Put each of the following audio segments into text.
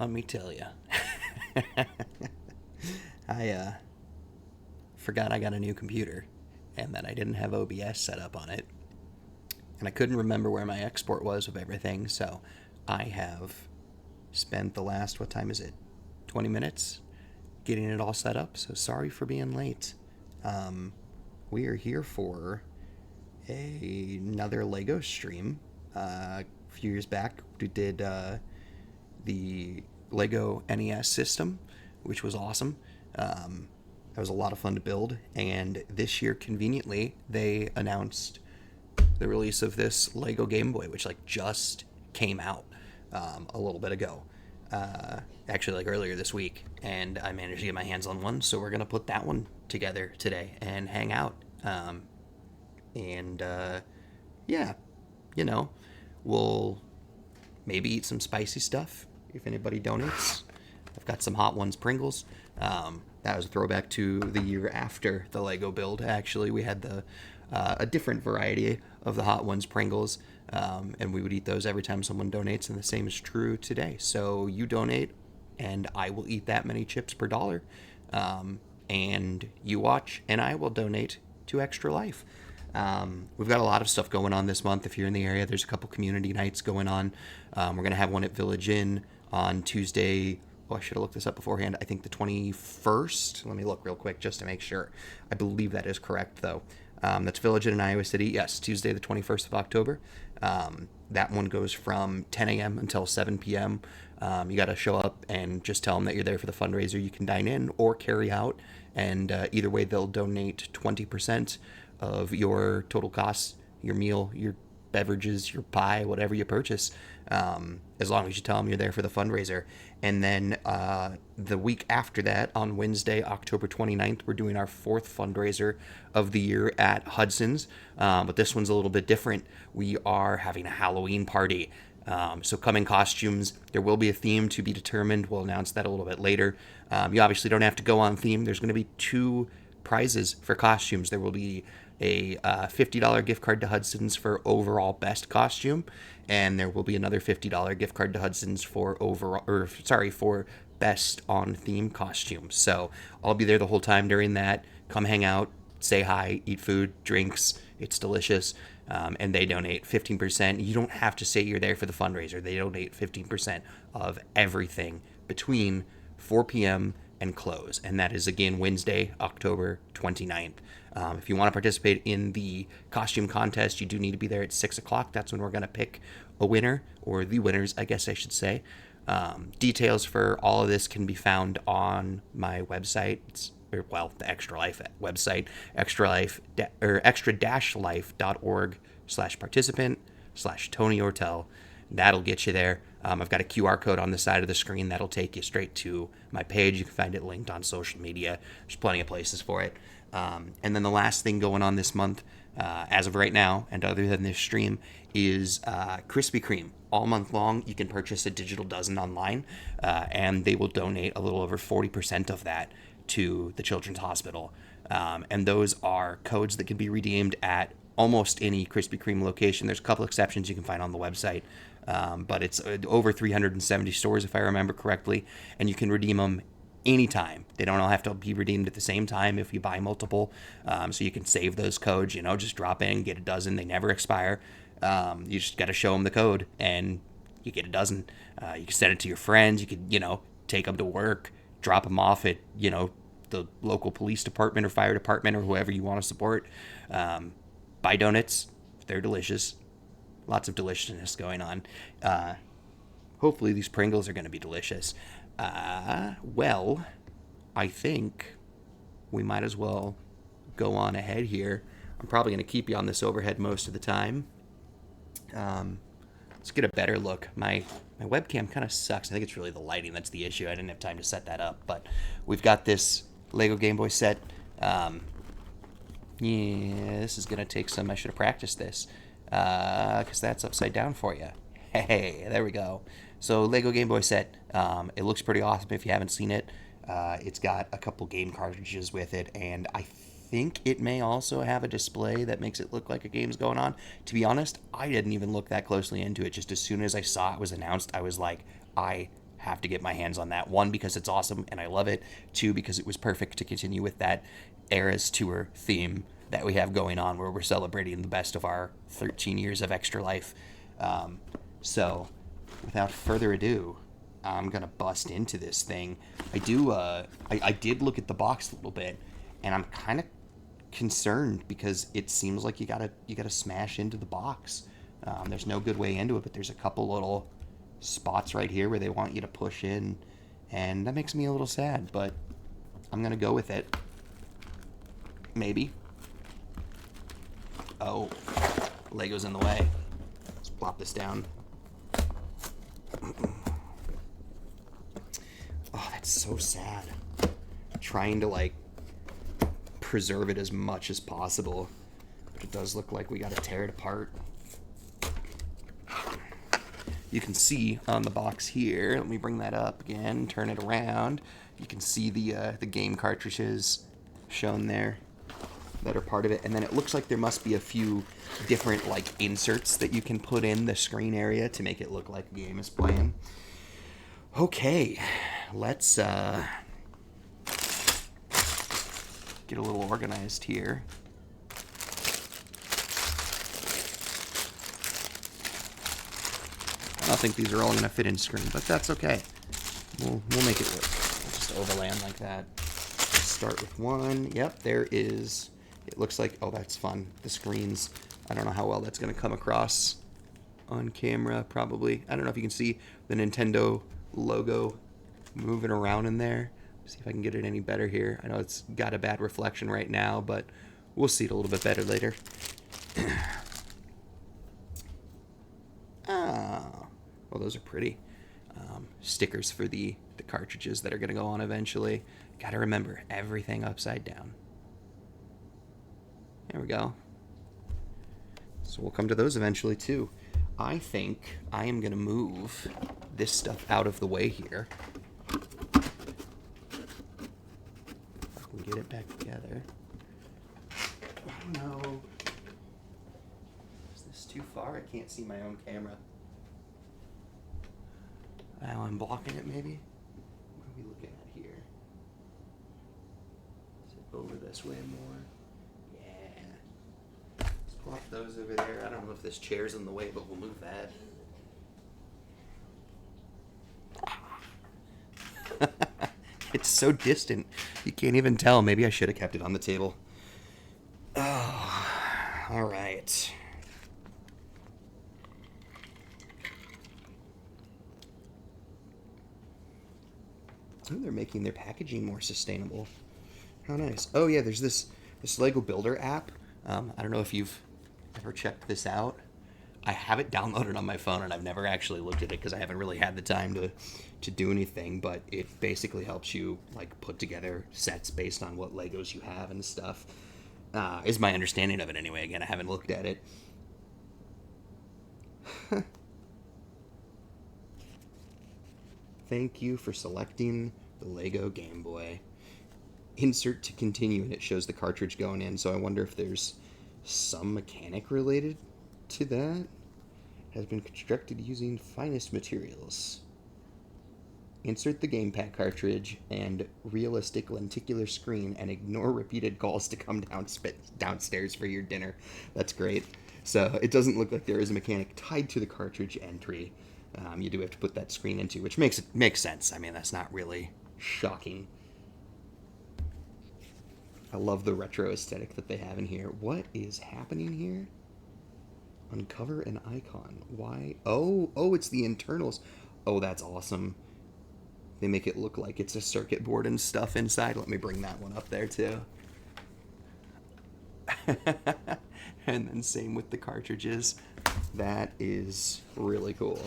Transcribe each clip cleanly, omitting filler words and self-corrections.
let me tell you. I forgot I got a new computer and that I didn't have OBS set up on it. And I couldn't remember where my export was of everything, so I have spent the last, what time is it? 20 minutes getting it all set up, so sorry for being late. We are here for another Lego stream. A few years back, we did the Lego NES system, which was awesome. That was a lot of fun to build, and this year, conveniently, they announced the release of this Lego Game Boy, which just came out a little bit ago. Actually, earlier this week, and I managed to get my hands on one, so we're gonna put that one together today and hang out. Yeah, we'll maybe eat some spicy stuff if anybody donates. I've got some Hot Ones Pringles. That was a throwback to the year after the Lego build. Actually, we had a different variety of the Hot Ones Pringles, and we would eat those every time someone donates, and the same is true today. So you donate, and I will eat that many chips per dollar, and you watch, and I will donate to Extra Life. We've got a lot of stuff going on this month. If you're in the area, there's a couple community nights going on. We're going to have one at Village Inn on Tuesday. Oh, I should have looked this up beforehand. I think the 21st. Let me look real quick just to make sure. I believe that is correct, though. That's Village Inn in Iowa City. Yes, Tuesday the 21st of October. That one goes from 10 a.m. until 7 p.m. You got to show up and just tell them that you're there for the fundraiser. You can dine in or carry out, and either way, they'll donate 20% of your total costs, your meal, your beverages, your pie, whatever you purchase, as long as you tell them you're there for the fundraiser. And then the week after that, on Wednesday, October 29th, we're doing our fourth fundraiser of the year at Hudson's. But this one's a little bit different. We are having a Halloween party. So come in costumes. There will be a theme to be determined. We'll announce that a little bit later. You obviously don't have to go on theme. There's going to be 2 prizes for costumes. There will be a $50 gift card to Hudson's for overall best costume, and there will be another $50 gift card to Hudson's for for best on theme costume. So I'll be there the whole time during that. Come hang out, say hi, eat food, drinks. It's delicious. And they donate 15%. You don't have to say you're there for the fundraiser. They donate 15% of everything between 4 p.m. and close. And that is, again, Wednesday, October 29th. If you want to participate in the costume contest, you do need to be there at 6 o'clock. That's when we're going to pick a winner, or the winners, I guess I should say. Details for all of this can be found on my website. The Extra Life website, extra-life.org/participant/Tony Ortel. That'll get you there. I've got a QR code on the side of the screen that'll take you straight to my page. You can find it linked on social media. There's plenty of places for it. And then the last thing going on this month, as of right now, and other than this stream, is Krispy Kreme. All month long, you can purchase a digital dozen online, and they will donate a little over 40% of that to the Children's Hospital. And those are codes that can be redeemed at almost any Krispy Kreme location. There's a couple exceptions you can find on the website, but it's over 370 stores, if I remember correctly, and you can redeem them anytime. They don't all have to be redeemed at the same time if you buy multiple, so you can save those codes. Just drop in, get a dozen. They never expire. You just got to show them the code, and you get a dozen. You can send it to your friends. You could, take them to work, drop them off at, the local police department or fire department or whoever you want to support. Buy donuts. They're delicious. Lots of deliciousness going on. Hopefully these Pringles are going to be delicious. I think we might as well go on ahead here. I'm probably going to keep you on this overhead most of the time. Let's get a better look. My webcam kind of sucks. I think it's really the lighting that's the issue. I didn't have time to set that up, but we've got this Lego Game Boy set. This is going to take some... I should have practiced this, because that's upside down for you. Hey, there we go. So, Lego Game Boy set. It looks pretty awesome if you haven't seen it. It's got a couple game cartridges with it, and I think it may also have a display that makes it look like a game's going on. To be honest, I didn't even look that closely into it. Just as soon as I saw it was announced, I was like, I have to get my hands on that. One, because it's awesome and I love it. Two, because it was perfect to continue with that Eras Tour theme that we have going on, where we're celebrating the best of our 13 years of Extra Life. So, without further ado, I'm gonna bust into this thing. I did look at the box a little bit, and I'm kind of concerned because it seems like you gotta smash into the box. There's no good way into it, but there's a couple little spots right here where they want you to push in, and that makes me a little sad, but I'm gonna go with it. Maybe. Oh, Lego's in the way. Let's plop this down. Oh, that's so sad. Trying to, like, preserve it as much as possible. But it does look like we gotta tear it apart. You can see on the box here, let me bring that up again, turn it around. You can see the game cartridges shown there that are part of it. And then it looks like there must be a few different, like, inserts that you can put in the screen area to make it look like the game is playing. Okay, let's get a little organized here. I don't think these are all going to fit in screen, but that's okay. We'll make it work. We'll just overland like that. Let's start with one. Yep, there is. It looks like, oh, that's fun. The screens. I don't know how well that's going to come across on camera, probably. I don't know if you can see the Nintendo logo moving around in there. See if I can get it any better here. I know it's got a bad reflection right now, but we'll see it a little bit better later. Ah, well, those are pretty. Stickers for the cartridges that are going to go on eventually. Got to remember, everything upside down. There we go. So we'll come to those eventually, too. I think I am going to move this stuff out of the way here. Get it back together. Oh no. Is this too far? I can't see my own camera. Now I'm blocking it, maybe? What are we looking at here? Is it over this way more? Yeah. Let's plop those over there. I don't know if this chair's in the way, but we'll move that. It's so distant. You can't even tell. Maybe I should have kept it on the table. Oh, all right. Oh, they're making their packaging more sustainable. How nice. Oh, yeah, there's this Lego Builder app. I don't know if you've ever checked this out. I have it downloaded on my phone, and I've never actually looked at it because I haven't really had the time to do anything, but it basically helps you, like, put together sets based on what Legos you have and stuff. Is my understanding of it anyway. Again, I haven't looked at it. Thank you for selecting the Lego Game Boy. Insert to continue, and it shows the cartridge going in, so I wonder if there's some mechanic related to that. Has been constructed using finest materials. Insert the game pack cartridge and realistic lenticular screen and ignore repeated calls to come downstairs for your dinner. That's great. So it doesn't look like there is a mechanic tied to the cartridge entry. You do have to put that screen into, which makes sense. I mean, that's not really shocking. I love the retro aesthetic that they have in here. What is happening here? Uncover an icon. Why? Oh, it's the internals. Oh, that's awesome. They make it look like it's a circuit board and stuff inside. Let me bring that one up there, too. And then same with the cartridges. That is really cool.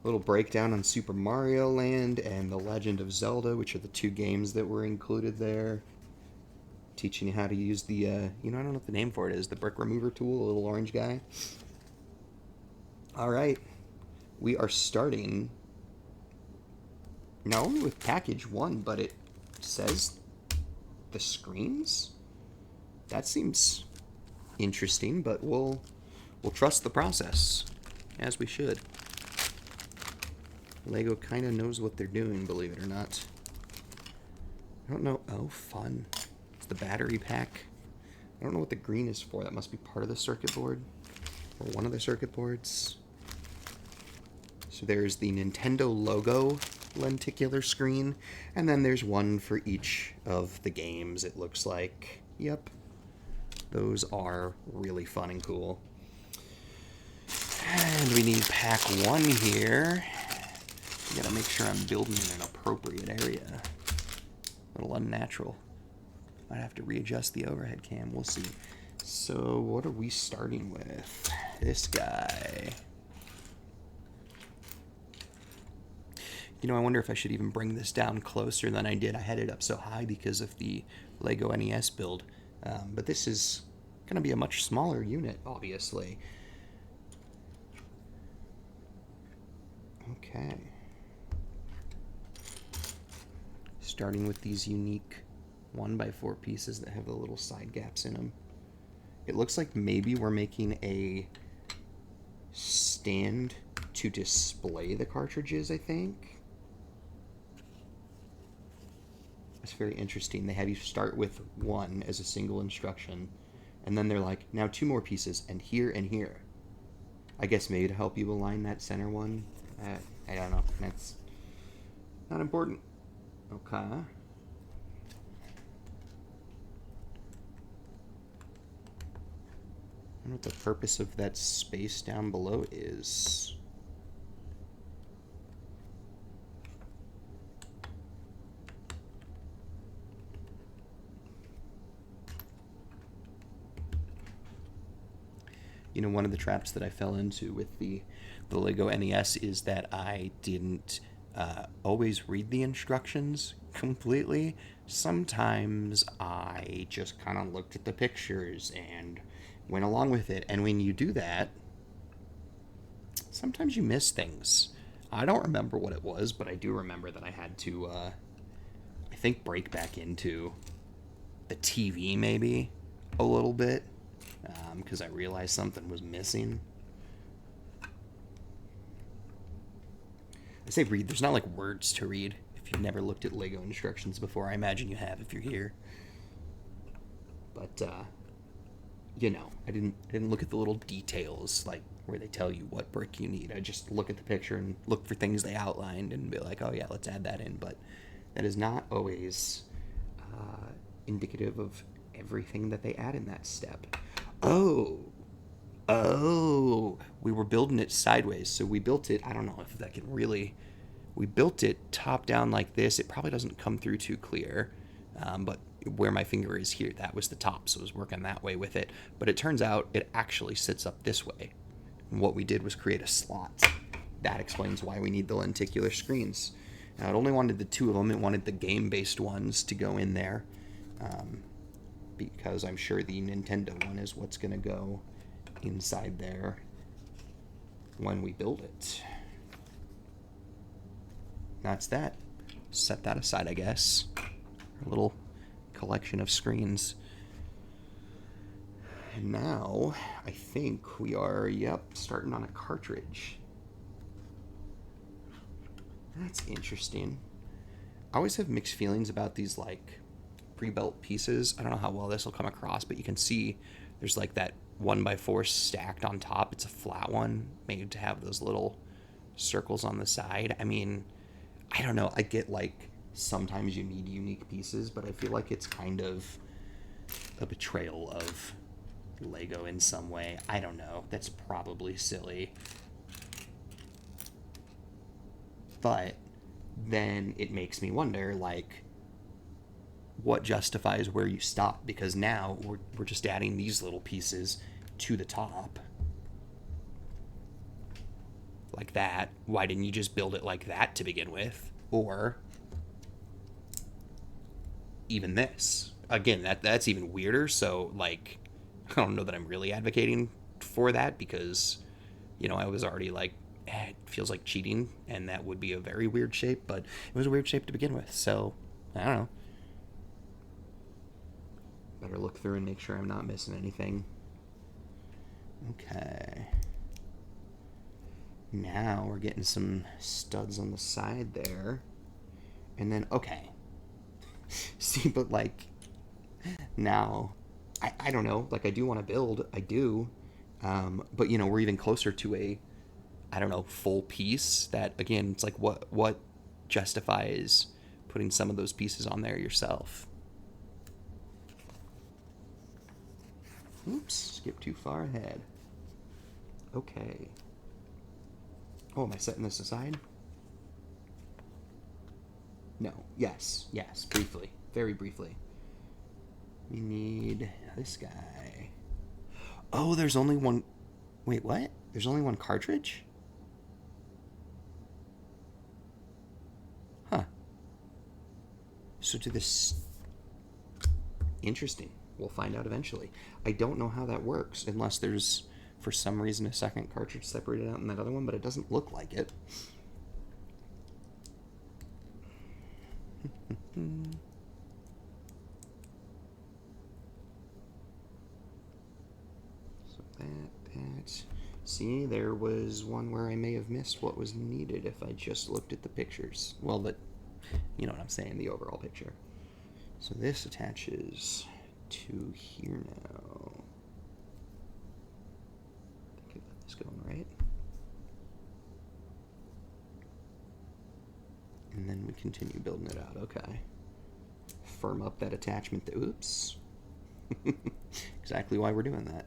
A little breakdown on Super Mario Land and The Legend of Zelda, which are the two games that were included there. Teaching you how to use the, I don't know what the name for it is, the brick remover tool, a little orange guy. All right. We are starting not only with package 1, but it says the screens? That seems interesting, but we'll trust the process, as we should. Lego kind of knows what they're doing, believe it or not. I don't know. Oh, fun. It's the battery pack. I don't know what the green is for. That must be part of the circuit board. Or one of the circuit boards. So there's the Nintendo logo lenticular screen. And then there's one for each of the games, it looks like. Yep. Those are really fun and cool. And we need pack 1 here. We gotta make sure I'm building in an appropriate area. A little unnatural. Might have to readjust the overhead cam. We'll see. So what are we starting with? This guy. You know, I wonder if I should even bring this down closer than I did. I had it up so high because of the Lego NES build. But this is going to be a much smaller unit, obviously. Okay. Starting with these unique 1x4 pieces that have the little side gaps in them. It looks like maybe we're making a stand to display the cartridges, I think. That's very interesting. They have you start with 1 as a single instruction, and then they're like, now 2 more pieces, and here and here. I guess maybe to help you align that center one. I don't know. That's not important. Okay. I wonder what the purpose of that space down below is. You know, one of the traps that I fell into with the Lego NES is that I didn't always read the instructions completely. Sometimes I just kind of looked at the pictures and went along with it. And when you do that, sometimes you miss things. I don't remember what it was, but I do remember that I had to, I think, break back into the TV maybe a little bit. Because I realized something was missing. I say read, there's not like words to read if you've never looked at Lego instructions before. I imagine you have if you're here. But, you know, I didn't look at the little details, like where they tell you what brick you need. I just look at the picture and look for things they outlined and be like, oh yeah, let's add that in. But that is not always indicative of everything that they add in that step. Oh, we were building it sideways, so we built it, I don't know if that can really, we built it top down like this. It probably doesn't come through too clear, but where my finger is here, that was the top, so I was working that way with it. But it turns out it actually sits up this way. And what we did was create a slot. That explains why we need the lenticular screens. Now, it only wanted the 2 of them. It wanted the game-based ones to go in there. Because I'm sure the Nintendo one is what's going to go inside there when we build it. That's that. Set that aside, I guess. Our little collection of screens. And now, I think we are, starting on a cartridge. That's interesting. I always have mixed feelings about these, like, pre-built pieces. I don't know how well this will come across, but you can see there's like that 1x4 stacked on top. It's a flat one made to have those little circles on the side. I mean, I don't know. I get like sometimes you need unique pieces, but I feel like it's kind of a betrayal of Lego in some way. I don't know. That's probably silly. But then it makes me wonder, like, what justifies where you stop, because now we're just adding these little pieces to the top like that. Why didn't you just build it like that to begin with? Or even this again, that's even weirder. So like, I don't know that I'm really advocating for that, because you know, I was already like, it feels like cheating, and that would be a very weird shape, but it was a weird shape to begin with, so I don't know. Better look through and make sure I'm not missing anything. Okay. Now we're getting some studs on the side there. And then, okay. See, but like, now, I don't know. Like, I do want to build. I do. But, you know, we're even closer to a, I don't know, full piece that, again, it's like, what justifies putting some of those pieces on there yourself? Oops, skip too far ahead. Okay. Oh, am I setting this aside? No. Yes. Yes. Briefly. Very briefly. We need this guy. Oh, there's only one. Wait, what? There's only one cartridge? Huh. So to this. Interesting. We'll find out eventually. I don't know how that works unless there's, for some reason, a second cartridge separated out in that other one, but it doesn't look like it. So that. See, there was one where I may have missed what was needed if I just looked at the pictures. Well, you know what I'm saying, the overall picture. So this attaches to here now. I think I got this going right. And then we continue building it out. Okay. Firm up that attachment. Oops. Exactly why we're doing that.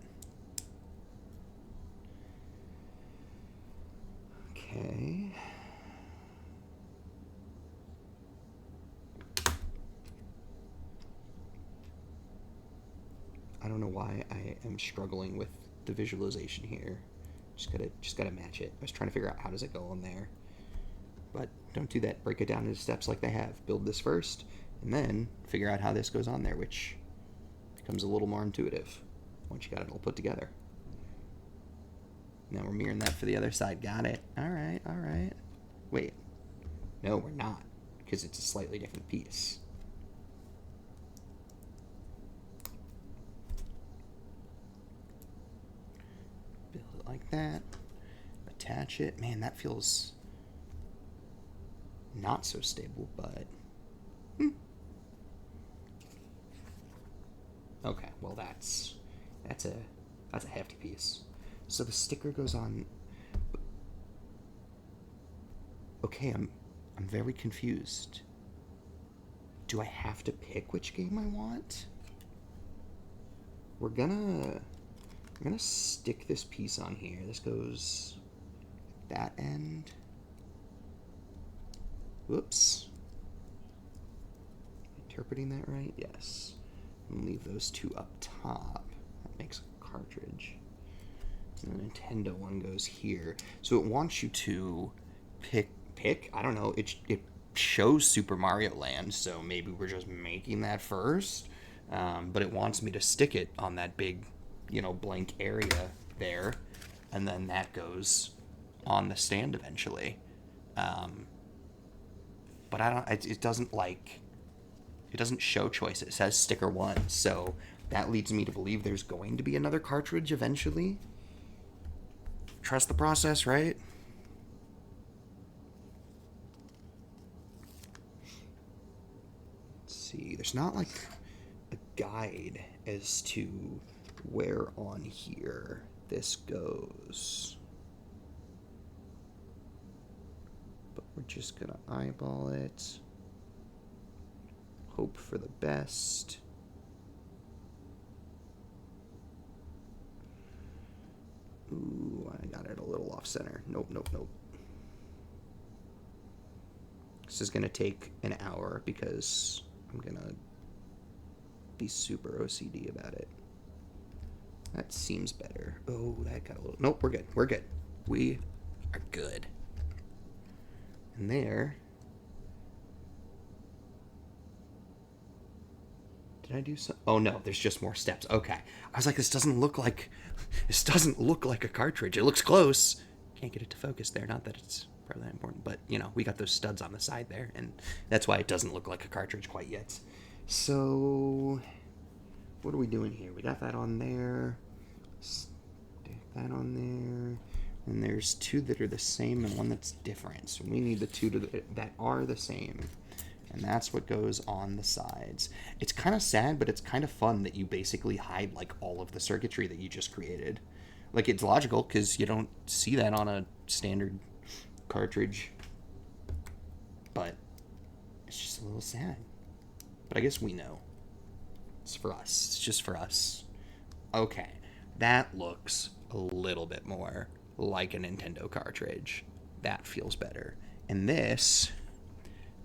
Okay. I don't know why I am struggling with the visualization here. Just gotta match it. I was trying to figure out how does it go on there. But don't do that. Break it down into steps like they have. Build this first, and then figure out how this goes on there, which becomes a little more intuitive once you got it all put together. Now we're mirroring that for the other side. Got it. All right, all right. Wait. No, we're not, because it's a slightly different piece. Build it like that. Attach it. Man, that feels not so stable, but okay, well that's a hefty piece. So the sticker goes on. Okay, I'm very confused. Do I have to pick which game I want? I'm gonna stick this piece on here. This goes that end. Whoops. Interpreting that right? Yes. And leave those two up top. That makes a cartridge. And the Nintendo one goes here. So it wants you to pick. I don't know. It shows Super Mario Land, so maybe we're just making that first. But it wants me to stick it on that big, blank area there, and then that goes on the stand eventually. But I don't. It doesn't It doesn't show choice. It says sticker 1, so that leads me to believe there's going to be another cartridge eventually. Trust the process, right? Let's see. There's not like a guide as to where on here this goes. But we're just gonna eyeball it. Hope for the best. Ooh, I got it a little off center. Nope. This is gonna take an hour because I'm gonna be super OCD about it. That seems better. Oh, that got a little... Nope, we're good. We are good. And there... Did I do some... Oh, no, there's just more steps. Okay. I was like, this doesn't look like a cartridge. It looks close. Can't get it to focus there. Not that it's probably that important, but, we got those studs on the side there, and that's why it doesn't look like a cartridge quite yet. So... What are we doing here? We got that on there. Stick that on there. And there's two that are the same and one that's different. So we need the two that are the same. And that's what goes on the sides. It's kind of sad, but it's kind of fun that you basically hide like all of the circuitry that you just created. Like, it's logical because you don't see that on a standard cartridge. But it's just a little sad. But I guess we know. It's for us. It's just for us. Okay. That looks a little bit more like a Nintendo cartridge. That feels better. And this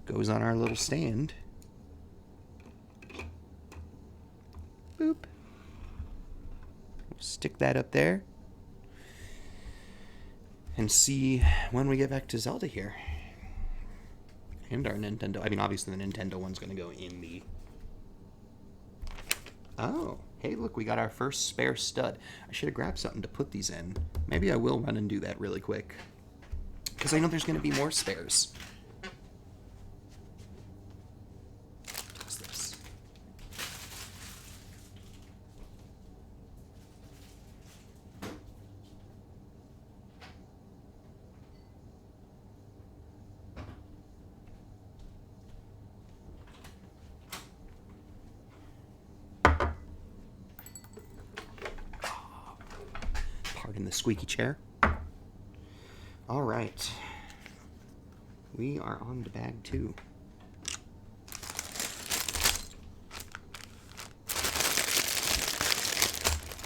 goes on our little stand. Boop. We'll stick that up there. And see when we get back to Zelda here. And our Nintendo. I mean, obviously the Nintendo one's going to go in the... Oh, hey, look, we got our first spare stud. I should have grabbed something to put these in. Maybe I will run and do that really quick. Because I know there's going to be more spares. What's this? Pardon the squeaky chair. All right. We are on to bag 2.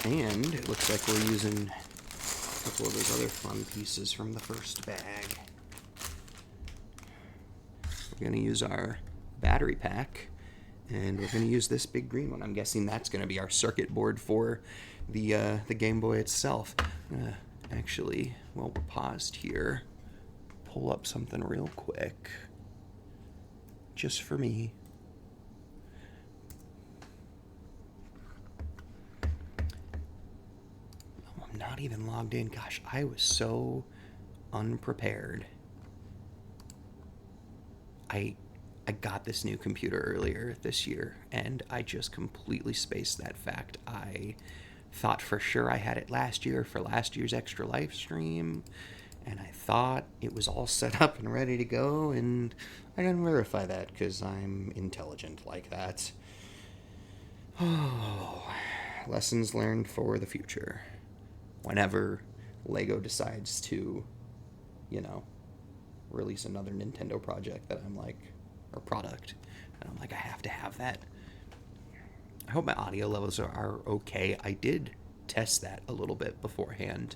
And it looks like we're using a couple of those other fun pieces from the first bag. We're going to use our battery pack, and we're going to use this big green one. I'm guessing that's going to be our circuit board for the Game Boy itself. Actually, while we're paused here, pull up something real quick, just for me. Oh, I'm not even logged in. Gosh, I was so unprepared. I got this new computer earlier this year, and I just completely spaced that fact. I thought for sure I had it last year for last year's extra live stream, and I thought it was all set up and ready to go, and I didn't verify that because I'm intelligent like that. Oh, lessons learned for the future. Whenever Lego decides to, you know, release another Nintendo project that I'm like, or product, and I'm like, I have to have that. I hope my audio levels are okay. I did test that a little bit beforehand.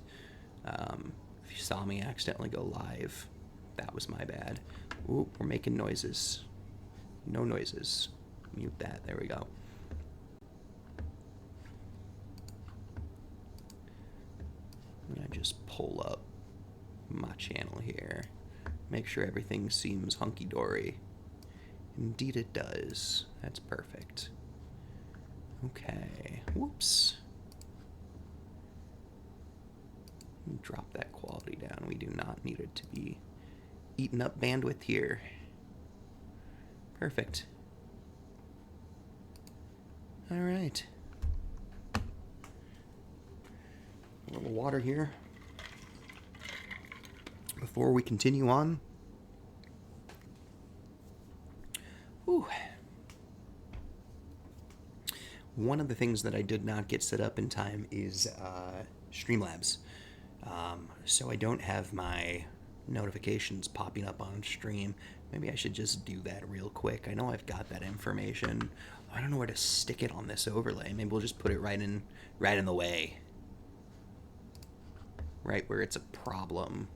If you saw me accidentally go live, that was my bad. Ooh, we're making noises. No noises. Mute that. There we go. I'm going to just pull up my channel here. Make sure everything seems hunky-dory. Indeed it does. That's perfect. Okay. Whoops. Drop that quality down. We do not need it to be eating up bandwidth here. Perfect. All right. A little water here before we continue on. Whew. One of the things that I did not get set up in time is Streamlabs. So I don't have my notifications popping up on stream. Maybe I should just do that real quick. I know I've got that information. I don't know where to stick it on this overlay. Maybe we'll just put it right in the way. Right where it's a problem.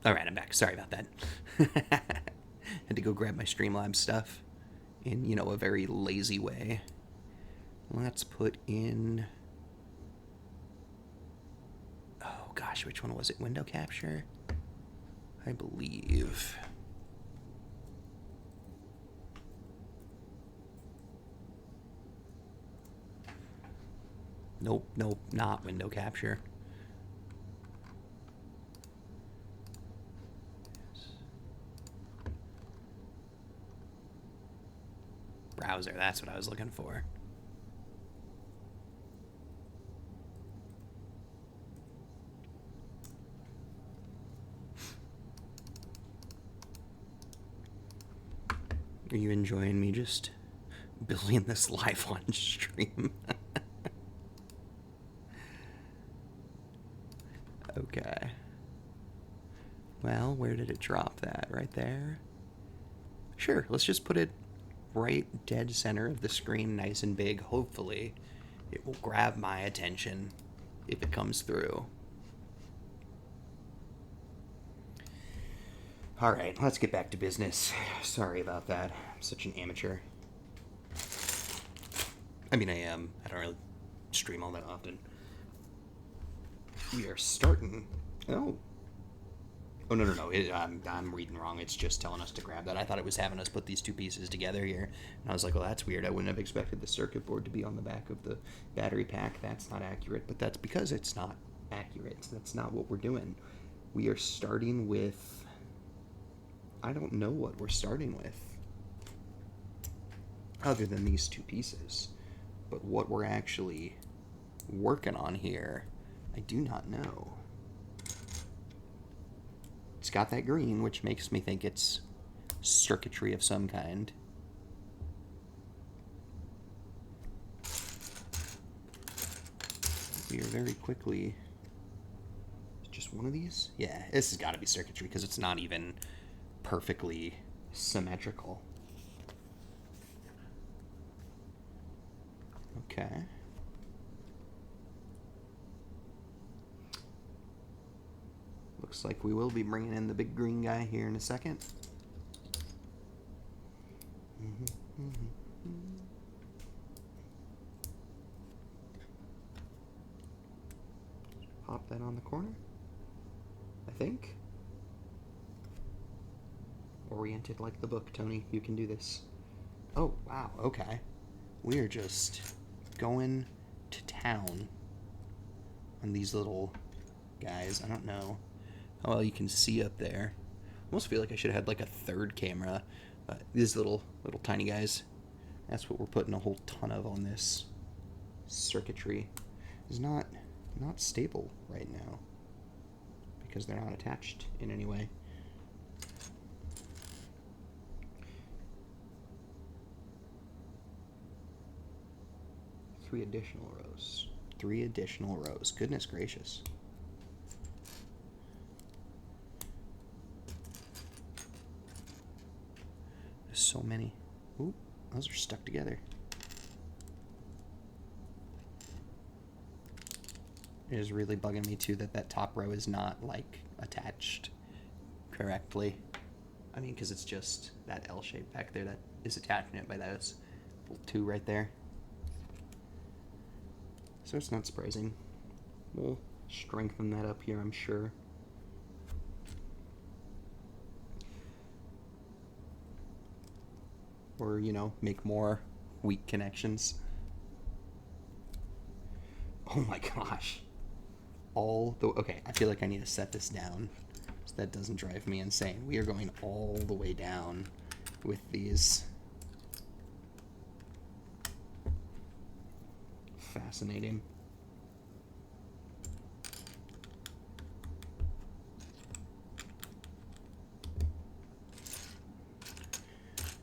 All right, I'm back. Sorry about that. Had to go grab my Streamlabs stuff in, you know, a very lazy way. Let's put in... Oh, gosh, which one was it? Window capture? I believe. Nope, nope, not window capture. Browser, that's what I was looking for. Are you enjoying me just building this live on stream? Okay. Well, where did it drop that? Right there? Sure, let's just put it right dead center of the screen, nice and big. Hopefully, it will grab my attention if it comes through. Alright, let's get back to business. Sorry about that. I'm such an amateur. I mean, I am. I don't really stream all that often. We are starting... Oh, no. I'm reading wrong. It's just telling us to grab that. I thought it was having us put these two pieces together here. And I was like, well, that's weird. I wouldn't have expected the circuit board to be on the back of the battery pack. That's not accurate. But that's because it's not accurate. That's not what we're doing. We are starting with... I don't know what we're starting with. Other than these two pieces. But what we're actually working on here, I do not know. It's got that green, which makes me think it's circuitry of some kind. We are very quickly... Just one of these? Yeah, this has got to be circuitry because it's not even perfectly symmetrical. Okay. Looks like we will be bringing in the big green guy here in a second. Pop that on the corner, I think. Oriented like the book, Tony. You can do this. Oh, wow, okay. We are just going to town on these little guys. I don't know how well you can see up there. I almost feel like I should have had like a third camera. These little tiny guys. That's what we're putting a whole ton of on this circuitry. It's not stable right now because they're not attached in any way. Three additional rows. Goodness gracious. There's so many. Ooh, those are stuck together. It is really bugging me too that top row is not like attached correctly. I mean, because it's just that L shape back there that is attaching it by those two right there. So it's not surprising. We'll strengthen that up here, I'm sure. Or, you know, make more weak connections. Oh my gosh. Okay, I feel like I need to set this down so that doesn't drive me insane. We are going all the way down with these. Fascinating.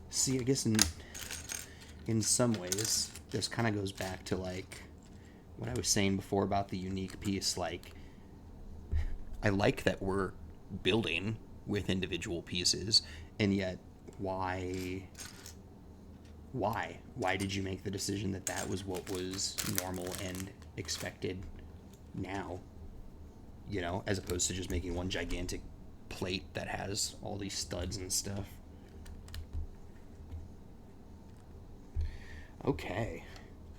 See, I guess in some ways, this kind of goes back to like what I was saying before about the unique piece. Like, I like that we're building with individual pieces, and yet why did you make the decision that that was what was normal and expected now, you know, as opposed to just making one gigantic plate that has all these studs and stuff? Okay,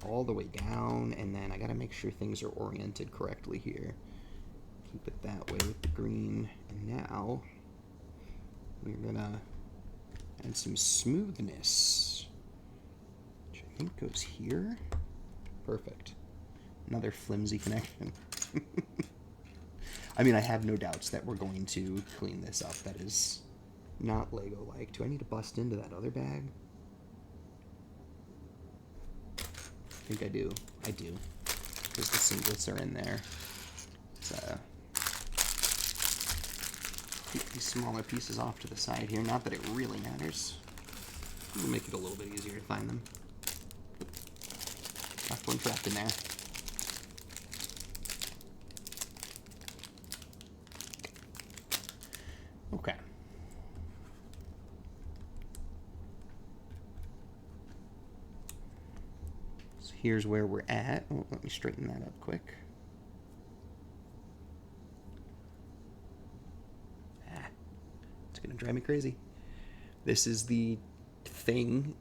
all the way down, and then I gotta make sure things are oriented correctly here. Keep it that way with the green, and now we're gonna add some smoothness, which I think goes here. Perfect. Another flimsy connection. I mean, I have no doubts that we're going to clean this up. That is not Lego-like. Do I need to bust into that other bag? I think I do. I do. Because the singlets are in there. So, keep these smaller pieces off to the side here. Not that it really matters. It'll make it a little bit easier to find them. Left one trapped in there. Okay. So here's where we're at. Oh, let me straighten that up quick. It's gonna drive me crazy. This is the thing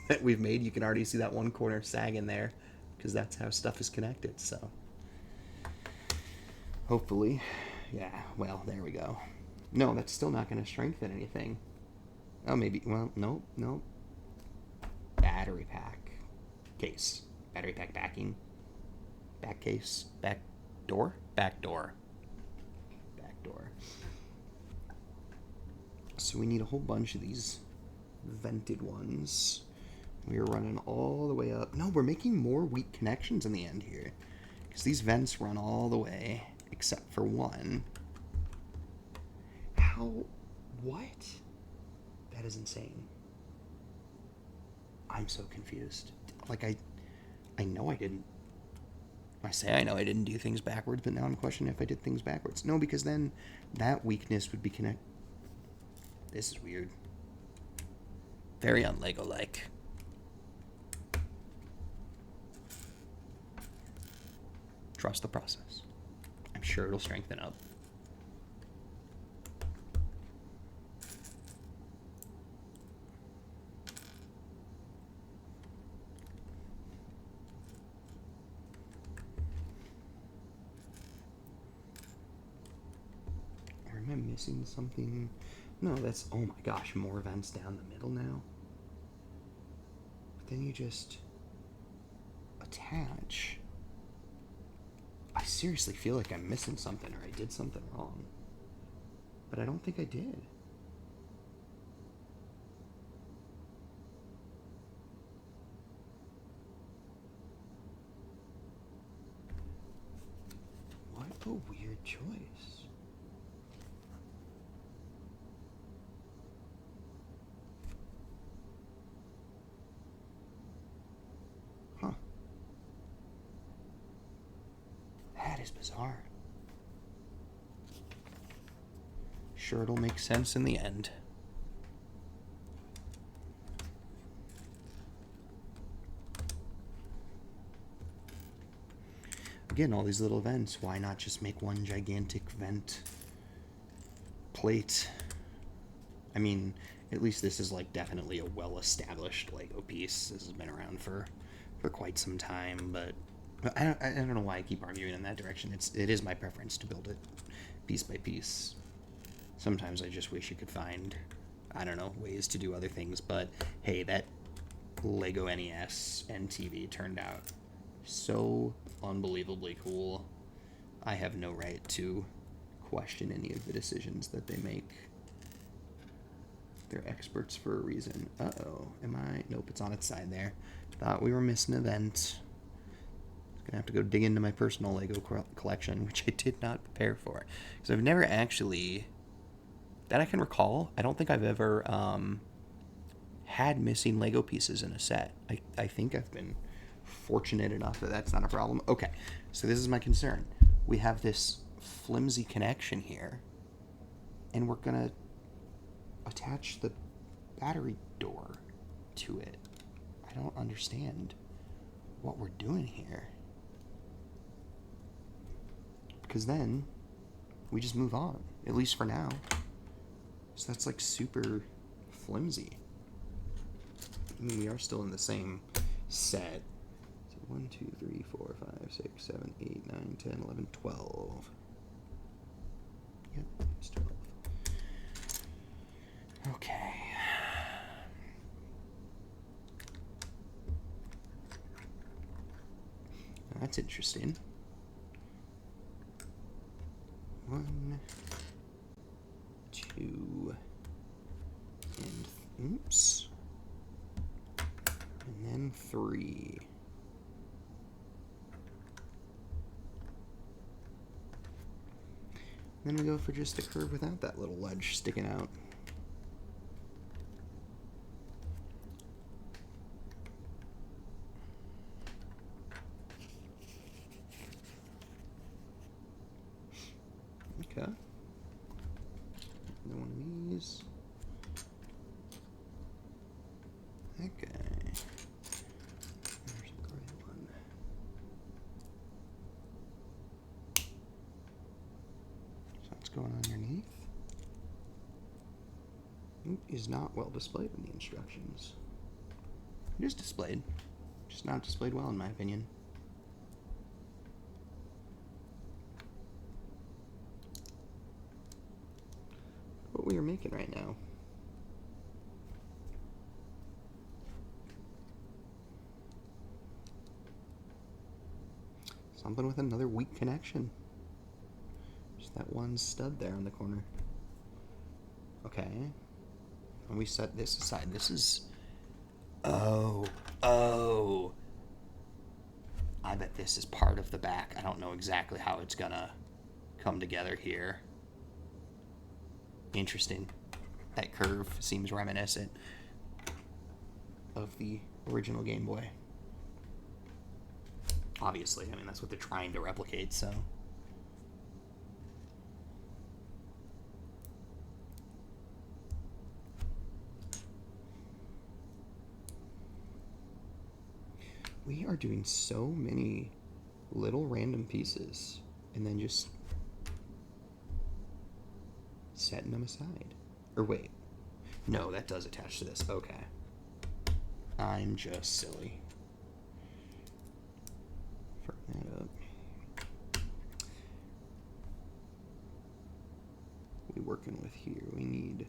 that we've made. You can already see that one corner sag in there because that's how stuff is connected. So hopefully, yeah, well, there we go. No, that's still not going to strengthen anything. Oh, maybe, well, nope. Battery pack case. Battery pack backing. Back case. Back door? Back door. Back door. So we need a whole bunch of these vented ones. We are running all the way up. No, we're making more weak connections in the end here. Because these vents run all the way, except for one. How? What? That is insane. I'm so confused. Like, I know I didn't. I say I know I didn't do things backwards, but now I'm questioning if I did things backwards. No, because then that weakness would be connected. This is weird. Very un-Lego-like. Trust the process. I'm sure it'll strengthen up. Or am I missing something? No, that's, oh my gosh, more vents down the middle now. But then you just attach. I seriously feel like I'm missing something or I did something wrong. But I don't think I did. What a weird choice. Huh. That is bizarre. Sure, it'll make sense in the end. Again, all these little vents. Why not just make one gigantic vent plate? I mean, at least this is like definitely a well-established Lego piece. This has been around for quite some time, but I don't know why I keep arguing in that direction. It is my preference to build it piece by piece. Sometimes I just wish you could find, I don't know, ways to do other things, but hey, that Lego NES and TV turned out so unbelievably cool. I have no right to question any of the decisions that they make. They're experts for a reason. Uh-oh. Am I? Nope, it's on its side there. Thought we were missing an event. Gonna have to go dig into my personal Lego collection, which I did not prepare for. Because I've never actually, that I can recall, I don't think I've ever had missing Lego pieces in a set. I think I've been fortunate enough that that's not a problem. Okay, so this is my concern. We have this flimsy connection here, and we're gonna attach the battery door to it. I don't understand what we're doing here. Because then we just move on, at least for now. So that's like super flimsy. I mean, we are still in the same set. 1, 2, 3, 4, 5, 6, 7, 8, 9, 10, 11, 12. Yep, it's 12. Okay. That's interesting. 1, 2, and oops. And then 3. Then we go for just a curve without that little ledge sticking out. Okay. Another one of these. Okay. There's a gray one. So what's going on underneath? Is not well displayed in the instructions. It is displayed, just not displayed well in my opinion. What we are making right now. Something with another weak connection. Just that one stud there on the corner. Okay. When we set this aside, this is... Oh. I bet this is part of the back. I don't know exactly how it's gonna come together here. Interesting. That curve seems reminiscent of the original Game Boy. Obviously, I mean, that's what they're trying to replicate, so... We are doing so many little random pieces and then just setting them aside. Or wait. No, that does attach to this. Okay. I'm just silly. Firm that up. What are we working with here? We need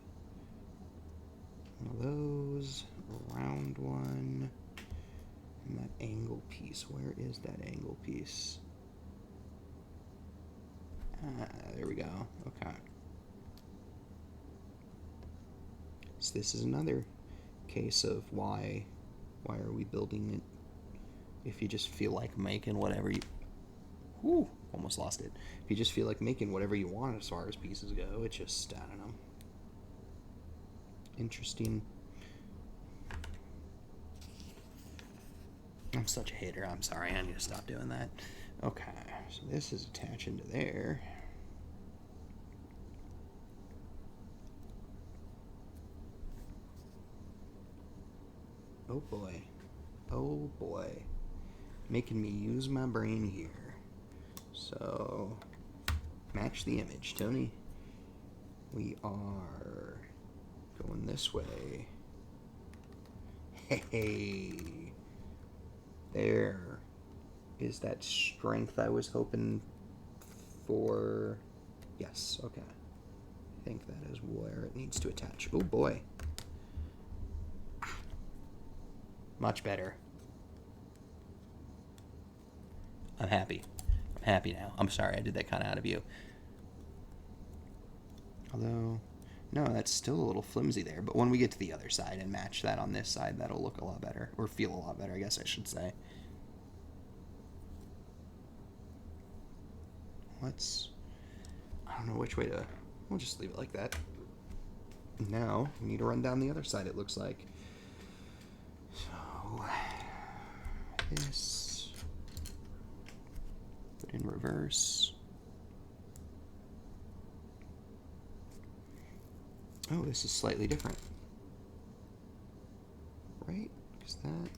one of those, a round one. And that angle piece, where is that angle piece? There we go. Okay. So this is another case of why are we building it if you just feel like making whatever you... Whew, almost lost it. If you just feel like making whatever you want as far as pieces go, it just, I don't know. Interesting. I'm such a hater. I'm sorry. I need to stop doing that. Okay. So this is attaching to there. Oh boy. Oh boy. Making me use my brain here. So, match the image, Tony. We are going this way. Hey. There is that strength I was hoping for. Yes, okay. I think that is where it needs to attach. Oh boy. Much better. I'm happy. I'm happy now. I'm sorry I did that kind of out of view. Although, no, that's still a little flimsy there. But when we get to the other side and match that on this side, that'll look a lot better. Or feel a lot better, I guess I should say. I don't know which way to... We'll just leave it like that. Now, we need to run down the other side, it looks like. So, this... Put in reverse. Oh, this is slightly different. Right? Because that...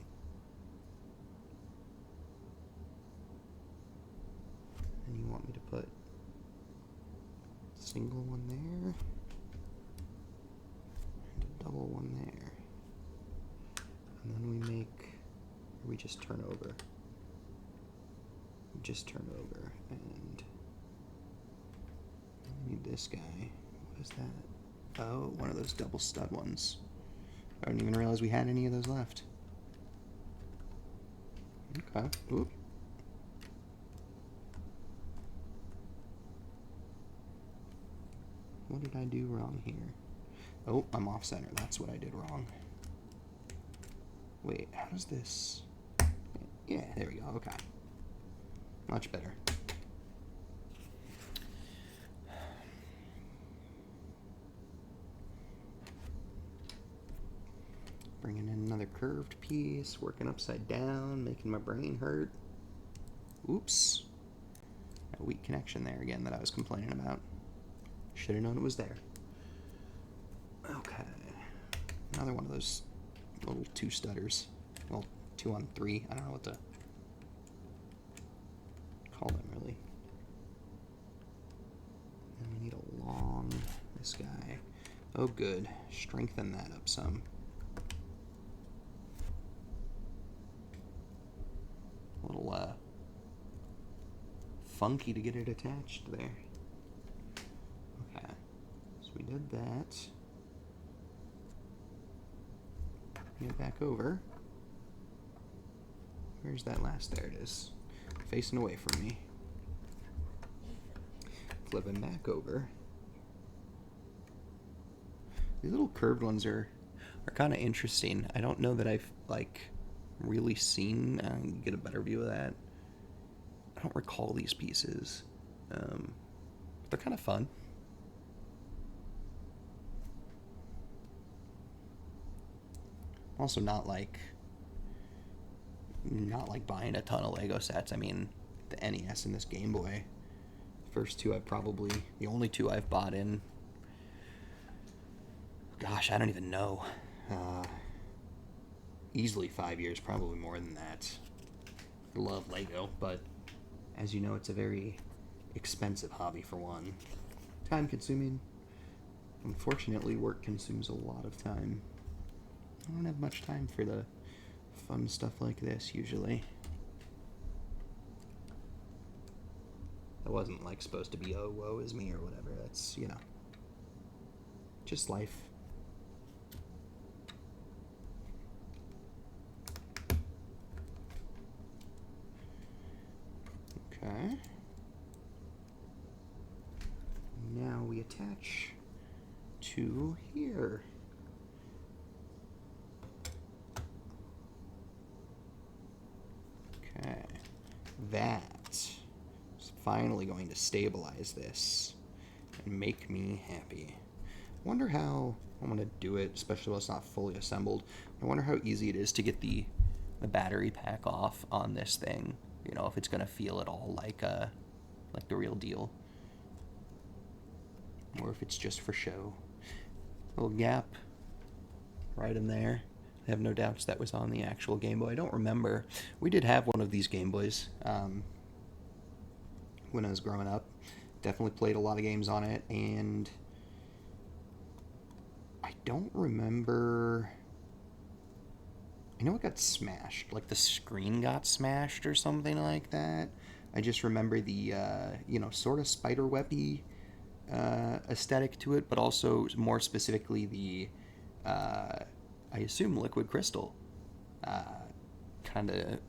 And you want me to put a single one there and a double one there. And then we make... We just turn over. We just turn over and... I need this guy. What is that? Oh, one of those double stud ones. I didn't even realize we had any of those left. Okay. Oop. What did I do wrong here? Oh, I'm off center. That's what I did wrong. Wait, how does this... Yeah, there we go. Okay. Much better. Bringing in another curved piece, working upside down, making my brain hurt. Oops. A weak connection there again that I was complaining about. Should have known it was there. Okay. Another one of those little two stutters. Well, 2 on 3. I don't know what to call them, really. And we need a long, this guy. Oh, good. Strengthen that up some. A little, funky to get it attached there. Okay. So we did that. Get it back over. Where's that last? There it is. Facing away from me. Flipping back over. These little curved ones are kind of interesting. I don't know that I've like really seen. Get a better view of that. I don't recall these pieces. They're kind of fun. Also not like buying a ton of Lego sets. I mean, the NES and this Game Boy, first two I've probably, the only two I've bought in, gosh, I don't even know, easily 5 years, probably more than that. I love Lego, but as you know, it's a very expensive hobby for one. Time consuming. Unfortunately, work consumes a lot of time. I don't have much time for the fun stuff like this, usually. That wasn't, like, supposed to be, oh, woe is me, or whatever. That's, you know, just life. Okay. Now we attach to here. Okay, that is finally going to stabilize this and make me happy. I wonder how I'm going to do it, especially when it's not fully assembled. I wonder how easy it is to get the battery pack off on this thing. You know, if it's going to feel at all like the real deal. Or if it's just for show. Little gap right in there. I have no doubts that was on the actual Game Boy. I don't remember. We did have one of these Game Boys when I was growing up. Definitely played a lot of games on it, and I don't remember... I know it got smashed. Like, the screen got smashed or something like that. I just remember the, you know, sort of spiderwebby aesthetic to it, but also more specifically the... I assume liquid crystal kind of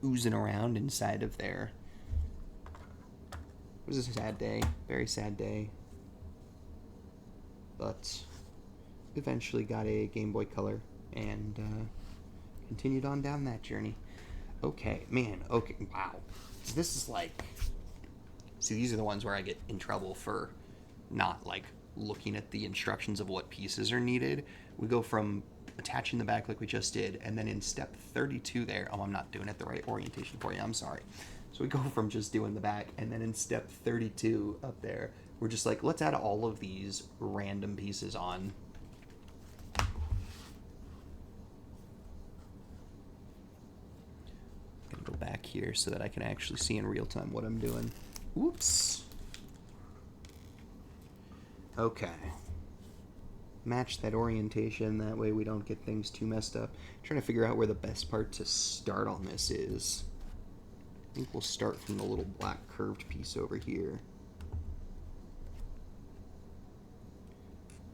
oozing around inside of there. It was a sad day, very sad day. But eventually got a Game Boy Color and continued on down that journey. Okay, man, okay, wow. So this is like, see, these are the ones where I get in trouble for not like looking at the instructions of what pieces are needed. We go from attaching the back like we just did, and then in step 32 there, oh, I'm not doing it the right orientation for you, I'm sorry. So we go from just doing the back, and then in step 32 up there, we're just like, let's add all of these random pieces on. Gonna go back here so that I can actually see in real time what I'm doing. Whoops. Okay. Match that orientation, that way we don't get things too messed up. I'm trying to figure out where the best part to start on this is. I think we'll start from the little black curved piece over here.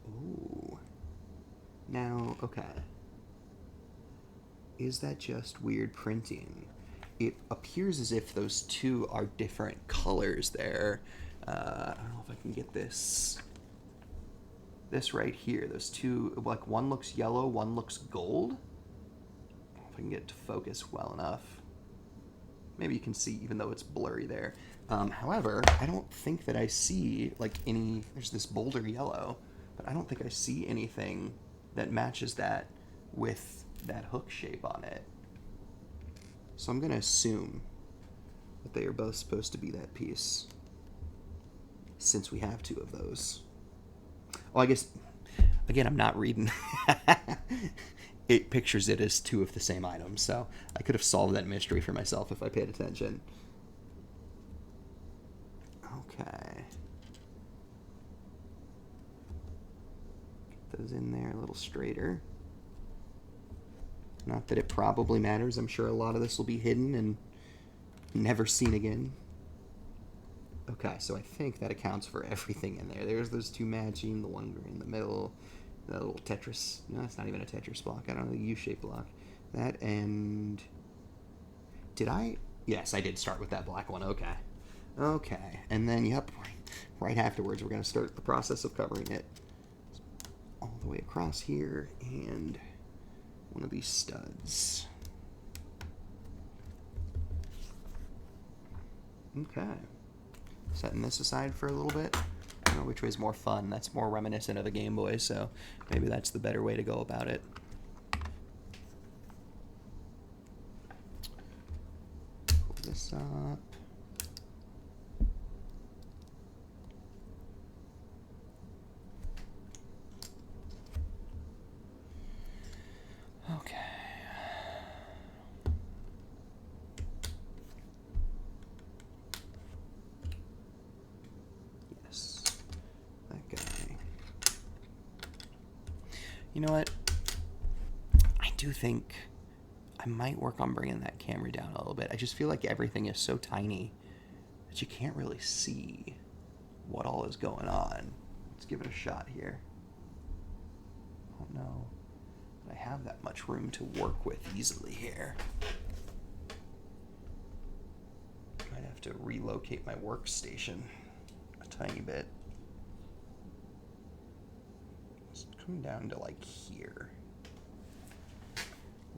Ooh. Now, okay. Is that just weird printing? It appears as if those two are different colors there. I don't know if I can get this this right here, those two, like one looks yellow, one looks gold. I don't know if I can get it to focus well enough. Maybe you can see even though it's blurry there. However, I don't think that I see like any, there's this bolder yellow, but I don't think I see anything that matches that with that hook shape on it. So I'm going to assume that they are both supposed to be that piece, since we have two of those. Oh, I guess, again, I'm not reading. It pictures it as two of the same item, so I could have solved that mystery for myself if I paid attention. Okay. Get those in there a little straighter. Not that it probably matters. I'm sure a lot of this will be hidden and never seen again. Okay, so I think that accounts for everything in there. There's those two matching, the one in the middle, the little Tetris. No, it's not even a Tetris block. I don't know, the U-shaped block. That and... Did I? Yes, I did start with that black one. Okay. Okay, and then, yep, right afterwards, we're going to start the process of covering it all the way across here and one of these studs. Okay. Setting this aside for a little bit. I don't know which way is more fun. That's more reminiscent of a Game Boy, so maybe that's the better way to go about it. Pull this up. Okay. Yes. That guy. You know what? I do think I might work on bringing that camera down a little bit. I just feel like everything is so tiny that you can't really see what all is going on. Let's give it a shot here. I don't know. I have that much room to work with easily here. Might have to relocate my workstation a tiny bit. It's coming down to like here.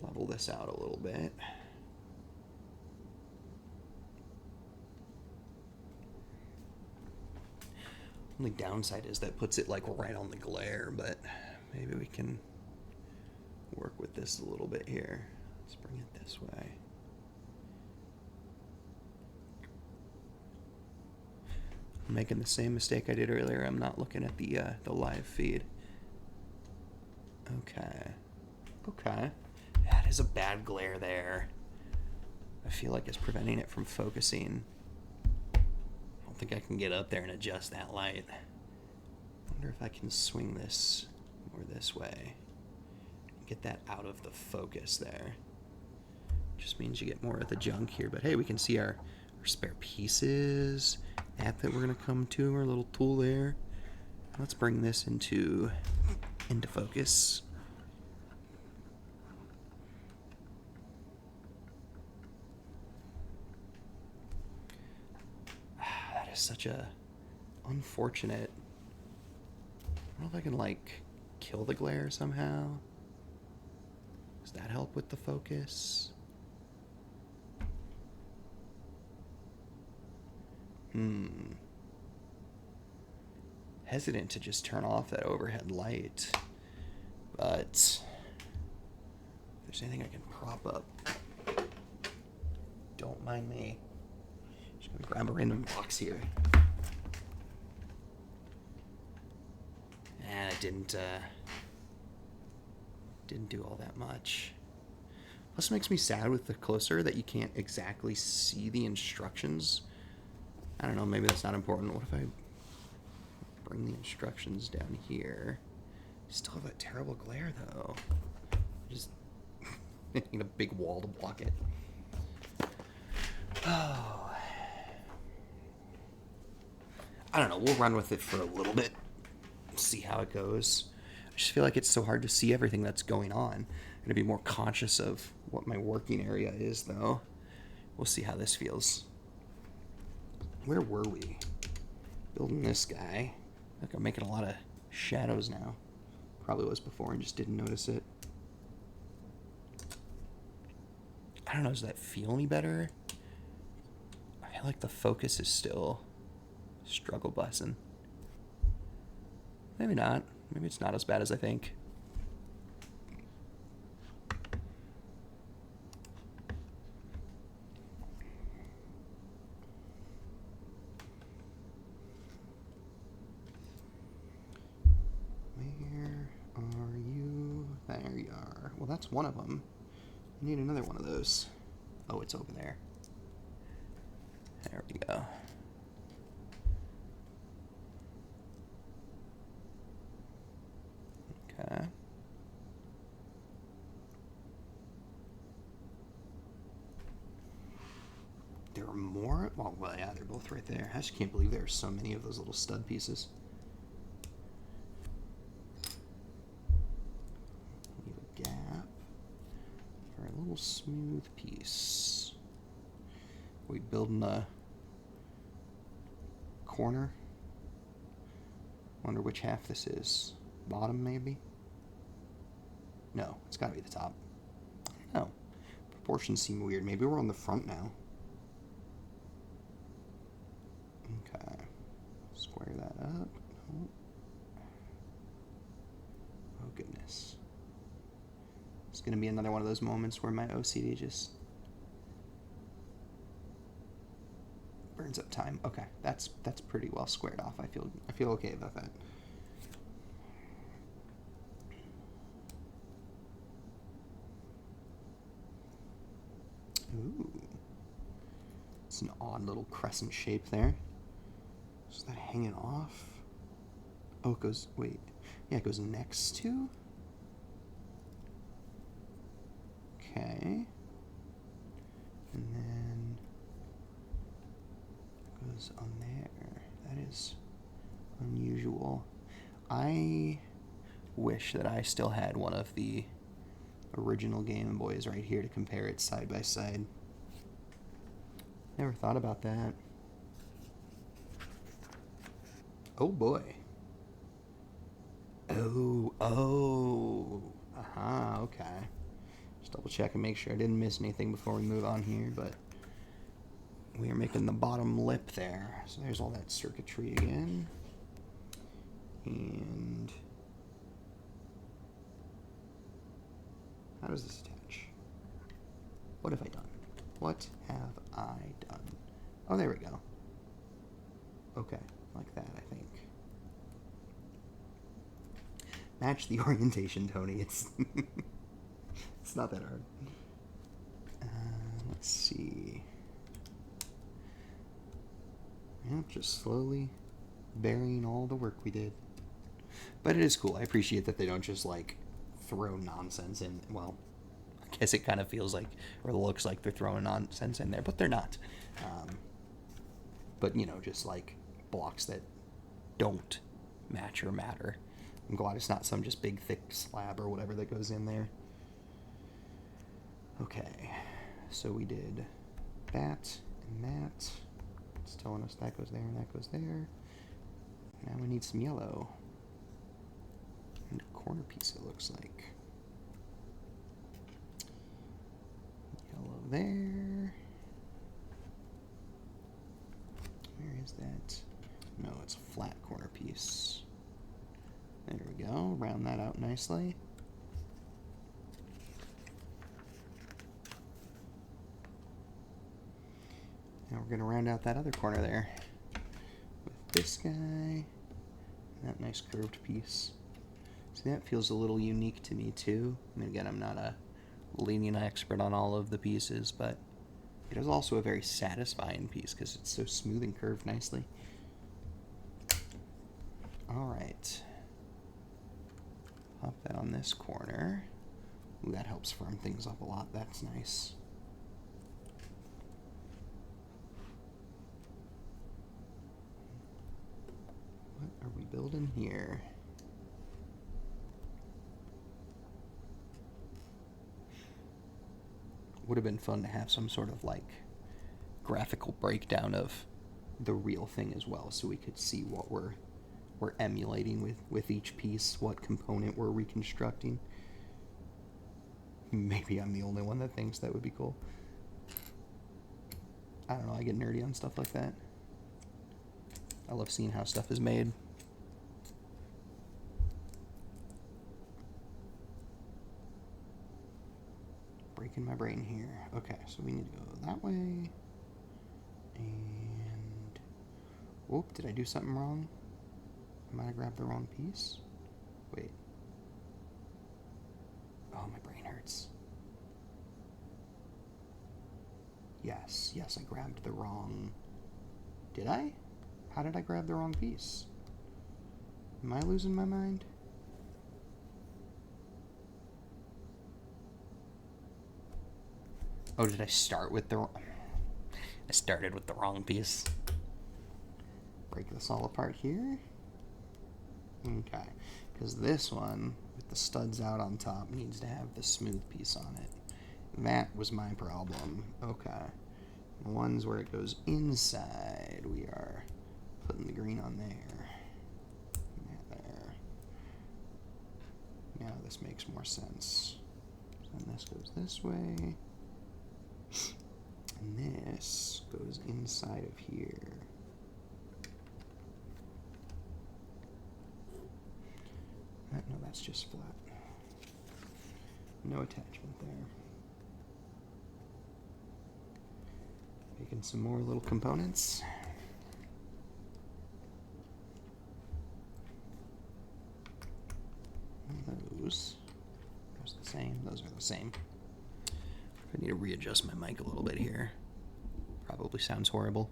Level this out a little bit. Only downside is that puts it like right on the glare, but maybe we can work with this a little bit here. Let's bring it this way. I'm making the same mistake I did earlier. I'm not looking at the live feed. Okay. Okay. That is a bad glare there. I feel like it's preventing it from focusing. I don't think I can get up there and adjust that light. I wonder if I can swing this more this way. Get that out of the focus there. Just means you get more of the junk here. But hey, we can see our spare pieces. App that we're gonna come to, our little tool there. Let's bring this into focus. That is such a unfortunate. I don't know if I can like kill the glare somehow. Does that help with the focus? Hesitant to just turn off that overhead light, but if there's anything I can prop up, don't mind me. Just gonna grab a random box here. And it didn't do all that much. Plus, it makes me sad with the closer that you can't exactly see the instructions. I don't know, maybe that's not important. What if I bring the instructions down here? Still have that terrible glare, though. Just making a big wall to block it. Oh. I don't know, we'll run with it for a little bit. See how it goes. I just feel like it's so hard to see everything that's going on. I'm going to be more conscious of what my working area is, though. We'll see how this feels. Where were we? Building this guy. Look, I'm making a lot of shadows now. Probably was before and just didn't notice it. I don't know, does that feel any better? I feel like the focus is still struggle bussin'. Maybe not. Maybe it's not as bad as I think. Where are you? There you are. Well, that's one of them. I need another one of those. Oh, it's over there. There we go. Okay. There are more? Well, yeah, they're both right there. I just can't believe there are so many of those little stud pieces. Leave a gap for a little smooth piece. We building a corner? Wonder which half this is. Bottom, maybe? No, it's gotta be the top. I don't know. Proportions seem weird. Maybe we're on the front now. Okay. Square that up. Oh, goodness. It's gonna be another one of those moments where my OCD just burns up time. Okay, that's pretty well squared off. I feel okay about that. Ooh. It's an odd little crescent shape there. Is that hanging off? Oh, it goes, wait. Yeah, it goes next to? Okay. And then it goes on there. That is unusual. I wish that I still had one of the original Game Boys right here to compare it side by side. Never thought about that. Oh boy. Oh. Aha, okay. Just double check and make sure I didn't miss anything before we move on here, but we are making the bottom lip there. So there's all that circuitry again. And how does this attach? What have I done? What have I done? Oh, there we go. Okay, like that, I think. Match the orientation, Tony. It's it's not that hard. Let's see. Yep, just slowly burying all the work we did. But it is cool. I appreciate that they don't just like throw nonsense in. Well, I guess it kind of feels like, or looks like they're throwing nonsense in there, but they're not. But, you know, just like blocks that don't match or matter. I'm glad it's not some just big thick slab or whatever that goes in there. Okay, so we did that and that. It's telling us that goes there and that goes there. Now we need some yellow. And a corner piece, it looks like. Yellow there. Where is that? No, it's a flat corner piece. There we go. Round that out nicely. Now we're going to round out that other corner there with this guy and that nice curved piece. See, that feels a little unique to me too. I mean, again, I'm not a leading expert on all of the pieces, but it is also a very satisfying piece because it's so smooth and curved nicely. All right. Pop that on this corner. Ooh, that helps firm things up a lot. That's nice. What are we building here? Would have been fun to have some sort of like graphical breakdown of the real thing as well, so we could see what we're we're emulating with each piece what component we're reconstructing. Maybe I'm the only one that thinks that would be cool. I don't know, I get nerdy on stuff like that. I love seeing how stuff is made. Breaking my brain here. Okay, so we need to go that way. And... whoop, did I do something wrong? I might have grabbed the wrong piece. Wait. Oh, my brain hurts. Yes, I grabbed the wrong... Did I? How did I grab the wrong piece? Am I losing my mind? Oh, did I start with the wrong... I started with the wrong piece. Break this all apart here. Okay, because this one, with the studs out on top, needs to have the smooth piece on it. That was my problem. Okay. The ones where it goes inside, we are putting the green on there. There. Now this makes more sense. And this goes this way. And this goes inside of here. No, that's just flat. No attachment there. Making some more little components. And those the same. Those are the same. I need to readjust my mic a little bit here. Probably sounds horrible.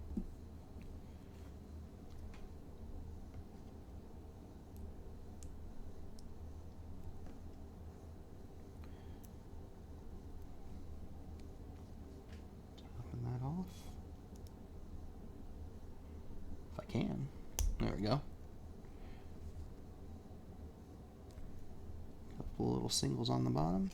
Topping that off. If I can. There we go. Couple little singles on the bottom.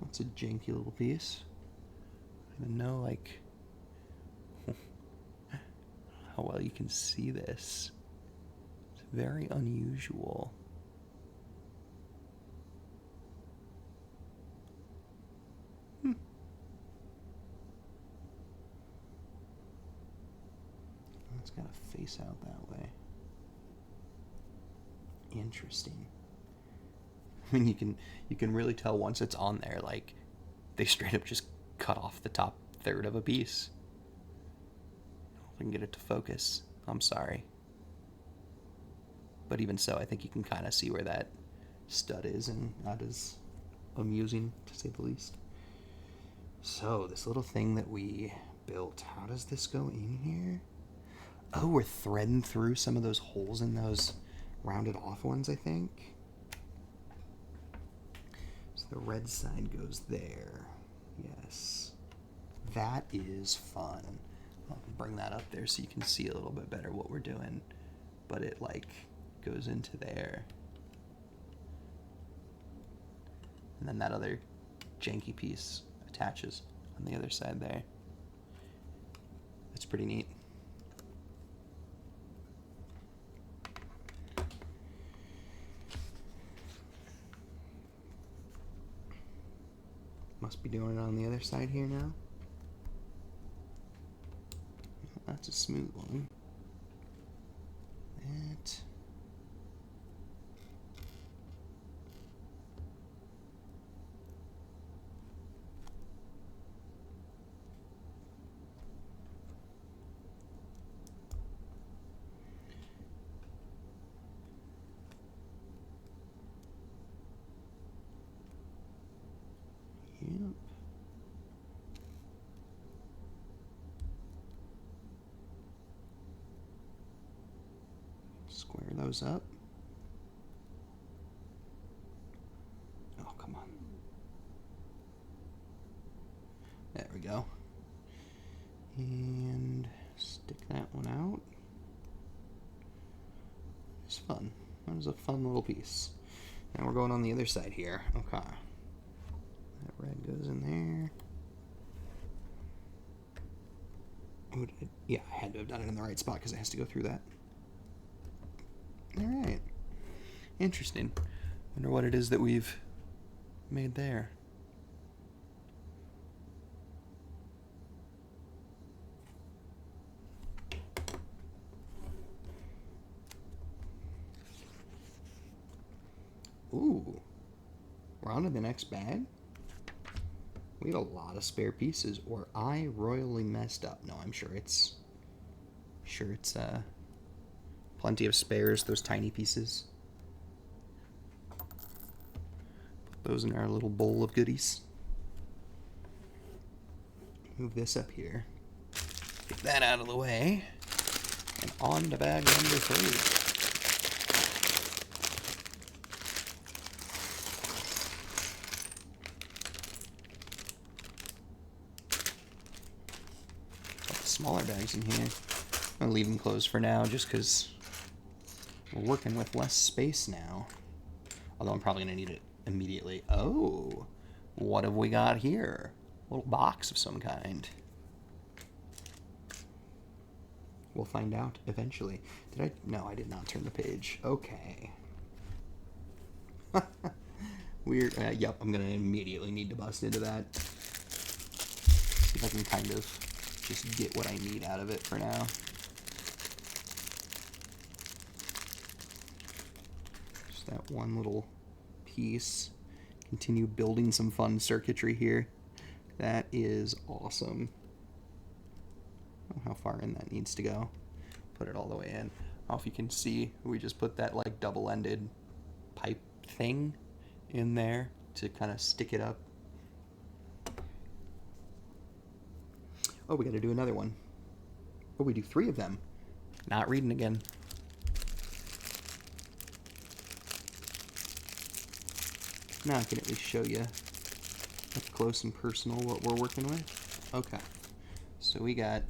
It's a janky little piece. I don't even know, like, how well you can see this. It's very unusual. It's got to face out that way. Interesting. I mean, you can really tell once it's on there, like, they straight up just cut off the top third of a piece. I don't know if I can get it to focus. I'm sorry. But even so, I think you can kind of see where that stud is, and that is amusing, to say the least. So, this little thing that we built, how does this go in here? Oh, we're threading through some of those holes in those rounded off ones, I think. So the red side goes there. Yes. That is fun. I'll bring that up there so you can see a little bit better what we're doing. But it, like, goes into there. And then that other janky piece attaches on the other side there. That's pretty neat. Must be doing it on the other side here now. That's a smooth one. That. Yep. Square those up. Oh, come on. There we go. And stick that one out. It's fun. That was a fun little piece. Now we're going on the other side here. Okay. That red goes in there. Yeah, I had to have done it in the right spot because it has to go through that. All right. Interesting. Wonder what it is that we've made there. Ooh. We're on to the next bag. We have a lot of spare pieces, or I royally messed up. No, I'm sure it's plenty of spares, those tiny pieces. Put those in our little bowl of goodies. Move this up here. Get that out of the way. And on to bag number 3. Smaller bags in here. I'm gonna leave them closed for now just because we're working with less space now. Although I'm probably gonna need it immediately. Oh, what have we got here? A little box of some kind. We'll find out eventually. Did I? No, I did not turn the page. Okay. Weird. Yep, I'm gonna immediately need to bust into that. See if I can kind of just get what I need out of it for now. Just that one little piece. Continue building some fun circuitry here. That is awesome. I don't know how far in that needs to go. Put it all the way in. I don't know if you can see, we just put that like double-ended pipe thing in there to kind of stick it up. Oh, we got to do another one. Oh, we do 3 of them. Not reading again. Now I can at least show you up close and personal what we're working with. Okay. So we got...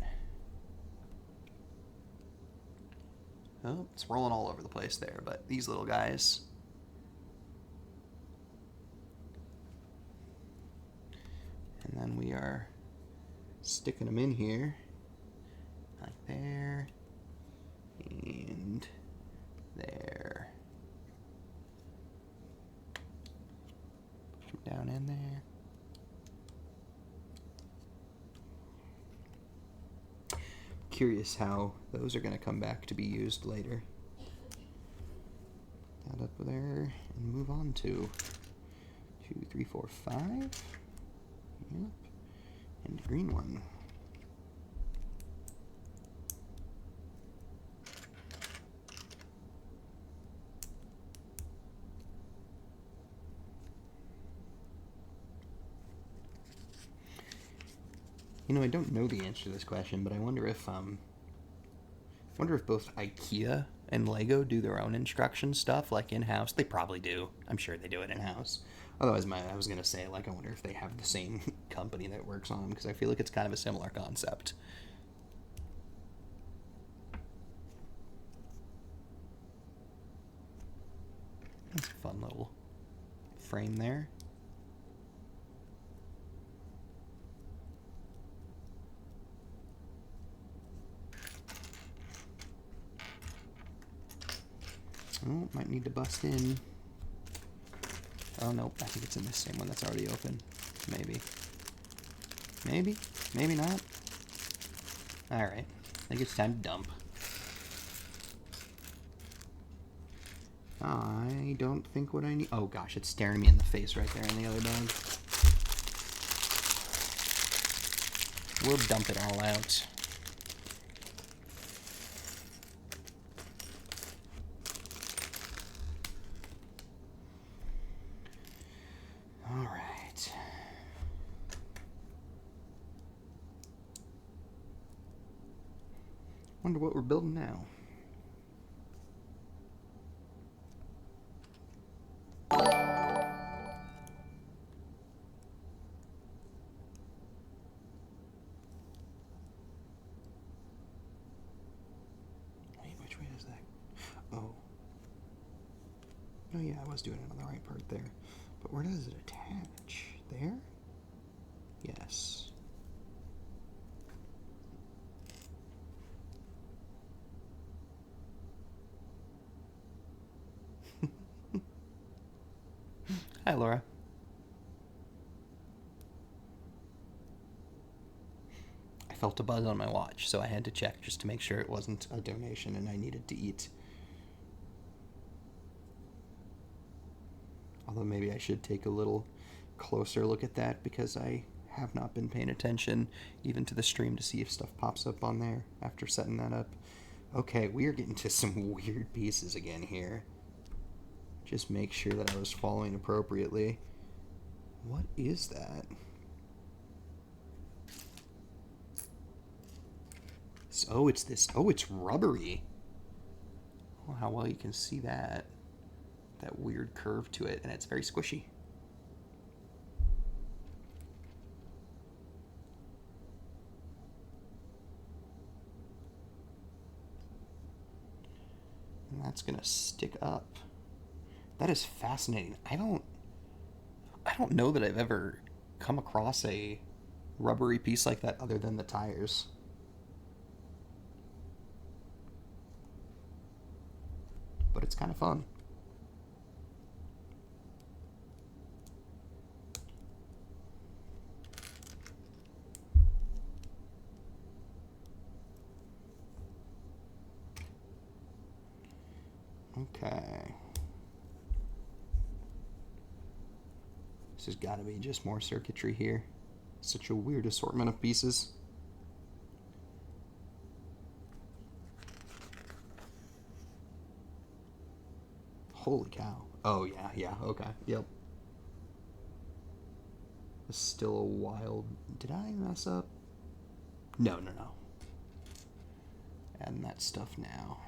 Oh, it's rolling all over the place there, but these little guys. And then we are sticking them in here, like there, and there. Push them down in there. Curious how those are going to come back to be used later. That up there, and move on to 2, 3, 4, 5. Yep. And the green one. You know, I don't know the answer to this question, but I wonder if both IKEA and Lego do their own instruction stuff, like in-house. They probably do. I'm sure they do it in-house. Otherwise, I was going to say, like, I wonder if they have the same company that works on them, because I feel like it's kind of a similar concept. That's a fun little frame there. Oh, might need to bust in. Oh, nope, I think it's in the same one that's already open. Maybe. Maybe? Maybe not? Alright, I think it's time to dump. I don't think what I need... Oh gosh, it's staring me in the face right there in the other bag. We'll dump it all out. Alright. Wonder what we're building now. Oh yeah, I was doing it on the right part there. But where does it attach? There? Yes. Hi, Laura. I felt a buzz on my watch, so I had to check just to make sure it wasn't a donation and I needed to eat. Although maybe I should take a little closer look at that because I have not been paying attention even to the stream to see if stuff pops up on there after setting that up. Okay, we are getting to some weird pieces again here. Just make sure that I was following appropriately. What is that? Oh, it's this. Oh, it's rubbery. Oh, how well you can see that. That weird curve to it, and it's very squishy. And that's gonna stick up. That is fascinating. I don't know that I've ever come across a rubbery piece like that other than the tires. But it's kind of fun. Okay. This has got to be just more circuitry here. Such a weird assortment of pieces. Holy cow. Oh, yeah, okay, yep. It's still a wild... Did I mess up? No. Adding that stuff now.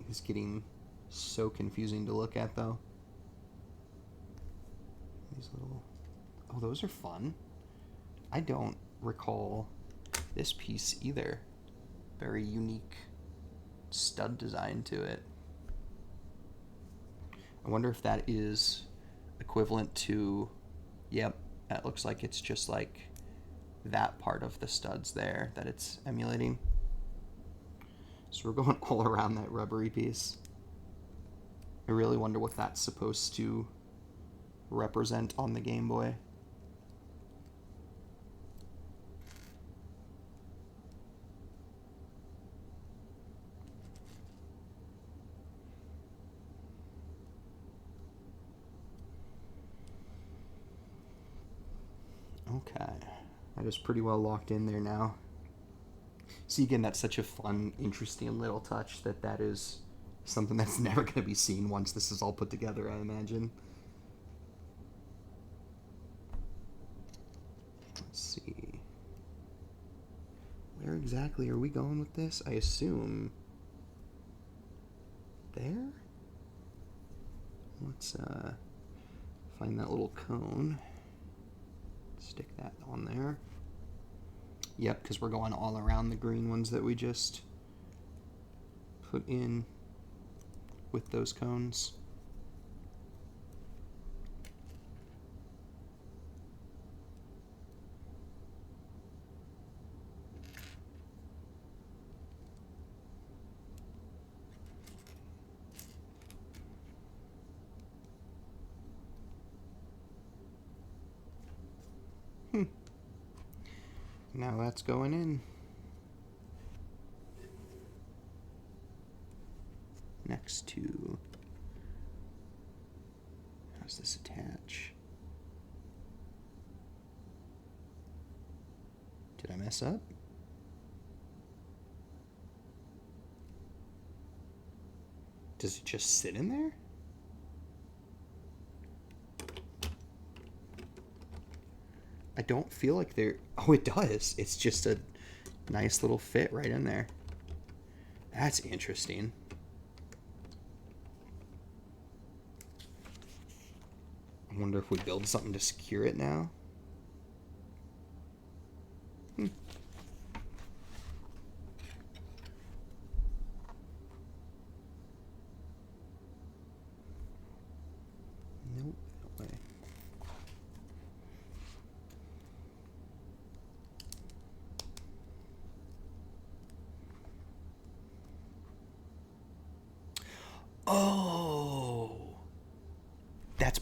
It's getting so confusing to look at, though. These little... Oh, those are fun. I don't recall this piece either. Very unique stud design to it. I wonder if that is equivalent to... Yep, that looks like it's just like that part of the studs there that it's emulating. So we're going all around that rubbery piece. I really wonder what that's supposed to represent on the Game Boy. Okay, that is pretty well locked in there now. See, again, that's such a fun, interesting little touch that is something that's never going to be seen once this is all put together, I imagine. Let's see. Where exactly are we going with this? I assume... There? Let's find that little cone. Stick that on there. Yep, because we're going all around the green ones that we just put in with those cones. Now that's going in. Next to... How's this attach? Did I mess up? Does it just sit in there? I don't feel like they're... Oh, it does. It's just a nice little fit right in there. That's interesting. I wonder if we build something to secure it now.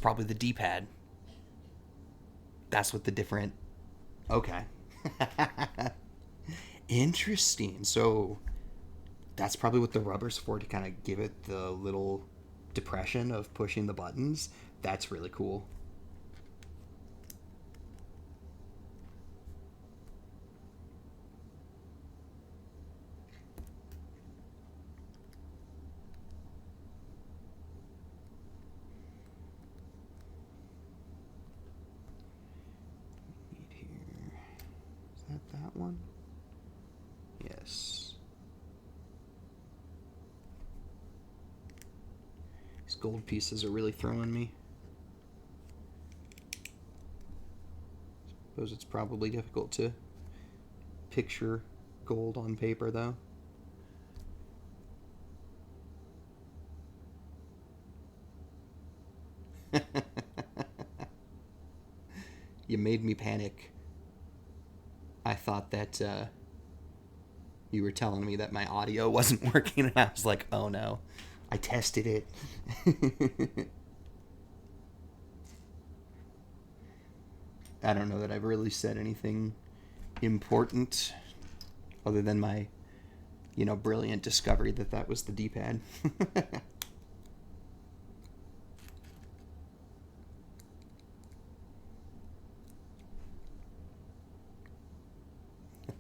probably the D-pad. That's what the different... Okay. Interesting. So that's probably what the rubber's for, to kind of give it the little depression of pushing the buttons. That's really cool. That one? Yes. These gold pieces are really throwing me. Suppose it's probably difficult to picture gold on paper, though. You made me panic. I thought that you were telling me that my audio wasn't working, and I was like, oh no, I tested it. I don't know that I've really said anything important other than my, brilliant discovery that was the D-pad.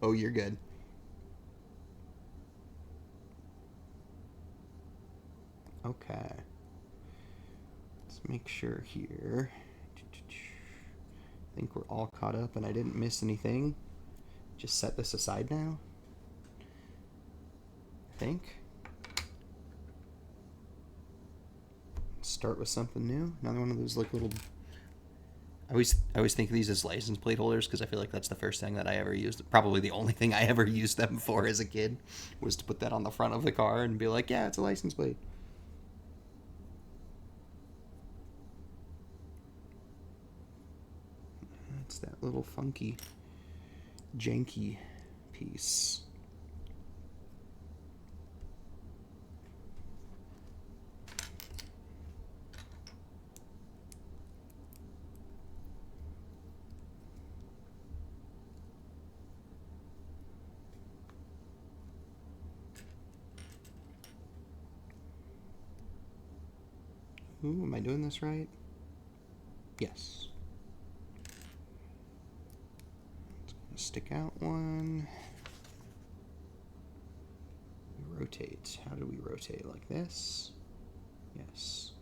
Oh, you're good. Okay. Let's make sure here. I think we're all caught up and I didn't miss anything. Just set this aside now. I think. Start with something new. Another one of those like little... I always think of these as license plate holders because I feel like that's the first thing that I ever used. Probably the only thing I ever used them for as a kid was to put that on the front of the car and be like, yeah, it's a license plate. It's that little funky, janky piece. Ooh, am I doing this right? Yes. It's gonna stick out one. We rotate. How do we rotate? Like this? Yes.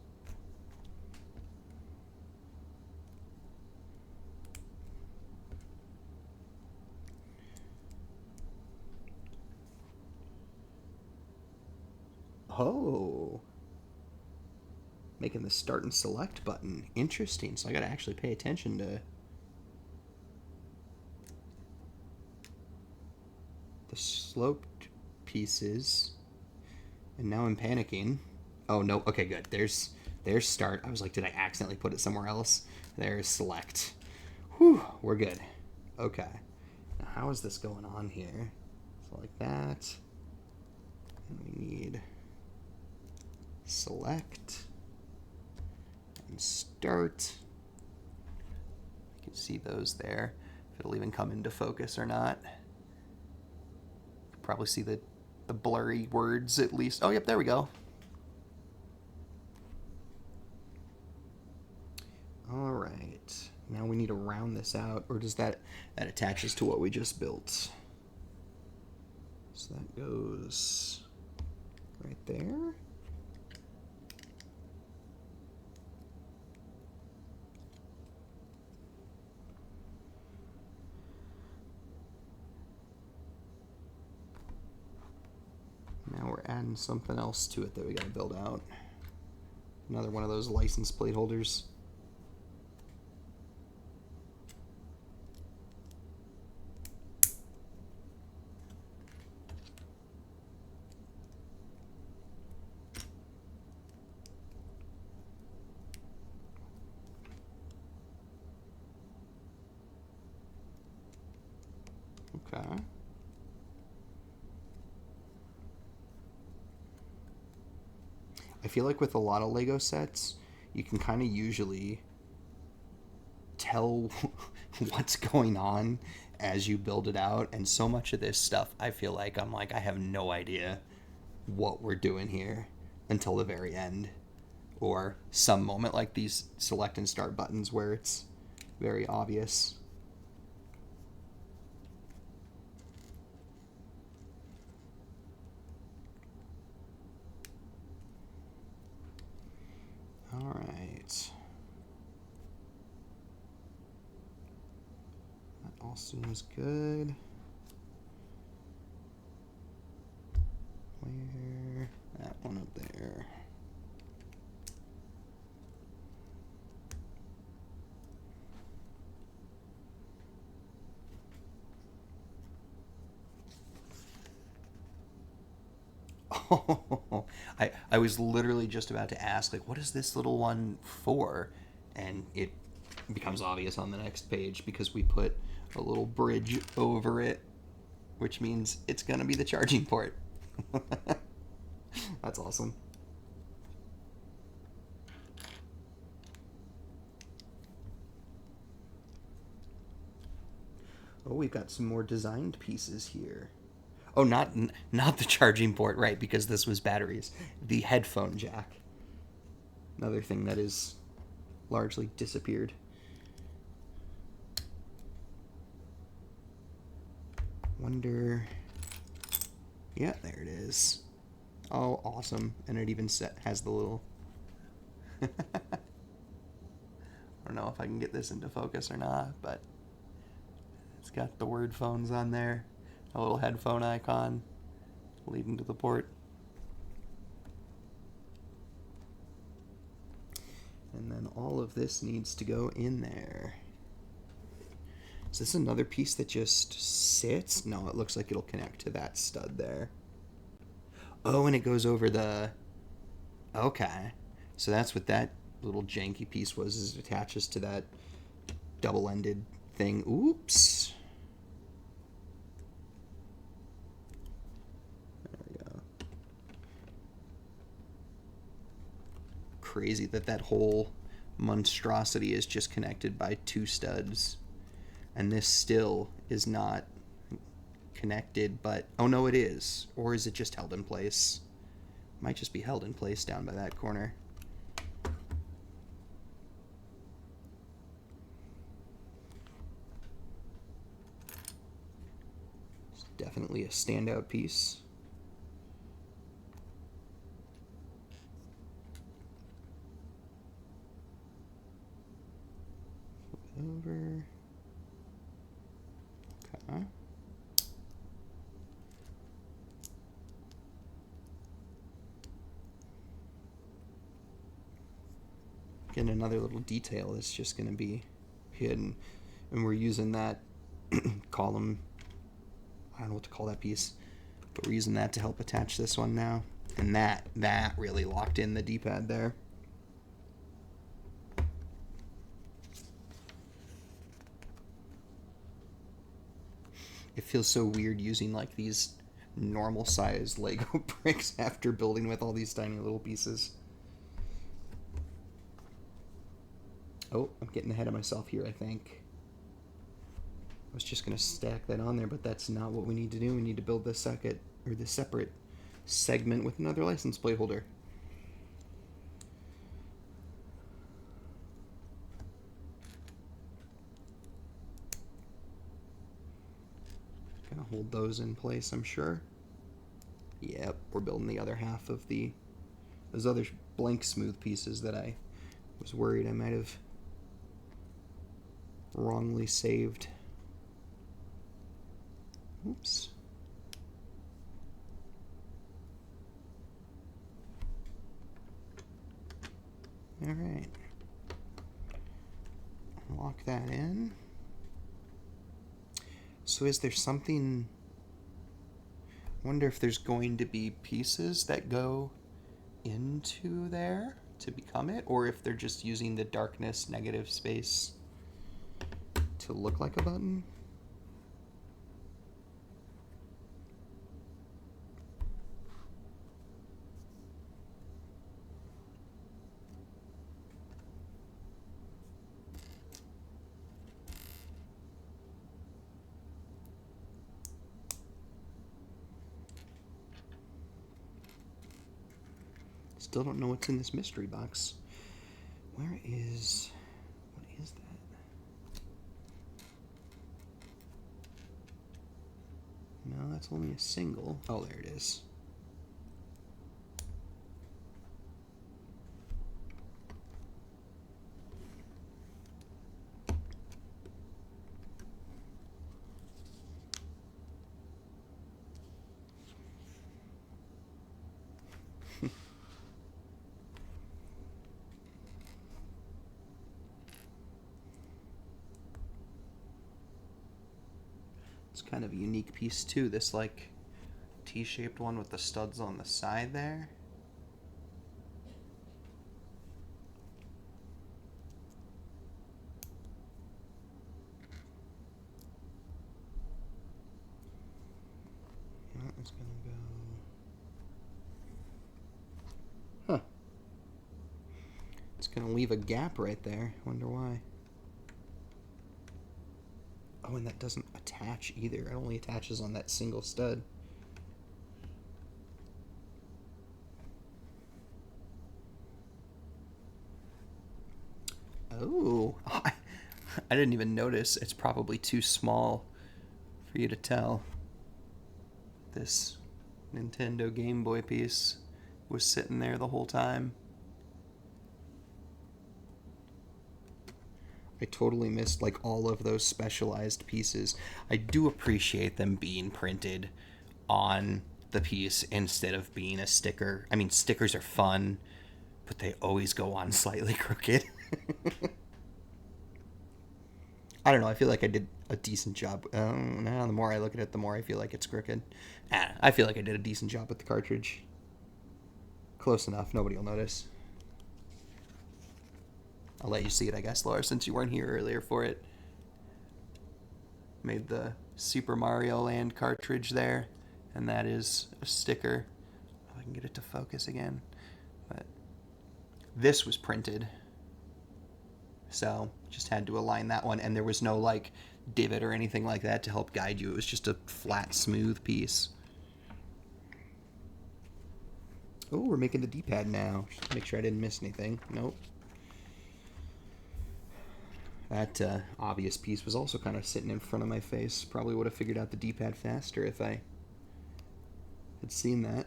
Oh. Making the start and select button. Interesting. So I gotta actually pay attention to the sloped pieces. And now I'm panicking. Oh no, okay, good. There's start. I was like, did I accidentally put it somewhere else? There's select. Whew, we're good. Okay. Now how is this going on here? So like that. And we need select. And start. You can see those there. If it'll even come into focus or not. You can probably see the blurry words at least. Oh, yep, there we go. All right. Now we need to round this out, or does that attaches to what we just built? So that goes right there. Now we're adding something else to it that we gotta build out. Another one of those license plate holders. Okay. I feel like with a lot of Lego sets, you can kind of usually tell what's going on as you build it out. And so much of this stuff, I feel like I'm like, I have no idea what we're doing here until the very end, or some moment like these select and start buttons where it's very obvious. All right. That all seems good. Where? That one up there. Oh, I was literally just about to ask, like, what is this little one for? And it becomes obvious on the next page because we put a little bridge over it, which means it's going to be the charging port. That's awesome. Oh, we've got some more designed pieces here. Oh, not the charging port, right, because this was batteries. The headphone jack. Another thing that is largely disappeared. Wonder... Yeah, there it is. Oh, awesome. And it even has the little... I don't know if I can get this into focus or not, but it's got the word phones on there. A little headphone icon leading to the port. And then all of this needs to go in there. Is this another piece that just sits? No, it looks like it'll connect to that stud there. Oh, and it goes over the... Okay. So that's what that little janky piece was, is it attaches to that double-ended thing. Oops. There we go. Crazy that that whole monstrosity is just connected by two studs. And this still is not connected, but... Oh, no, it is. Or is it just held in place? Might just be held in place down by that corner. It's definitely a standout piece. Flip it over. Okay. Again, another little detail that's just going to be hidden. And we're using that column, I don't know what to call that piece, but we're using that to help attach this one now. And that really locked in the D-pad there. It feels so weird using like these normal size Lego bricks after building with all these tiny little pieces. Oh, I'm getting ahead of myself here, I think. I was just going to stack that on there, but that's not what we need to do. We need to build this separate segment with another license plate holder. Gonna hold those in place, I'm sure. Yep, we're building the other half of those other blank smooth pieces that I was worried I might have wrongly saved. Oops. All right. Lock that in. So is there something... I wonder if there's going to be pieces that go into there to become it, or if they're just using the darkness negative space to look like a button. Still don't know what's in this mystery box. What is that? No, that's only a single. Oh, there it is. It's kind of a unique piece too, this like T-shaped one with the studs on the side there. It's gonna go. Huh. It's gonna leave a gap right there. Wonder why. Oh, and that doesn't attach either. It only attaches on that single stud. Oh, I didn't even notice. It's probably too small for you to tell. This Nintendo Game Boy piece was sitting there the whole time. I totally missed like all of those specialized pieces. I do appreciate them being printed on the piece instead of being a sticker. I mean, stickers are fun, but they always go on slightly crooked. I don't know. I feel like I did a decent job. Now the more I look at it, the more I feel like it's crooked. I feel like I did a decent job with the cartridge. Close enough. Nobody will notice. I'll let you see it, I guess, Laura, since you weren't here earlier for it. Made the Super Mario Land cartridge there, and that is a sticker. If I can get it to focus again. But this was printed, so just had to align that one, and there was no like divot or anything like that to help guide you. It was just a flat, smooth piece. Oh, we're making the D-pad now. Just make sure I didn't miss anything. Nope. That obvious piece was also kind of sitting in front of my face. Probably would have figured out the D-pad faster if I had seen that.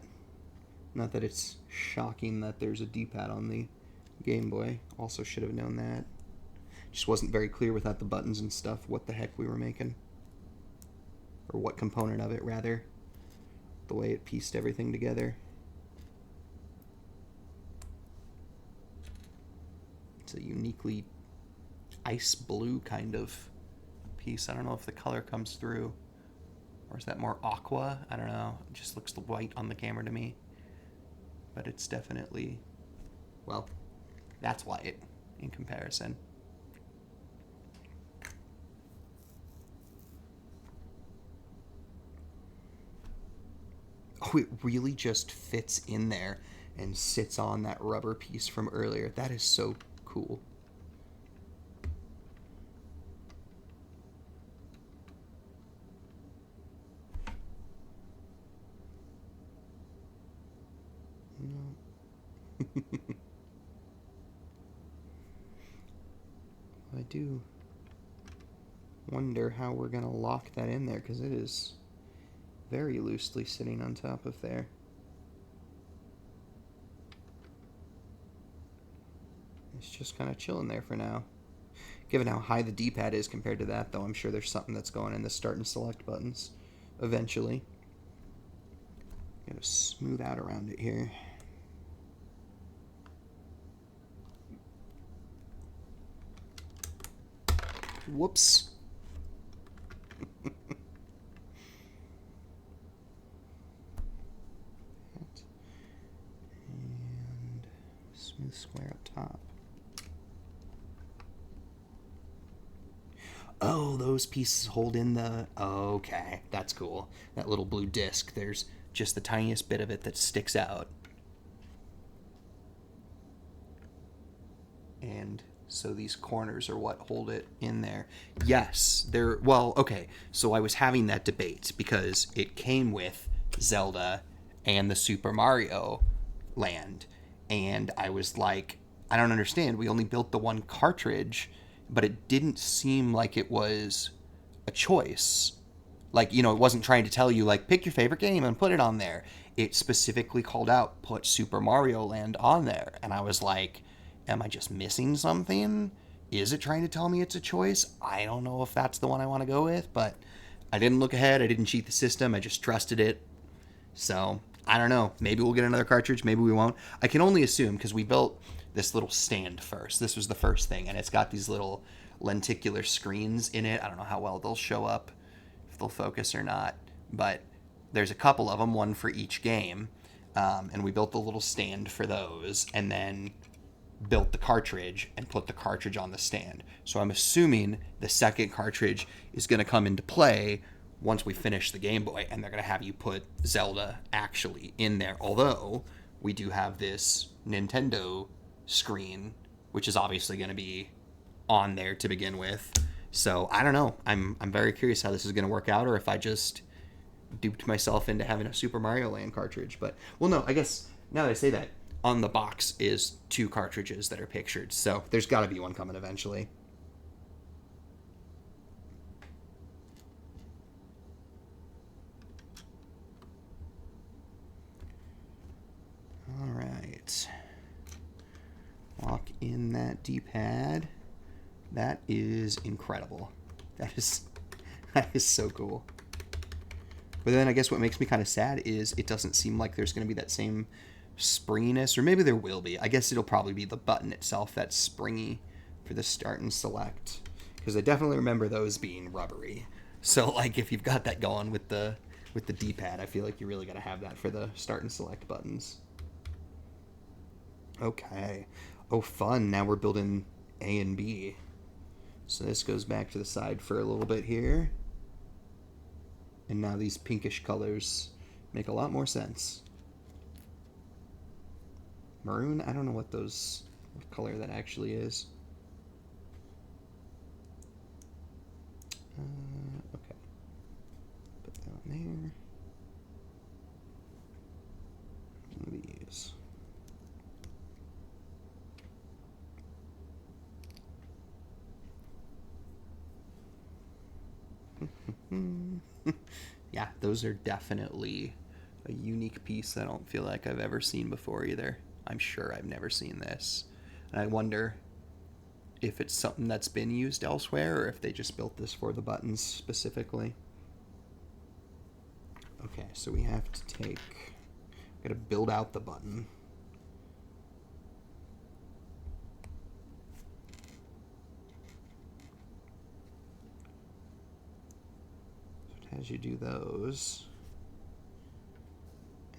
Not that it's shocking that there's a D-pad on the Game Boy. Also should have known that. Just wasn't very clear without the buttons and stuff what the heck we were making. Or what component of it, rather. The way it pieced everything together. It's a uniquely ice blue kind of piece. I don't know if the color comes through, or is that more aqua? I don't know. It just looks white on the camera to me, but it's definitely, well, that's white in comparison. Oh, it really just fits in there and sits on that rubber piece from earlier. That is so cool. I do wonder how we're going to lock that in there, because it is very loosely sitting on top of there. It's just kind of chilling there for now. Given how high the D-pad is compared to that, though, I'm sure there's something that's going in the start and select buttons eventually. Gotta smooth out around it here. Whoops. And smooth square up top. Oh, those pieces hold in the... Okay, that's cool. That little blue disc, there's just the tiniest bit of it that sticks out. And so these corners are what hold it in there. Yes, they're... Well, okay, so I was having that debate because it came with Zelda and the Super Mario Land. And I was like, I don't understand. We only built the one cartridge, but it didn't seem like it was a choice. Like, it wasn't trying to tell you, like, pick your favorite game and put it on there. It specifically called out, put Super Mario Land on there. And I was like, am I just missing something? Is it trying to tell me it's a choice? I don't know if that's the one I want to go with, but I didn't look ahead. I didn't cheat the system. I just trusted it. So, I don't know. Maybe we'll get another cartridge. Maybe we won't. I can only assume because we built this little stand first. This was the first thing, and it's got these little lenticular screens in it. I don't know how well they'll show up, if they'll focus or not, but there's a couple of them, one for each game, and we built the little stand for those, and then built the cartridge and put the cartridge on the stand. So I'm assuming the second cartridge is going to come into play once we finish the Game Boy, and they're going to have you put Zelda actually in there. Although we do have this Nintendo screen, which is obviously going to be on there to begin with. So I don't know. I'm very curious how this is going to work out, or if I just duped myself into having a Super Mario Land cartridge. But, well, no, I guess now that I say that, on the box is 2 cartridges that are pictured. So there's got to be one coming eventually. All right. Lock in that D-pad. That is incredible. That is so cool. But then I guess what makes me kind of sad is it doesn't seem like there's going to be that same springiness, or maybe there will be. I guess it'll probably be the button itself that's springy for the start and select, because I definitely remember those being rubbery. So like if you've got that going with the D-pad, I feel like you really got to have that for the start and select buttons. Okay. Oh, fun. Now we're building A and B. So this goes back to the side for a little bit here. And now these pinkish colors make a lot more sense. Maroon, I don't know what color that actually is. Okay. Put that on there. One of these. Yeah, those are definitely a unique piece I don't feel like I've ever seen before either. I'm sure I've never seen this. And I wonder if it's something that's been used elsewhere, or if they just built this for the buttons specifically. Okay, so we have to gotta build out the button. So as you do those,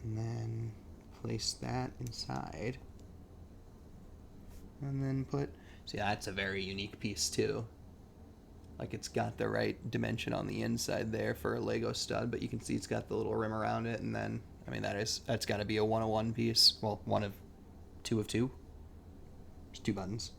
and then place that inside, and then see, that's a very unique piece too. Like it's got the right dimension on the inside there for a Lego stud, but you can see it's got the little rim around it, and then, I mean, that's got to be a 101 piece. Well, one of two. There's 2 buttons.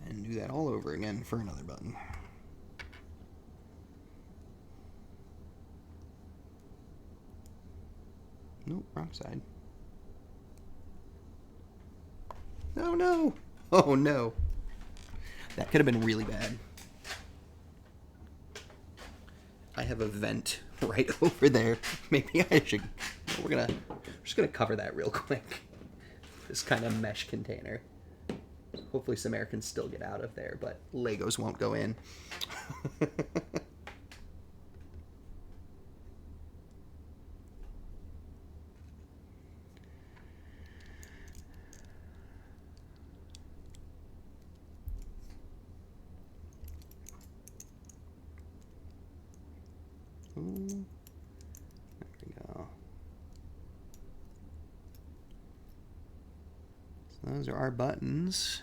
And do that all over again for another button. Nope, wrong side. Oh no! Oh no! That could have been really bad. I have a vent right over there. Maybe I should. We're just gonna cover that real quick. This kind of mesh container. Hopefully some air can still get out of there, but Legos won't go in. Ooh, there we go. So those are our buttons.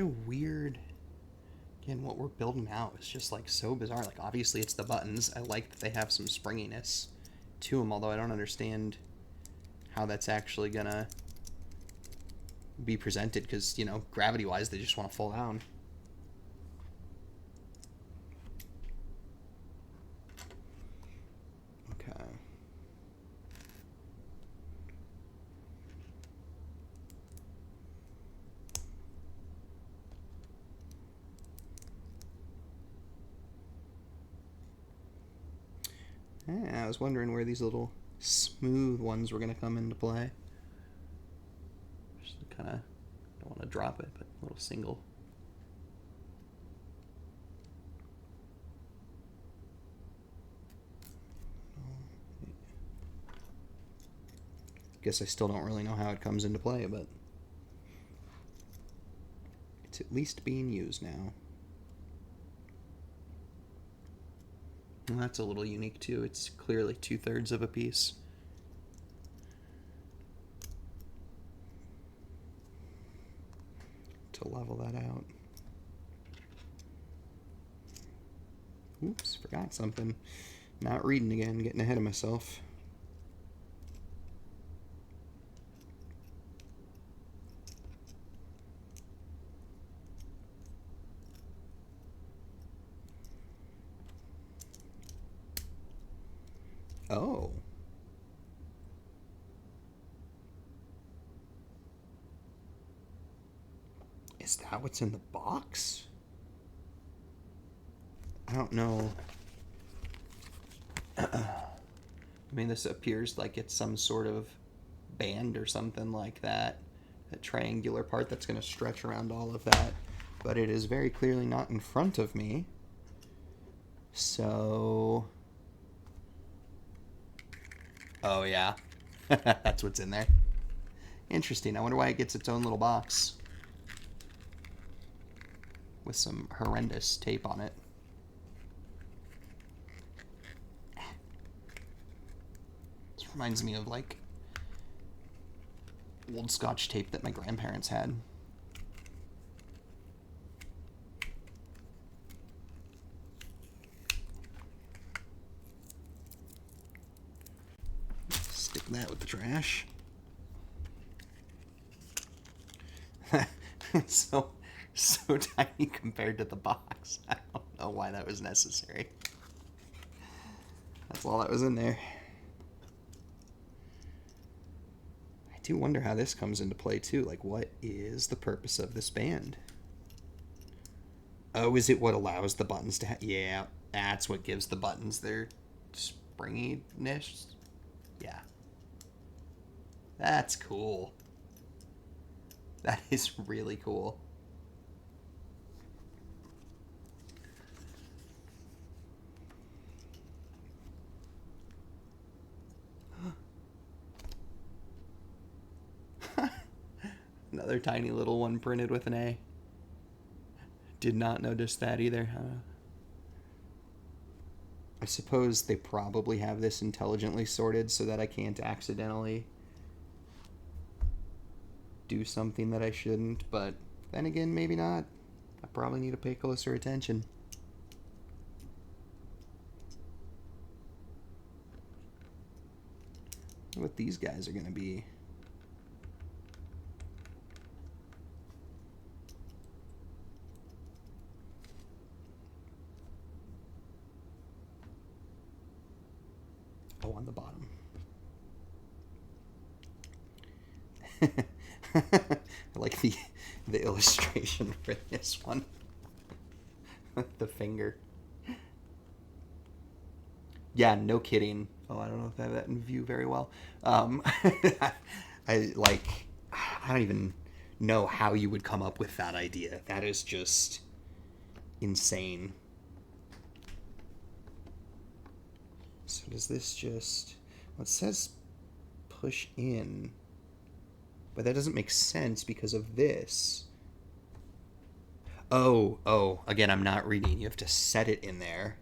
such a weird... Again, what we're building out is just, like, so bizarre. Like, obviously it's the buttons. I like that they have some springiness to them, although I don't understand how that's actually gonna be presented, because, you know, gravity-wise, they just want to fall down. Okay. Yeah, I was wondering where these little smooth ones were going to come into play. Just kind of don't want to drop it, but a little single. Guess I still don't really know how it comes into play, but it's at least being used now. Well, that's a little unique too. It's clearly 2/3 of a piece. To level that out. Oops, forgot something. Not reading again, getting ahead of myself. Oh. Is that what's in the box? I don't know. I mean, this appears like it's some sort of band or something like that. A triangular part that's going to stretch around all of that. But it is very clearly not in front of me. So... Oh, yeah. That's what's in there. Interesting. I wonder why it gets its own little box. With some horrendous tape on it. This reminds me of, like, old Scotch tape that my grandparents had. Stick that with the trash. so tiny compared to the box. I don't know why that was necessary. That's all that was in there. I do wonder how this comes into play too. Like, what is the purpose of this band? Oh, is it what allows the buttons to yeah, that's what gives the buttons their springiness. Yeah. That's cool. That is really cool. Another tiny little one printed with an A. Did not notice that either. I suppose they probably have this intelligently sorted so that I can't accidentally do something that I shouldn't, but then again, maybe not. I probably need to pay closer attention. What these guys are going to be. Oh, on the bottom. I like the illustration for this one. The finger. Yeah, no kidding. Oh, I don't know if I have that in view very well. I don't even know how you would come up with that idea. That is just insane. So does this just... Well, it says push in. But that doesn't make sense because of this. Oh, again, I'm not reading. You have to set it in there.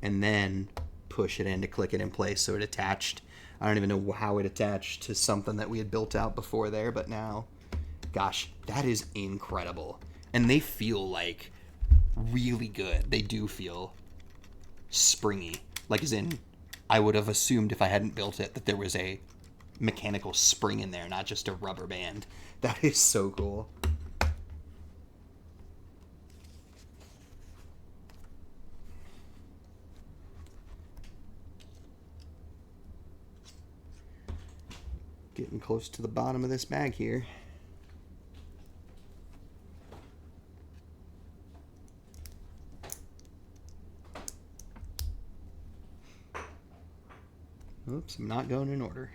And then push it in to click it in place so it attached. I don't even know how it attached to something that we had built out before there, but now Gosh, that is incredible. And they feel like really good. They do feel springy. Like, as in, I would have assumed if I hadn't built it that there was a mechanical spring in there, not just a rubber band. That is so cool. Getting close to the bottom of this bag here. Oops, I'm not going in order.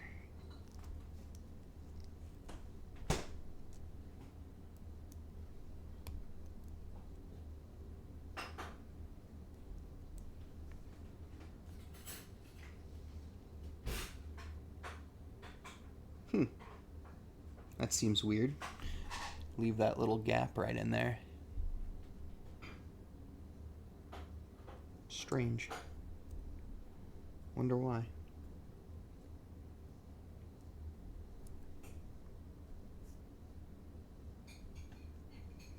That seems weird. Leave that little gap right in there. Strange. Wonder why.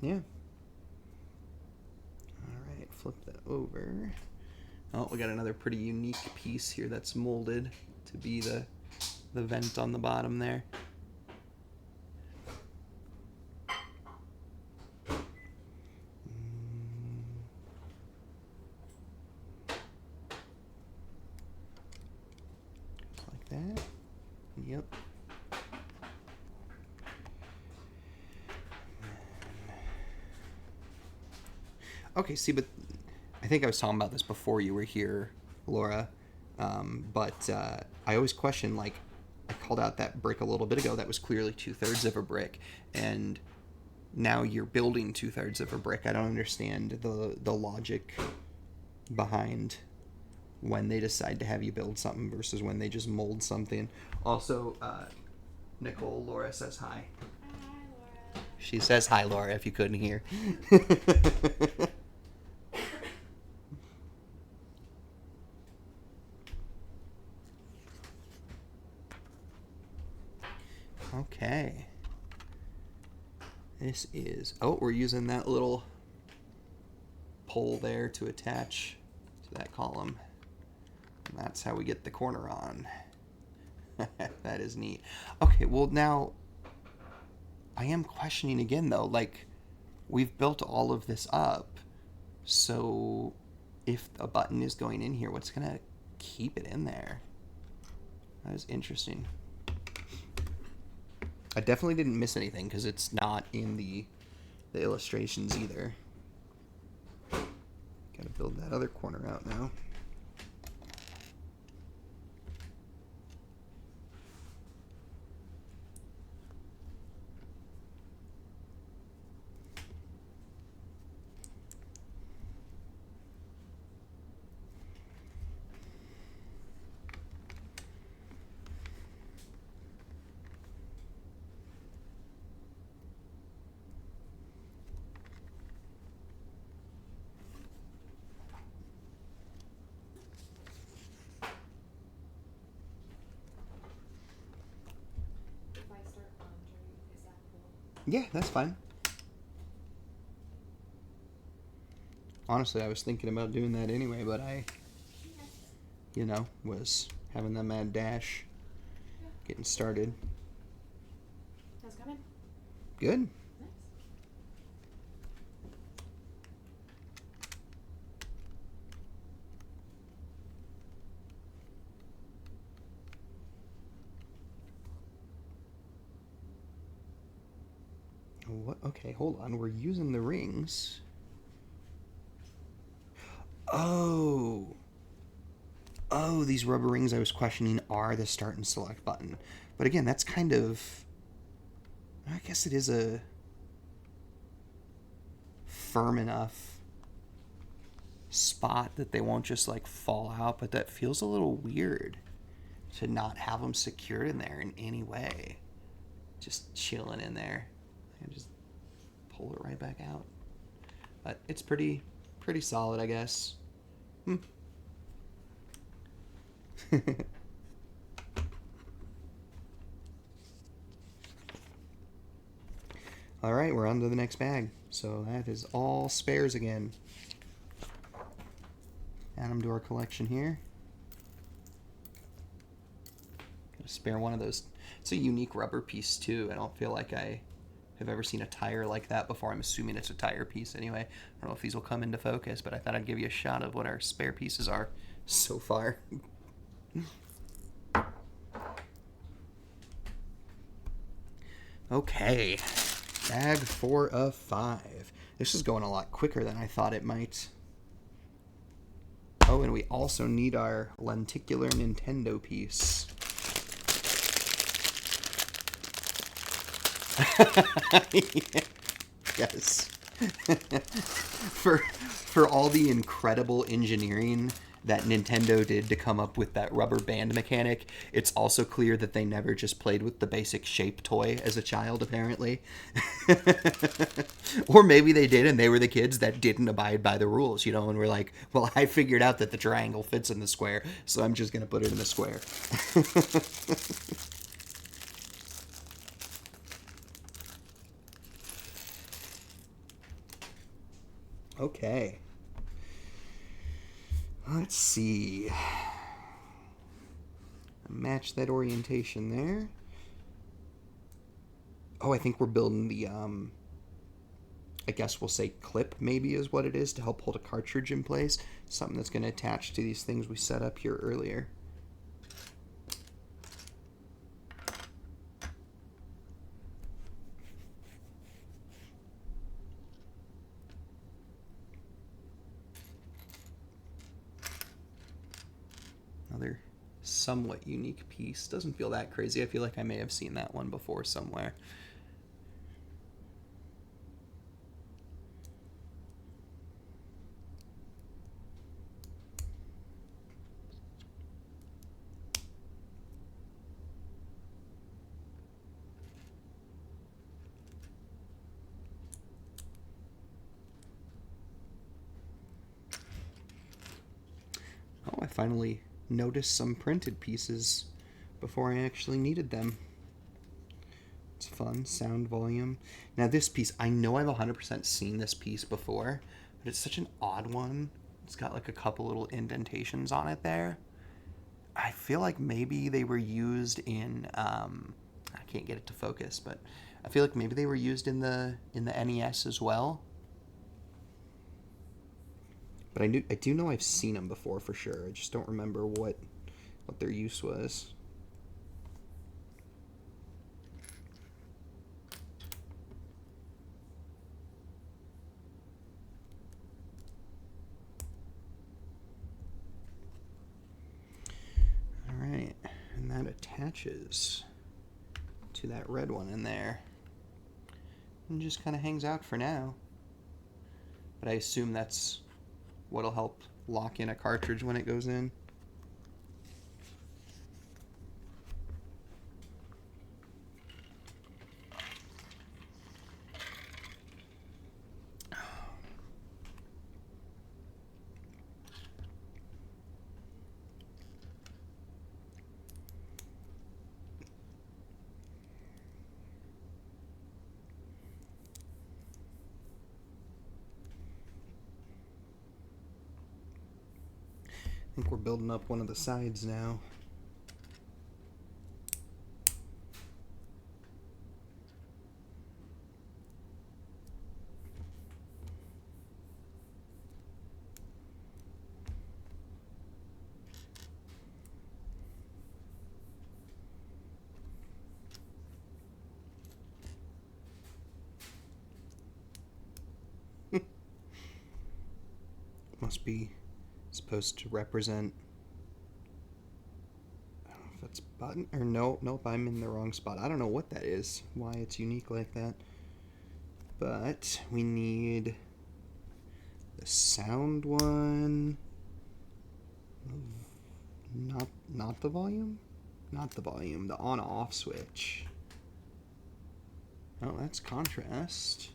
Yeah. Alright, flip that over. Oh, we got another pretty unique piece here that's molded to be the vent on the bottom there. Like that. Yep. Okay, see, but I think I was talking about this before you were here, Laura. But I always question, like, I called out that brick a little bit ago. That was clearly 2/3 of a brick, and now you're building 2/3 of a brick. I don't understand the logic behind when they decide to have you build something versus when they just mold something. Also, Nicole, Laura says hi. Hi, Laura. She says hi, Laura, if you couldn't hear. Okay. This is... Oh, we're using that little pole there to attach to that column. And that's how we get the corner on. That is neat. Okay, well, now... I am questioning again, though. Like, we've built all of this up. So, if a button is going in here, what's going to keep it in there? That is interesting. I definitely didn't miss anything because it's not in the illustrations either. Gotta build that other corner out now. Yeah, that's fine. Honestly, I was thinking about doing that anyway, but I, was having that mad dash, getting started. How's it coming? Good. Nice. What? Okay, hold on. We're using the rings. Oh, these rubber rings I was questioning are the start and select button. But again, that's kind of... I guess it is a firm enough spot that they won't just, like, fall out, but that feels a little weird to not have them secured in there in any way. Just chilling in there. I can just pull it right back out. But it's pretty solid, I guess. All right, we're on to the next bag. So that is all spares again. Add them to our collection here. Got a spare one of those. It's a unique rubber piece too. I don't feel like I have ever seen a tire like that before. I'm assuming it's a tire piece anyway. I don't know if these will come into focus, but I thought I'd give you a shot of what our spare pieces are so far. Okay, bag 4 of 5. This is going a lot quicker than I thought it might. Oh, and we also need our lenticular Nintendo piece. Yes. For all the incredible engineering that Nintendo did to come up with that rubber band mechanic, it's also clear that they never just played with the basic shape toy as a child, apparently. Or maybe they did, and they were the kids that didn't abide by the rules, and we're like, well, I figured out that the triangle fits in the square, so I'm just going to put it in the square. Okay. Let's see. Match that orientation there. Oh, I think we're building the, I guess we'll say clip maybe is what it is to help hold a cartridge in place. Something that's going to attach to these things we set up here earlier. Another somewhat unique piece. Doesn't feel that crazy. I feel like I may have seen that one before somewhere. Oh, I finally noticed some printed pieces before I actually needed them. It's fun. Sound volume. Now this piece, I know I've 100% seen this piece before, but it's such an odd one. It's got like a couple little indentations on it there. I feel like maybe they were used in, I can't get it to focus, but I feel like maybe they were used in the NES as well. But I do know I've seen them before for sure. I just don't remember what their use was. All right, and that attaches to that red one in there. And just kind of hangs out for now. But I assume that's what'll help lock in a cartridge when it goes in. I think we're building up one of the sides now. Must be supposed to represent, I don't know if it's button or nope, I'm in the wrong spot. I don't know what that is, why it's unique like that. But we need the sound one. Not the volume? Not the volume, the on-off switch. Oh, that's contrast.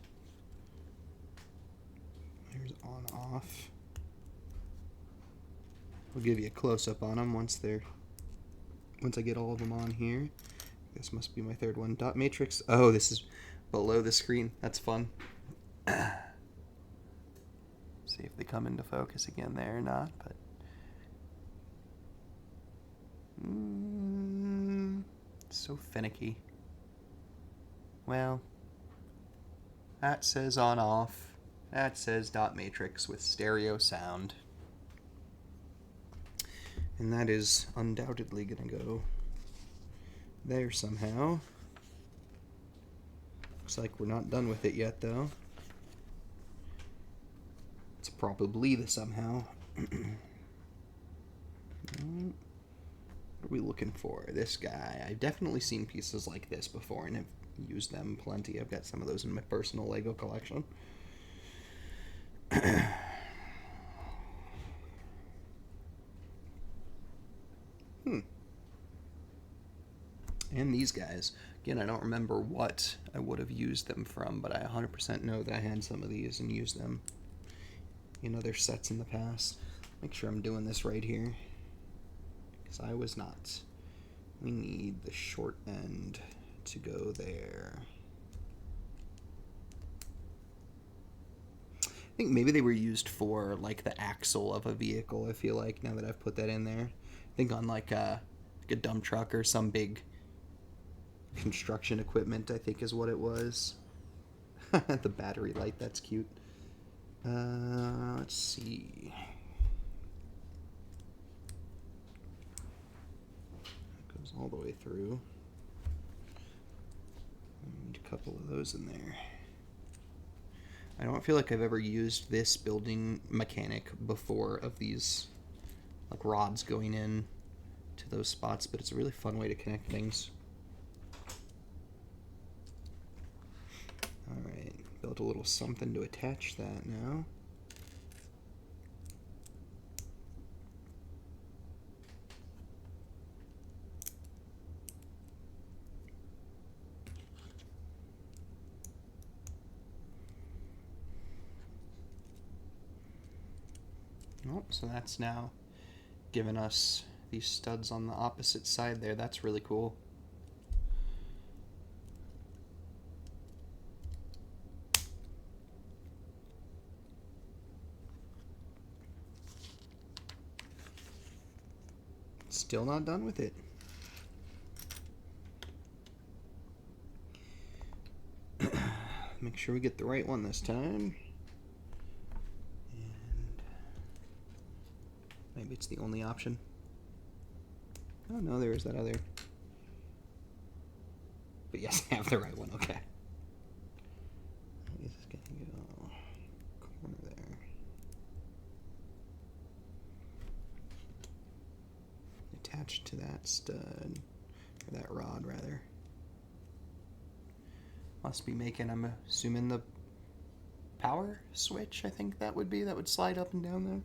There's on-off. I'll give you a close-up on them once I get all of them on here. This must be my third one. Dot matrix. Oh, this is below the screen. That's fun. See if they come into focus again there or not, but so finicky. Well, that says on off. That says dot matrix with stereo sound. And that is undoubtedly gonna go there somehow. Looks like we're not done with it yet though. It's probably the somehow. What are we looking for? This guy. I've definitely seen pieces like this before and have used them plenty. I've got some of those in my personal Lego collection. And these guys. Again, I don't remember what I would have used them from, but I 100% know that I had some of these and used them in other sets in the past. Make sure I'm doing this right here, because I was not. We need the short end to go there. I think maybe they were used for like the axle of a vehicle, I feel like, now that I've put that in there. I think on like a dump truck or some big construction equipment, I think is what it was. The battery light, that's cute. Let's see. It goes all the way through. Need a couple of those in there. I don't feel like I've ever used this building mechanic before of these like rods going in to those spots, but it's a really fun way to connect things. Alright, built a little something to attach that now. Oh, so that's now given us these studs on the opposite side there. That's really cool. Still not done with it. Make sure we get the right one this time. And maybe it's the only option. Oh no, there is that other. But yes, I have the right one, okay. This is gonna go corner there. Attached to that stud, or that rod rather. Must be making, I'm assuming, the power switch, I think that would be, that would slide up and down there.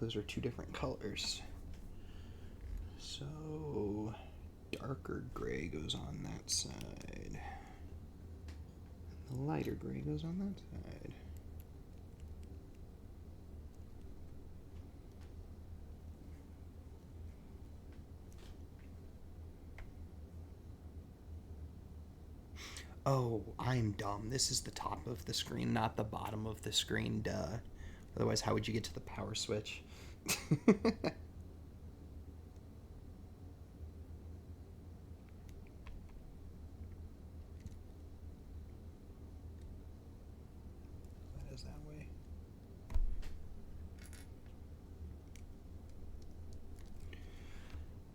Those are two different colors. So darker gray goes on that side. And the lighter gray goes on that side. Oh, I'm dumb. This is the top of the screen, not the bottom of the screen, duh. Otherwise, how would you get to the power switch? That is that way.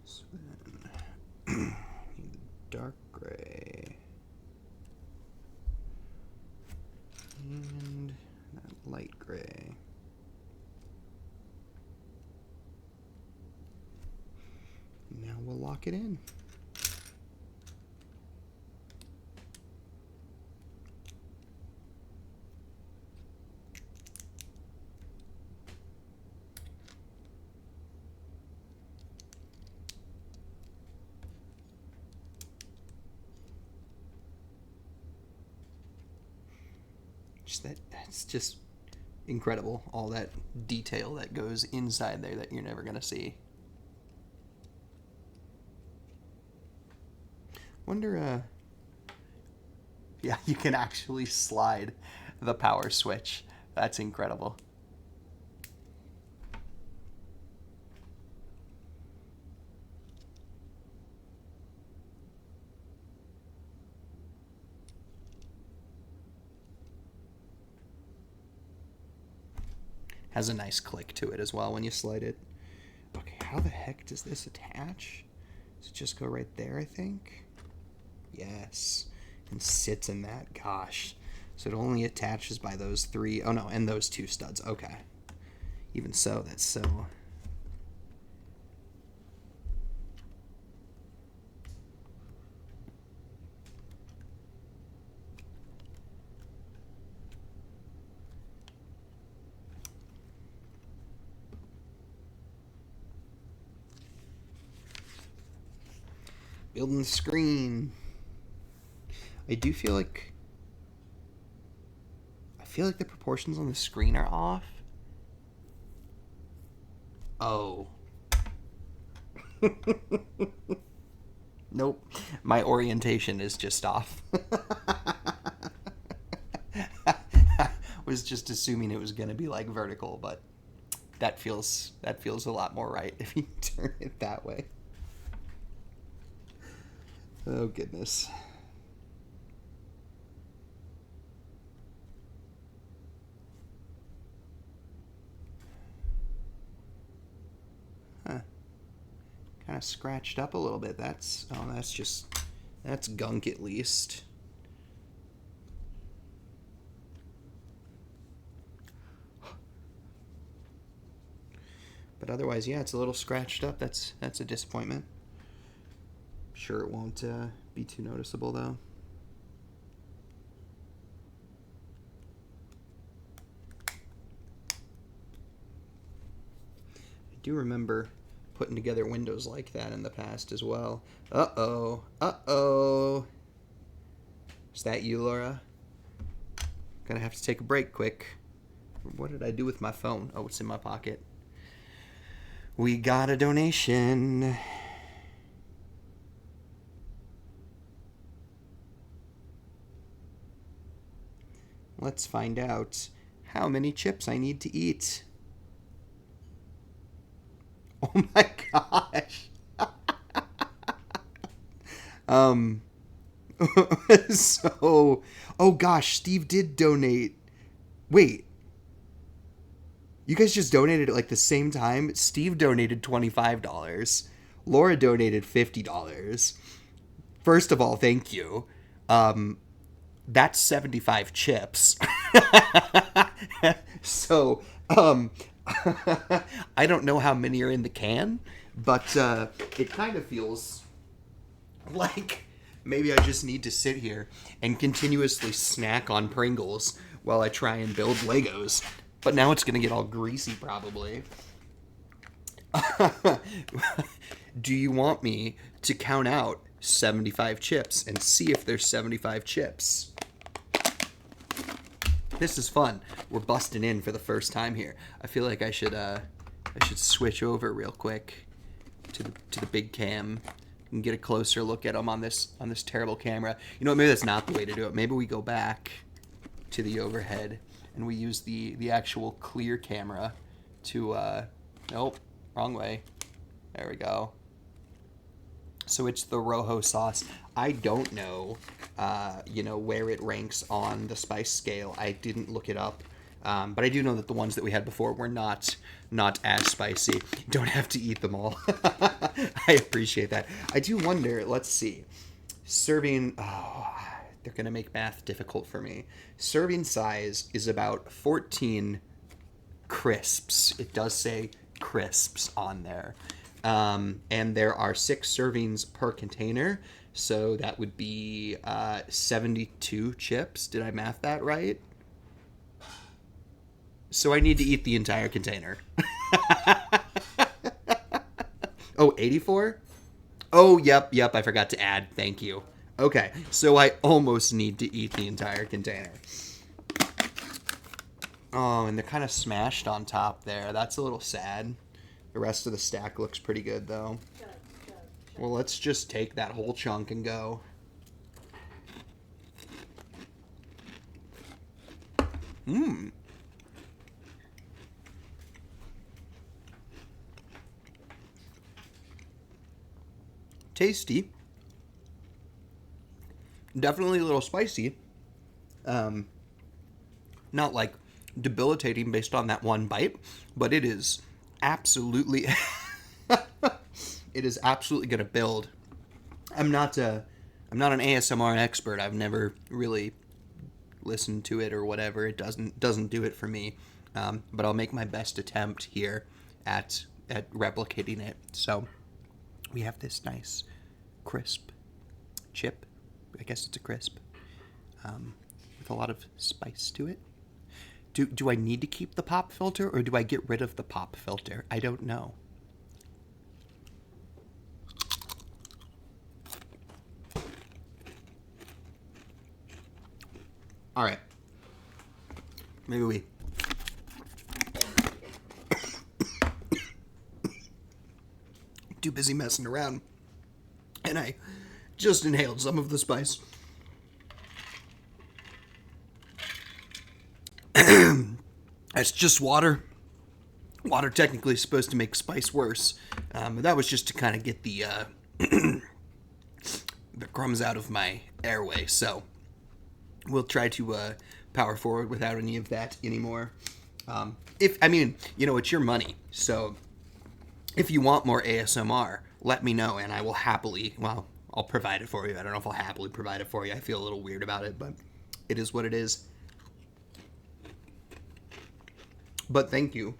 So then, need the dark gray. And that light gray. Now we'll lock it in. That's just incredible. All that detail that goes inside there that you're never going to see. Wonder, yeah, you can actually slide the power switch. That's incredible. Has a nice click to it as well when you slide it. Okay, how the heck does this attach? Does it just go right there, I think? Yes. And sits in that. Gosh. So it only attaches by those three. Oh, no, and those two studs. Okay. Even so, that's so... Building the screen. I feel like the proportions on the screen are off. Oh. Nope. My orientation is just off. Was just assuming it was going to be like vertical, but that feels a lot more right if you turn it that way. Oh, goodness. Huh. Kind of scratched up a little bit. That's gunk at least. But otherwise, yeah, it's a little scratched up. That's a disappointment. Sure it won't be too noticeable, though. I do remember putting together windows like that in the past as well. Uh-oh. Uh-oh. Is that you, Laura? Gonna have to take a break quick. What did I do with my phone? Oh, it's in my pocket. We got a donation. Let's find out how many chips I need to eat. Oh my gosh. So, oh gosh, Steve did donate. Wait. You guys just donated at like the same time? Steve donated $25. Laura donated $50. First of all, thank you. That's 75 chips. So, I don't know how many are in the can, but it kind of feels like maybe I just need to sit here and continuously snack on Pringles while I try and build Legos. But now it's going to get all greasy, probably. Do you want me to count out 75 chips and see if there's 75 chips? This is fun. We're busting in for the first time here. I feel like I should switch over real quick to the big cam and get a closer look at them on this terrible camera. You know what? Maybe that's not the way to do it. Maybe we go back to the overhead and we use the actual clear camera to nope, wrong way. There we go. So it's the Rojo sauce. I don't know, where it ranks on the spice scale. I didn't look it up, but I do know that the ones that we had before were not as spicy. Don't have to eat them all. I appreciate that. I do wonder. Let's see. Serving. Oh, they're gonna make math difficult for me. Serving size is about 14 crisps. It does say crisps on there. And there are 6 servings per container, so that would be 72 chips. Did I math that right? So I need to eat the entire container. Oh, 84? Oh, yep, I forgot to add. Thank you. Okay, so I almost need to eat the entire container. Oh, and they're kind of smashed on top there. That's a little sad. The rest of the stack looks pretty good, though. Chug, chug, chug. Well, let's just take that whole chunk and go. Mmm. Tasty. Definitely a little spicy. Not like debilitating based on that one bite, but it is absolutely it is absolutely going to build. I'm not an ASMR expert. I've never really listened to it or whatever. It doesn't do it for me. But I'll make my best attempt here at replicating it. So we have this nice crisp chip. I guess it's a crisp with a lot of spice to it. Do I need to keep the pop filter, or do I get rid of the pop filter? I don't know. All right. Maybe we too busy messing around, and I just inhaled some of the spice. It's just water. Water technically is supposed to make spice worse. But that was just to kind of get the the crumbs out of my airway. So we'll try to power forward without any of that anymore. It's your money. So if you want more ASMR, let me know, and I will happily. Well, I'll provide it for you. I don't know if I'll happily provide it for you. I feel a little weird about it, but it is what it is. But thank you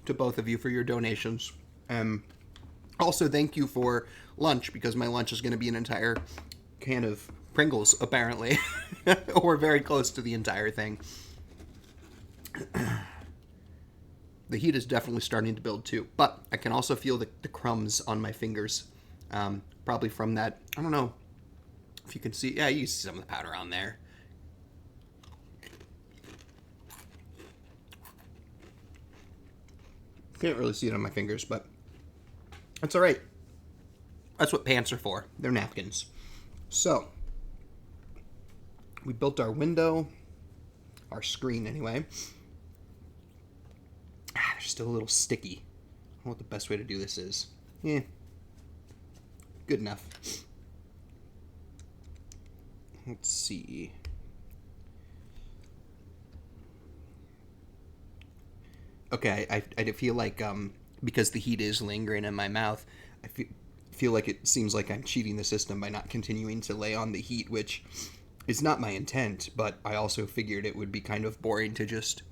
to both of you for your donations. Also, thank you for lunch, because my lunch is going to be an entire can of Pringles, apparently. Or very close to the entire thing. The heat is definitely starting to build, too. But I can also feel the crumbs on my fingers. Probably from that, I don't know if you can see. Yeah, you can see some of the powder on there. Can't really see it on my fingers, but that's all right. That's what pants are for. They're napkins. So, we built our window, our screen anyway. They're still a little sticky. I don't know what the best way to do this is. Yeah. Good enough. Let's see. Okay, I feel like, because the heat is lingering in my mouth, I feel like it seems like I'm cheating the system by not continuing to lay on the heat, which is not my intent, but I also figured it would be kind of boring to just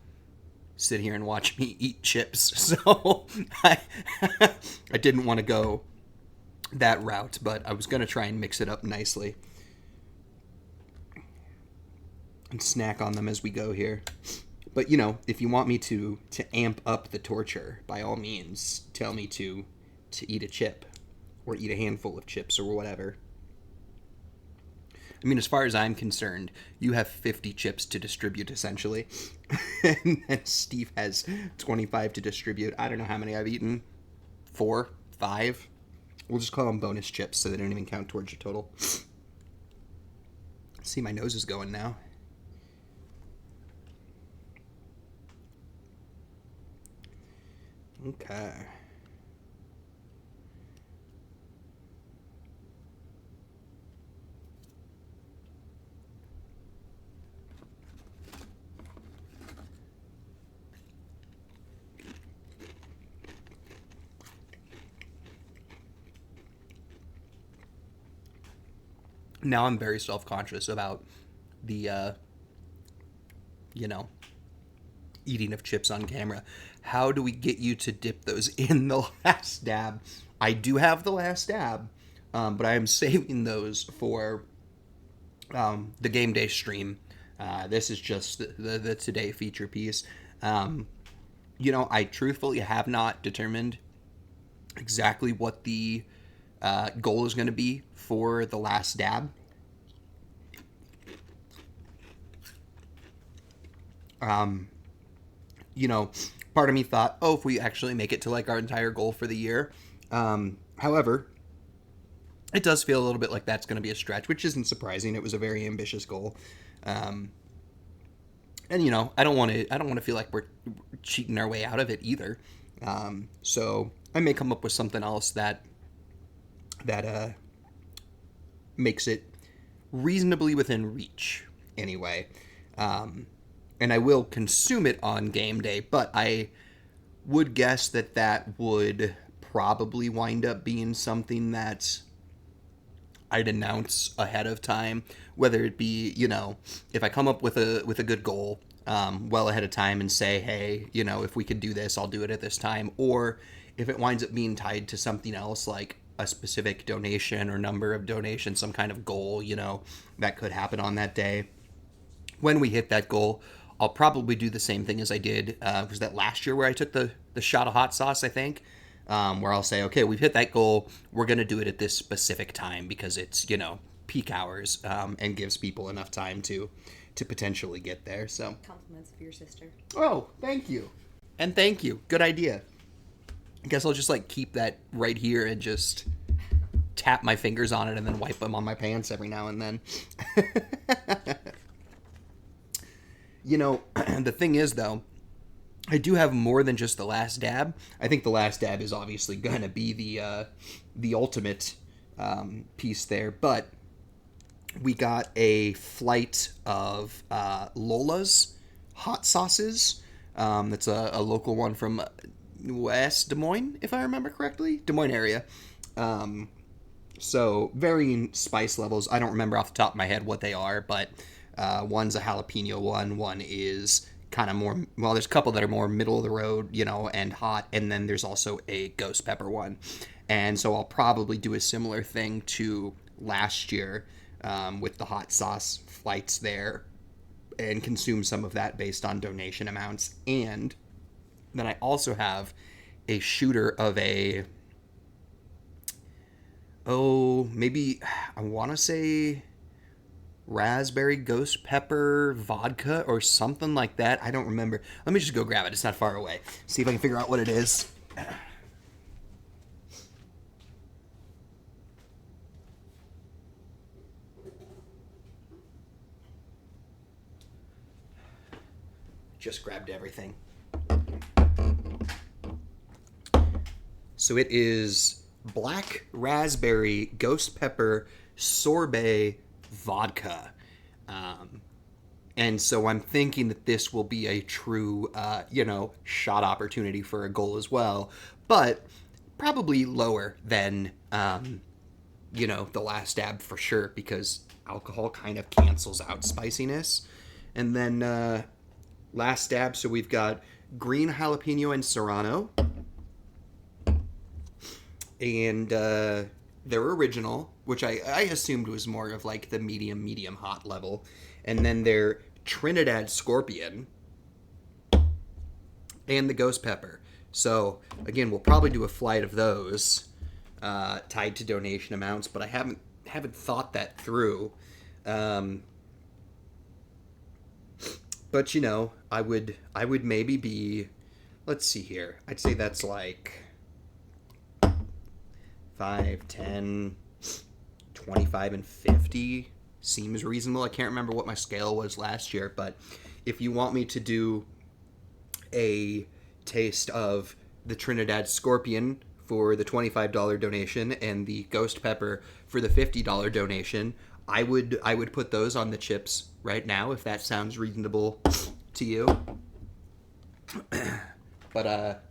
sit here and watch me eat chips, so I didn't want to go that route, but I was going to try and mix it up nicely and snack on them as we go here. But, if you want me to amp up the torture, by all means, tell me to eat a chip or eat a handful of chips or whatever. I mean, as far as I'm concerned, you have 50 chips to distribute, essentially. And then Steve has 25 to distribute. I don't know how many I've eaten. 4? 5? We'll just call them bonus chips so they don't even count towards your total. See, my nose is going now. Okay. Now I'm very self-conscious about the, eating of chips on camera. How do we get you to dip those in the last dab? I do have the last dab, but I am saving those for the game day stream. This is just the today feature piece. I truthfully have not determined exactly what the goal is going to be for the last dab. part of me thought, oh, if we actually make it to like our entire goal for the year. However, it does feel a little bit like that's going to be a stretch, which isn't surprising. It was a very ambitious goal. And I don't want to feel like we're cheating our way out of it either. So I may come up with something else that makes it reasonably within reach anyway. And I will consume it on game day, but I would guess that would probably wind up being something that I'd announce ahead of time, whether it be, if I come up with a good goal well ahead of time and say, hey, if we could do this, I'll do it at this time, or if it winds up being tied to something else like a specific donation or number of donations, some kind of goal, that could happen on that day. When we hit that goal, I'll probably do the same thing as I did, was that last year where I took the shot of hot sauce, I think, where I'll say, okay, we've hit that goal. We're going to do it at this specific time because it's, peak hours, and gives people enough time to potentially get there. So Compliments of your sister. Oh, thank you. And thank you. Good idea. I guess I'll just keep that right here and just tap my fingers on it and then wipe them on my pants every now and then. The thing is, though, I do have more than just the last dab. I think the last dab is obviously going to be the ultimate piece there. But we got a flight of Lola's hot sauces. That's a local one from West Des Moines, if I remember correctly. Des Moines area. So varying spice levels. I don't remember off the top of my head what they are, but one's a jalapeno one is kind of more, well, there's a couple that are more middle of the road, and hot, and then there's also a ghost pepper one. And so I'll probably do a similar thing to last year with the hot sauce flights there and consume some of that based on donation amounts. And then I also have a shooter of maybe I want to say raspberry ghost pepper vodka or something like that. I don't remember. Let me just go grab it. It's not far away. See if I can figure out what it is. Just grabbed everything. So it is black raspberry ghost pepper sorbet vodka. And so I'm thinking that this will be a true, shot opportunity for a goal as well, but probably lower than, the last dab for sure, because alcohol kind of cancels out spiciness. And then last dab, so we've got green jalapeno and serrano. And they're original, which I assumed was more of the medium hot level. And then they're Trinidad Scorpion and the ghost pepper. So again, we'll probably do a flight of those tied to donation amounts, but I haven't thought that through. But I would maybe be, let's see here. I'd say that's 5, 10, 25, and 50 seems reasonable. I can't remember what my scale was last year, but if you want me to do a taste of the Trinidad Scorpion for the $25 donation and the Ghost Pepper for the $50 donation, I would put those on the chips right now, if that sounds reasonable to you. But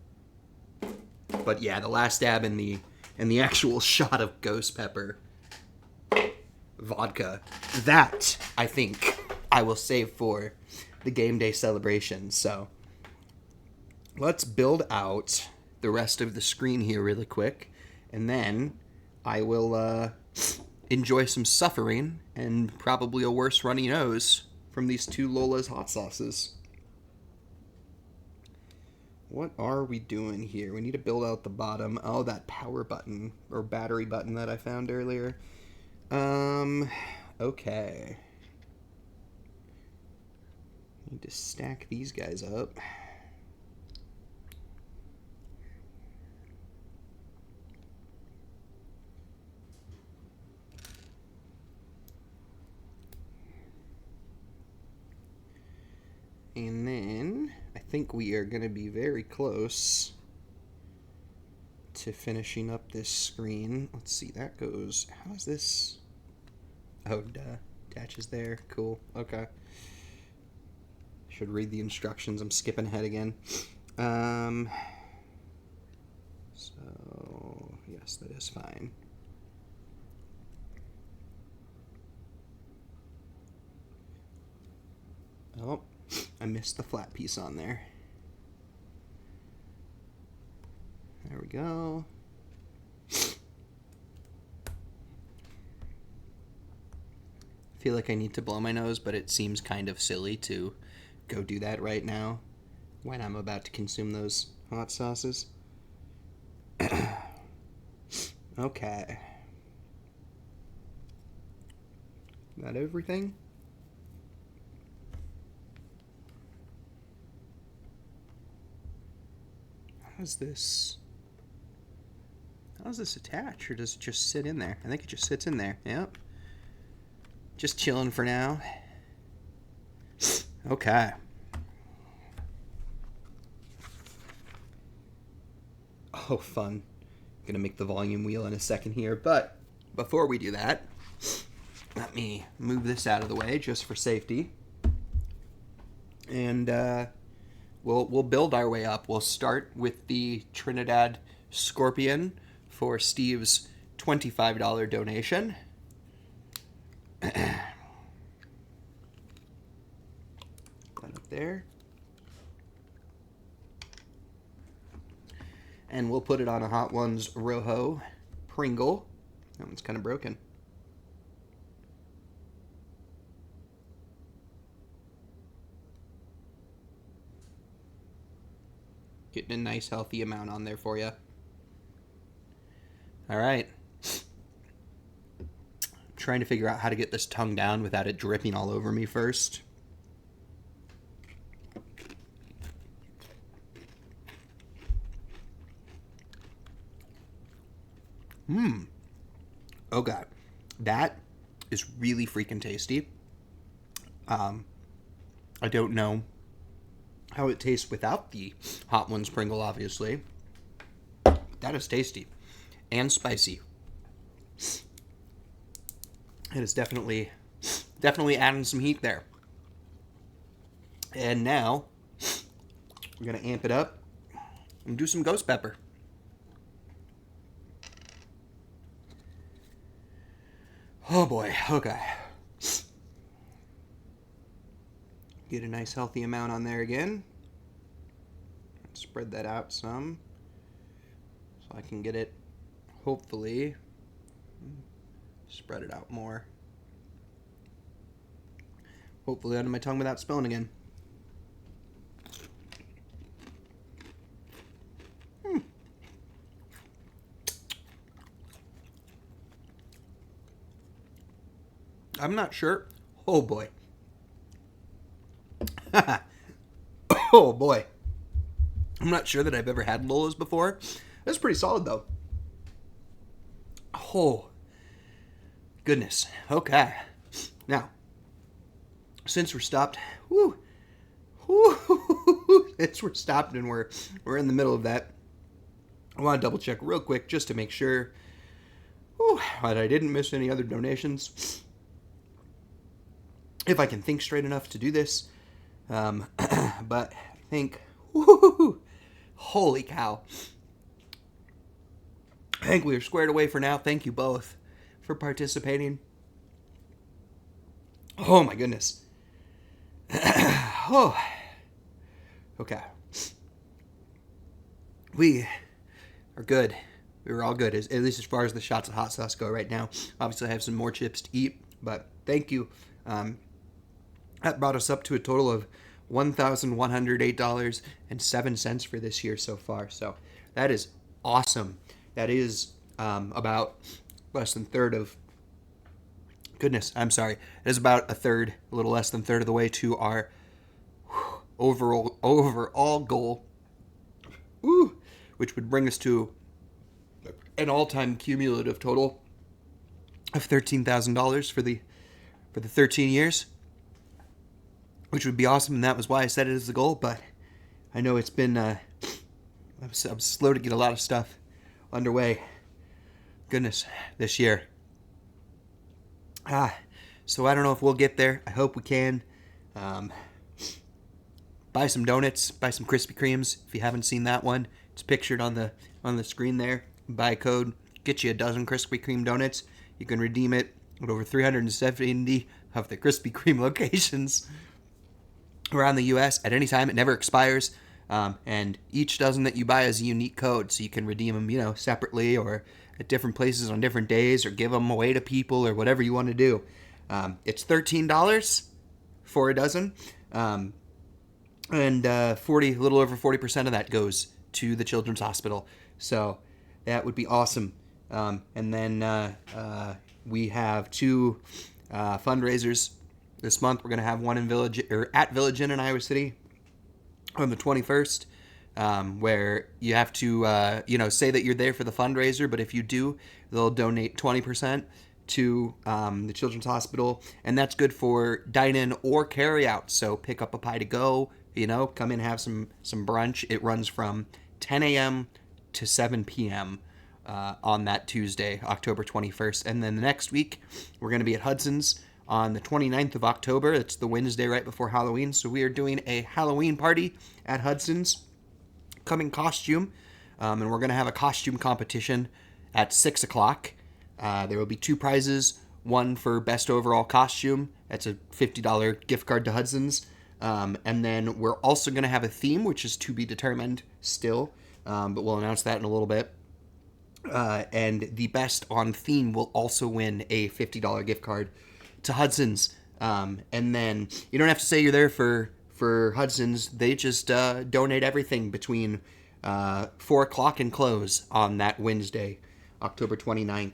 yeah, the last dab and the actual shot of ghost pepper vodka, that I think I will save for the game day celebration. So let's build out the rest of the screen here really quick, and then I will enjoy some suffering and probably a worse runny nose from these two Lola's hot sauces. What are we doing here? We need to build out the bottom. Oh, that power button or battery button that I found earlier. Okay. Need to stack these guys up. And then I think we are going to be very close to finishing up this screen. Let's see, that goes... How is this? Oh, duh. Attaches there. Cool. Okay. Should read the instructions. I'm skipping ahead again. So, yes, that is fine. Oh, I missed the flat piece on there. There we go. I feel like I need to blow my nose, but it seems kind of silly to go do that right now when I'm about to consume those hot sauces. Okay. That everything? How does this attach, or does it just sit in there? I think it just sits in there. Yep. Just chilling for now. Okay. Oh, fun. Gonna make the volume wheel in a second here, but before we do that, let me move this out of the way just for safety. And we'll build our way up. We'll start with the Trinidad Scorpion for Steve's $25 donation. That up there. And we'll put it on a Hot Ones Rojo Pringle. That one's kind of broken. Getting a nice healthy amount on there for you. All right. Trying to figure out how to get this tongue down without it dripping all over me first. Oh god, that is really freaking tasty. I don't know how it tastes without the Hot Ones Pringle, obviously. That is tasty and spicy. It is definitely adding some heat there. And now we're gonna amp it up and do some ghost pepper. Oh boy, okay. Get a nice healthy amount on there again. Spread that out some so I can get it, hopefully, spread it out more. Hopefully under my tongue without spilling again. I'm not sure. Oh boy. Oh boy. I'm not sure that I've ever had Lola's before. That's pretty solid though. Oh. Goodness. Okay. Now, since we're stopped, since we're stopped and we're in the middle of that, I want to double check real quick just to make sure that I didn't miss any other donations. If I can think straight enough to do this. But I think, holy cow. I think we are squared away for now. Thank you both for participating. Oh my goodness. Oh. Okay. We are good. We were all good, at least as far as the shots of hot sauce go right now. Obviously, I have some more chips to eat, but thank you. That brought us up to a total of $1,108.07 for this year so far. So that is awesome. That is about less than third of... Goodness, I'm sorry. It is about a little less than third of the way to our overall goal, which would bring us to an all-time cumulative total of $13,000 for the 13 years. which would be awesome, and that was why I set it as the goal. But I know it's been I'm slow to get a lot of stuff underway. Goodness, this year. So I don't know if we'll get there. I hope we can. Buy some donuts, buy some Krispy Kremes. If you haven't seen that one, it's pictured on the screen there. Buy a code, get you a dozen Krispy Kreme donuts. You can redeem it at over 370 of the Krispy Kreme locations around the U.S. at any time. It never expires. And each dozen that you buy is a unique code, so you can redeem them, separately or at different places on different days, or give them away to people, or whatever you want to do. It's $13 for a dozen, and a little over 40% of that goes to the Children's Hospital. So that would be awesome. And then we have two fundraisers this month. We're going to have one at Village Inn in Iowa City on the 21st, where you have to, say that you're there for the fundraiser, but if you do, they'll donate 20% to the Children's Hospital, and that's good for dine-in or carry-out. So pick up a pie to go, come in, have some brunch. It runs from 10 a.m. to 7 p.m. On that Tuesday, October 21st. And then the next week, we're going to be at Hudson's on the 29th of October. It's the Wednesday right before Halloween. So we are doing a Halloween party at Hudson's. Come in costume. And we're going to have a costume competition at 6 o'clock. There will be two prizes. One for best overall costume. That's a $50 gift card to Hudson's. And then we're also going to have a theme, which is to be determined still. But we'll announce that in a little bit. And the best on theme will also win a $50 gift card to Hudson's. And then you don't have to say you're there for Hudson's. They just donate everything between 4 o'clock and close on that Wednesday, October 29th.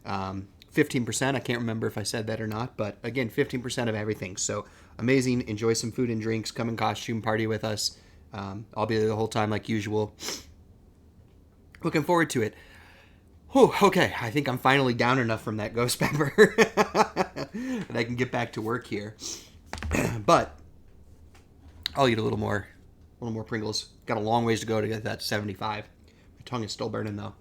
15%, I can't remember if I said that or not, but again, 15% of everything. So amazing. Enjoy some food and drinks. Come in costume, party with us. I'll be there the whole time like usual. Looking forward to it. Whew, okay, I think I'm finally down enough from that ghost pepper that I can get back to work here. But I'll eat a little more Pringles. Got a long ways to go to get that 75. My tongue is still burning though.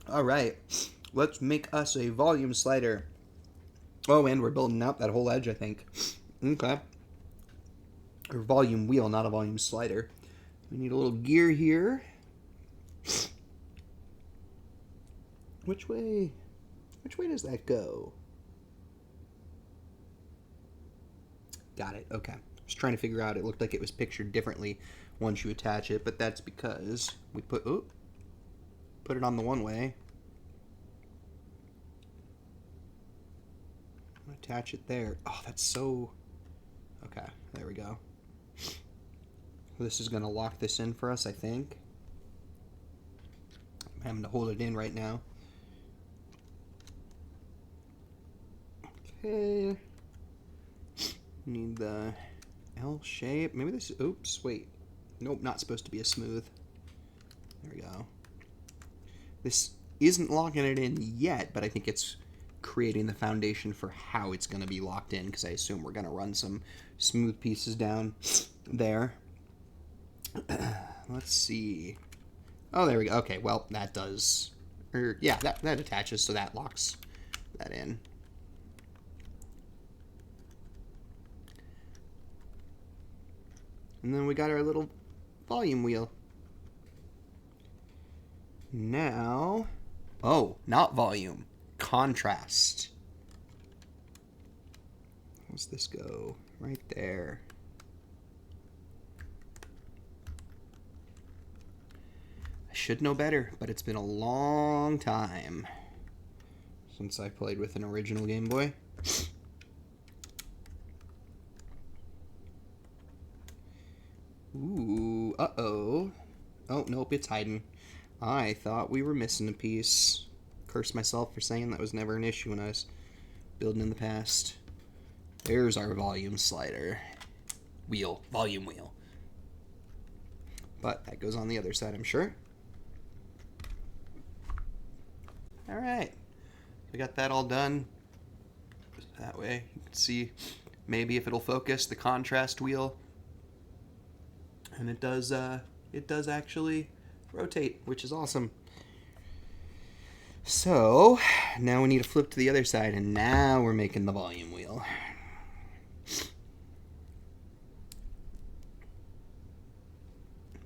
All right, let's make us a volume slider. Oh, and we're building out that whole edge, I think. Okay. Or volume wheel, not a volume slider. We need a little gear here. Which way does that go? Got it. Okay. I was trying to figure out. It looked like it was pictured differently once you attach it, but that's because we put it on the one way. Attach it there. Oh, that's so... Okay, there we go. This is going to lock this in for us, I think. I'm having to hold it in right now. Okay. Need the L shape. Maybe this... Oops, wait. Nope, not supposed to be a smooth. There we go. This isn't locking it in yet, but I think it's creating the foundation for how it's going to be locked in, because I assume we're going to run some smooth pieces down there. Let's see. Oh, there we go. Okay, well, that does... yeah, that attaches, so that locks that in. And then we got our little volume wheel. Now... Oh, not volume. Contrast. How's this go? Right there. I should know better, but it's been a long time since I played with an original Game Boy. Ooh, uh-oh. Oh, nope, it's hiding. I thought we were missing a piece. Curse myself for saying that was never an issue when I was building in the past. There's our volume slider. Volume wheel. But that goes on the other side, I'm sure. Alright. we got that all done. That way you can see maybe if it'll focus the contrast wheel. And it does actually rotate, which is awesome. So now we need to flip to the other side, and now we're making the volume wheel.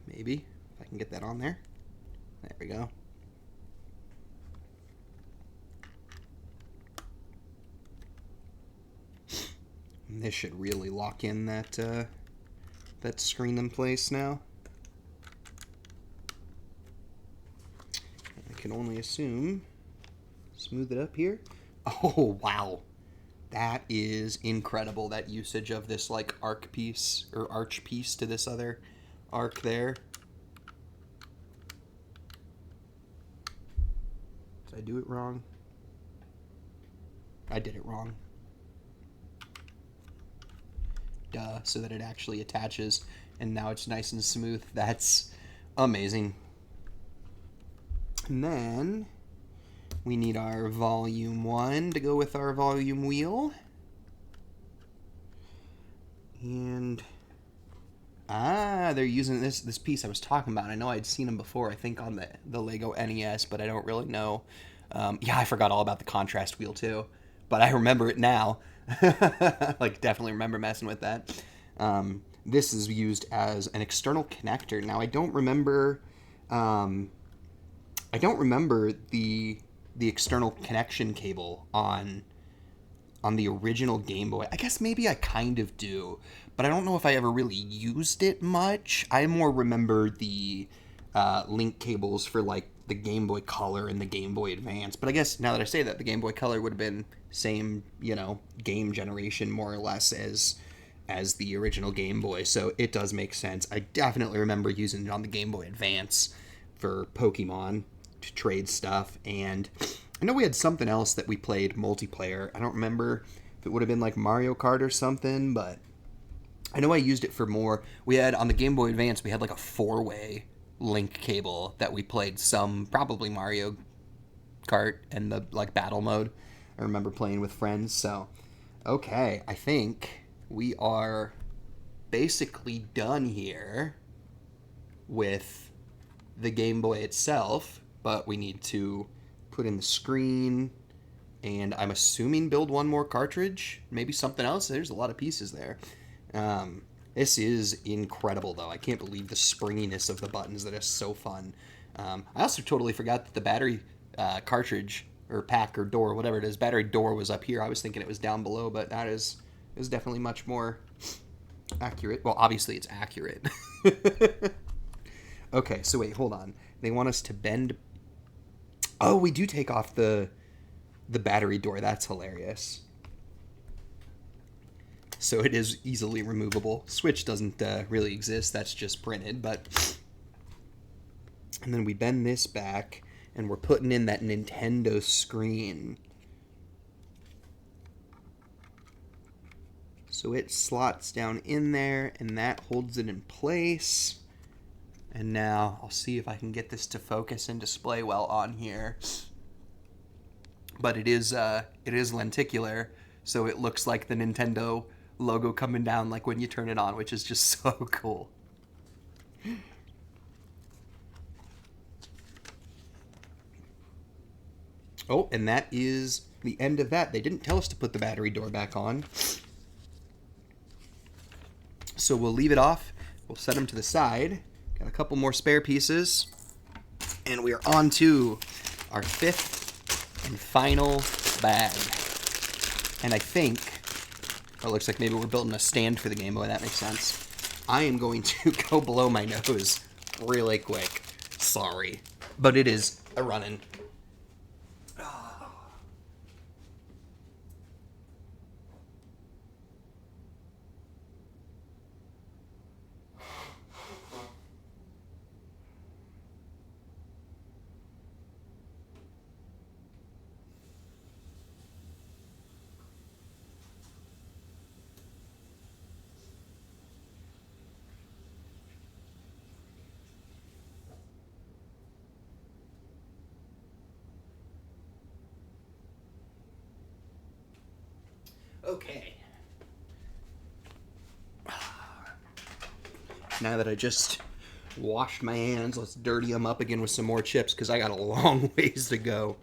Maybe if I can get that on there. There we go. And this should really lock in that that screen in place now. I can only assume. Smooth it up here. Oh, wow. That is incredible, that usage of this like arc piece or arch piece to this other arc there. Did I do it wrong? I did it wrong. Duh, so that it actually attaches and now it's nice and smooth. That's amazing. And then we need our volume 1 to go with our volume wheel. And they're using this piece I was talking about. I know I'd seen them before, I think on the Lego NES, but I don't really know. Yeah, I forgot all about the contrast wheel too, but I remember it now. Like, definitely remember messing with that. This is used as an external connector. Now, I don't remember the external connection cable on the original Game Boy. I guess maybe I kind of do, but I don't know if I ever really used it much. I more remember the link cables for like the Game Boy Color and the Game Boy Advance. But I guess now that I say that, the Game Boy Color would have been same, game generation more or less as the original Game Boy. So it does make sense. I definitely remember using it on the Game Boy Advance for Pokemon to trade stuff, and I know we had something else that we played multiplayer. I don't remember if it would have been like Mario Kart or something, but I know I used it for more. We had on the Game Boy Advance, we had like a 4-way link cable that we played some, probably Mario Kart and the like battle mode. I remember playing with friends. So okay, I think we are basically done here with the Game Boy itself, but we need to put in the screen, and I'm assuming build one more cartridge, maybe something else. There's a lot of pieces there. This is incredible, though. I can't believe the springiness of the buttons. That is so fun. I also totally forgot that the battery cartridge or pack or door, whatever it is, battery door was up here. I was thinking it was down below, but that is definitely much more accurate. Well, obviously it's accurate. Okay, so wait, hold on. They want us to bend. Oh, we do take off the battery door. That's hilarious. So it is easily removable. Switch doesn't really exist. That's just printed, but. And then we bend this back, and we're putting in that Nintendo screen. So it slots down in there, and that holds it in place. And now I'll see if I can get this to focus and display well on here. But it is lenticular, so it looks like the Nintendo logo coming down like when you turn it on, which is just so cool. Oh, and that is the end of that. They didn't tell us to put the battery door back on. So we'll leave it off. We'll set them to the side. Got a couple more spare pieces. And we are on to our 5th and final bag. And I think, it looks like maybe we're building a stand for the Game Boy. That makes sense. I am going to go blow my nose really quick. Sorry. But it is a running. Okay. Now that I just washed my hands, let's dirty them up again with some more chips, because I got a long ways to go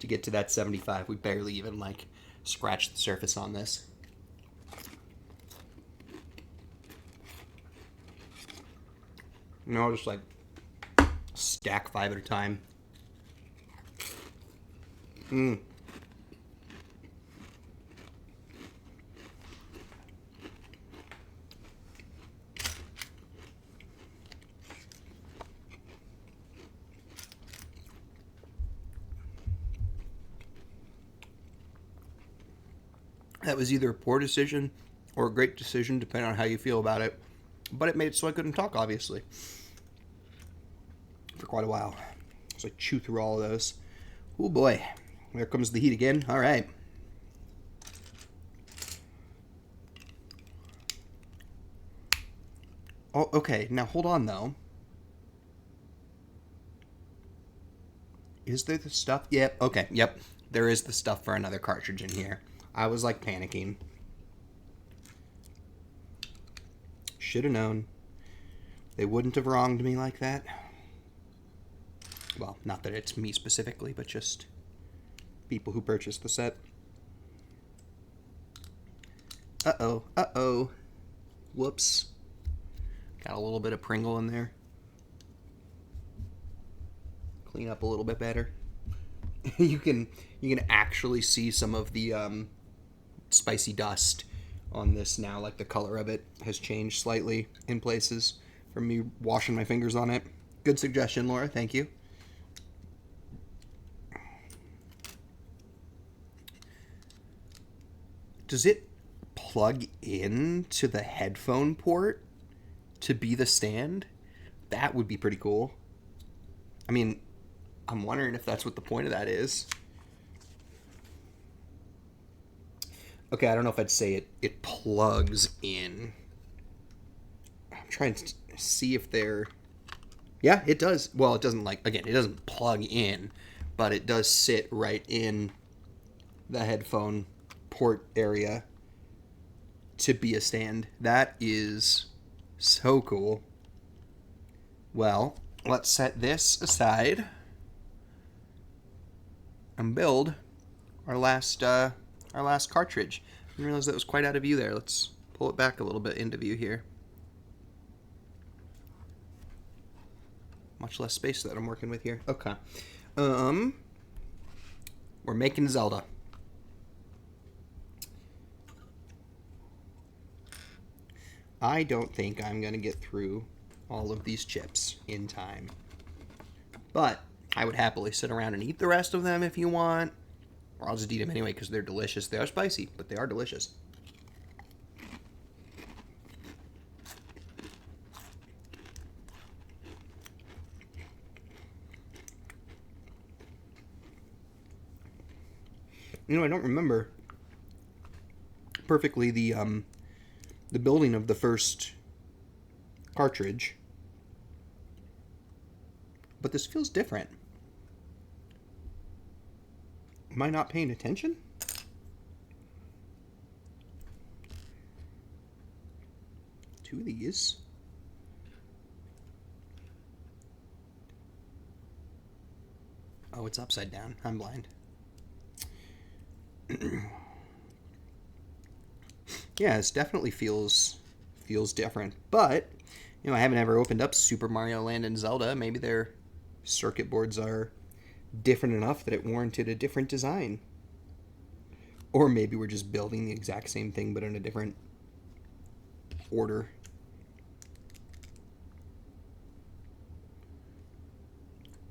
to get to that 75. We barely even, like, scratched the surface on this. You know, just, like, stack 5 at a time. That was either a poor decision or a great decision, depending on how you feel about it. But it made it so I couldn't talk, obviously, for quite a while. So I chew through all of those. Oh boy, there comes the heat again. All right. Oh, okay. Now hold on, though. Is there the stuff? Yep. Okay. Yep. There is the stuff for another cartridge in here. I was like panicking. Should have known. They wouldn't have wronged me like that. Well, not that it's me specifically, but just people who purchased the set. Uh-oh. Uh-oh. Whoops. Got a little bit of Pringle in there. Clean up a little bit better. You can actually see some of the spicy dust on this now. Like, the color of it has changed slightly in places from me washing my fingers on it. Good suggestion, Laura. Thank you. Does it plug in to the headphone port to be the stand? That would be pretty cool. I mean, I'm wondering if that's what the point of that is. Okay, I don't know if I'd say it plugs in. I'm trying to see if they're... Yeah, it does. Well, it doesn't, like, again, it doesn't plug in, but it does sit right in the headphone port area to be a stand. That is so cool. Well, let's set this aside and build our last cartridge. I didn't realize that was quite out of view there. Let's pull it back a little bit into view here. Much less space that I'm working with here. Okay. We're making Zelda. I don't think I'm going to get through all of these chips in time. But I would happily sit around and eat the rest of them if you want. Or I'll just eat them anyway because they're delicious. They are spicy, but they are delicious. You know, I don't remember perfectly the building of the first cartridge, but this feels different. Am I not paying attention? Two of these. Oh, it's upside down. I'm blind. Yeah, this definitely feels different. But, you know, I haven't ever opened up Super Mario Land and Zelda. Maybe their circuit boards are different enough that it warranted a different design. Or maybe we're just building the exact same thing but in a different order.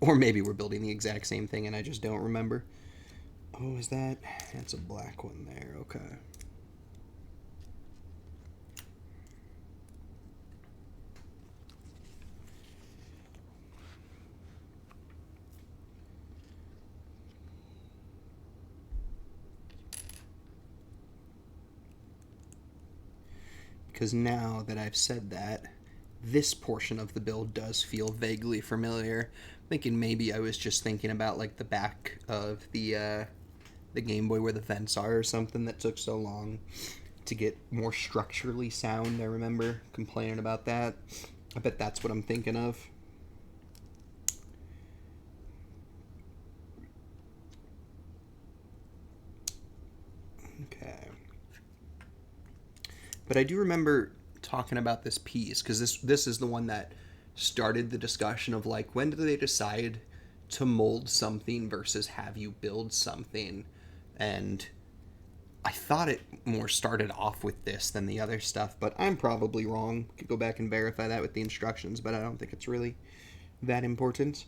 Or maybe we're building the exact same thing and I just don't remember. Oh, is that? That's a black one there. Okay. Because now that I've said that, this portion of the build does feel vaguely familiar. I'm thinking maybe I was just thinking about like the back of the the Game Boy where the vents are or something that took so long to get more structurally sound. I remember complaining about that. I bet that's what I'm thinking of. Okay. But I do remember talking about this piece because this is the one that started the discussion of like, when do they decide to mold something versus have you build something? And I thought it more started off with this than the other stuff, but I'm probably wrong. Could go back and verify that with the instructions, but I don't think it's really that important.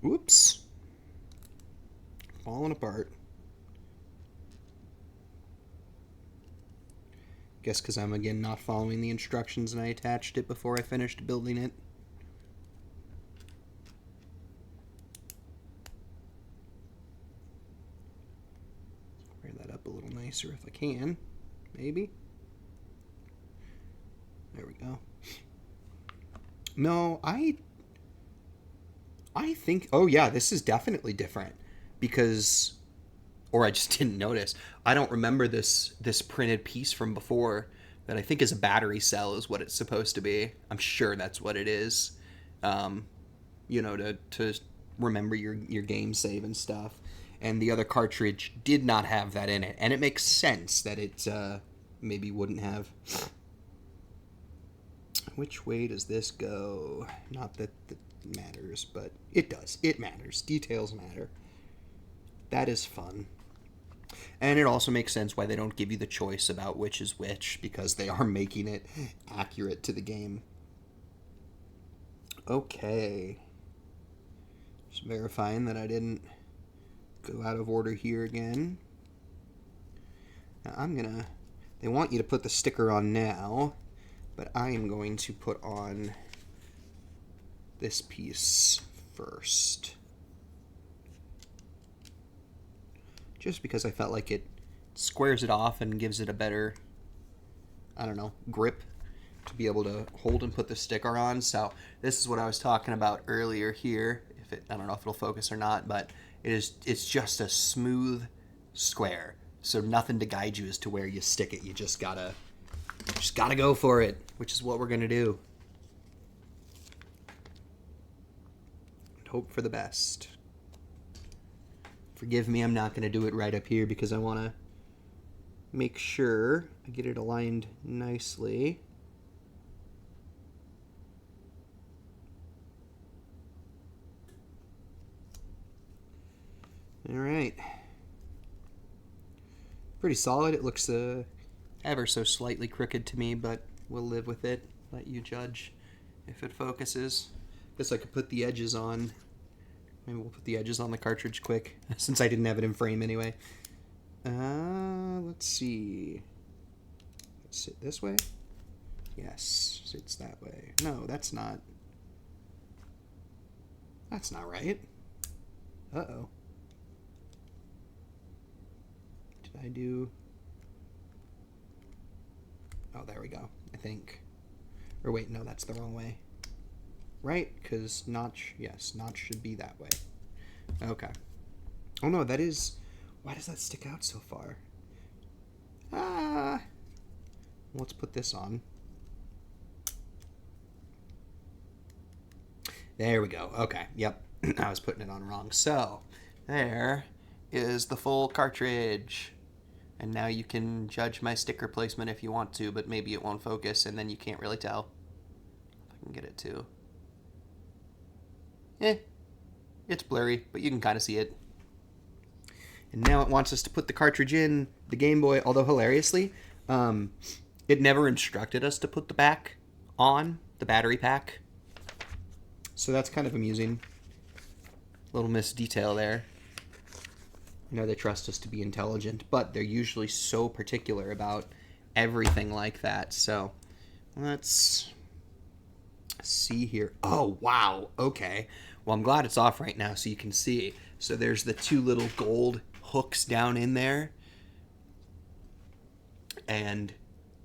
Whoops. Falling apart. Guess because I'm again not following the instructions and I attached it before I finished building it. Wear that up a little nicer if I can. Maybe. There we go. No, I think... Oh, yeah, this is definitely different. Because... Or I just didn't notice. I don't remember this printed piece from before that I think is a battery cell is what it's supposed to be. I'm sure that's what it is. You know, to remember your game save and stuff. And the other cartridge did not have that in it. And it makes sense that it maybe wouldn't have. Which way does this go? Not that it matters, but it does. It matters. Details matter. That is fun. And it also makes sense why they don't give you the choice about which is which, because they are making it accurate to the game. Okay. Just verifying that I didn't go out of order here again. Now they want you to put the sticker on now, but I am going to put on this piece first. Just because I felt like it squares it off and gives it a better, I don't know, grip to be able to hold and put the sticker on. So this is what I was talking about earlier here. I don't know if it'll focus or not, but it's just a smooth square. So nothing to guide you as to where you stick it. You just gotta go for it, which is what we're gonna do. And hope for the best. Forgive me, I'm not going to do it right up here because I want to make sure I get it aligned nicely. All right. Pretty solid. It looks ever so slightly crooked to me, but we'll live with it. Let you judge if it focuses. Guess I could put the edges on. Maybe we'll put the edges on the cartridge quick, since I didn't have it in frame anyway. Let's see. Sit this way? Yes, sits that way. No, that's not. That's not right. Uh-oh. Did I do... Oh, there we go, I think. Or wait, no, that's the wrong way. Right? Because notch, yes, notch should be that way. Okay. Oh no, that is... Why does that stick out so far? Let's put this on. There we go. Okay, yep. I was putting it on wrong. So, there is the full cartridge. And now you can judge my sticker placement if you want to, but maybe it won't focus and then you can't really tell. If I can get it to... It's blurry, but you can kind of see it. And now it wants us to put the cartridge in the Game Boy, although hilariously, it never instructed us to put the back on, the battery pack. So that's kind of amusing. Little missed detail there. I know they trust us to be intelligent, but they're usually so particular about everything like that. So let's see here. Oh, wow. Okay. Well, I'm glad it's off right now so you can see. So there's the two little gold hooks down in there. And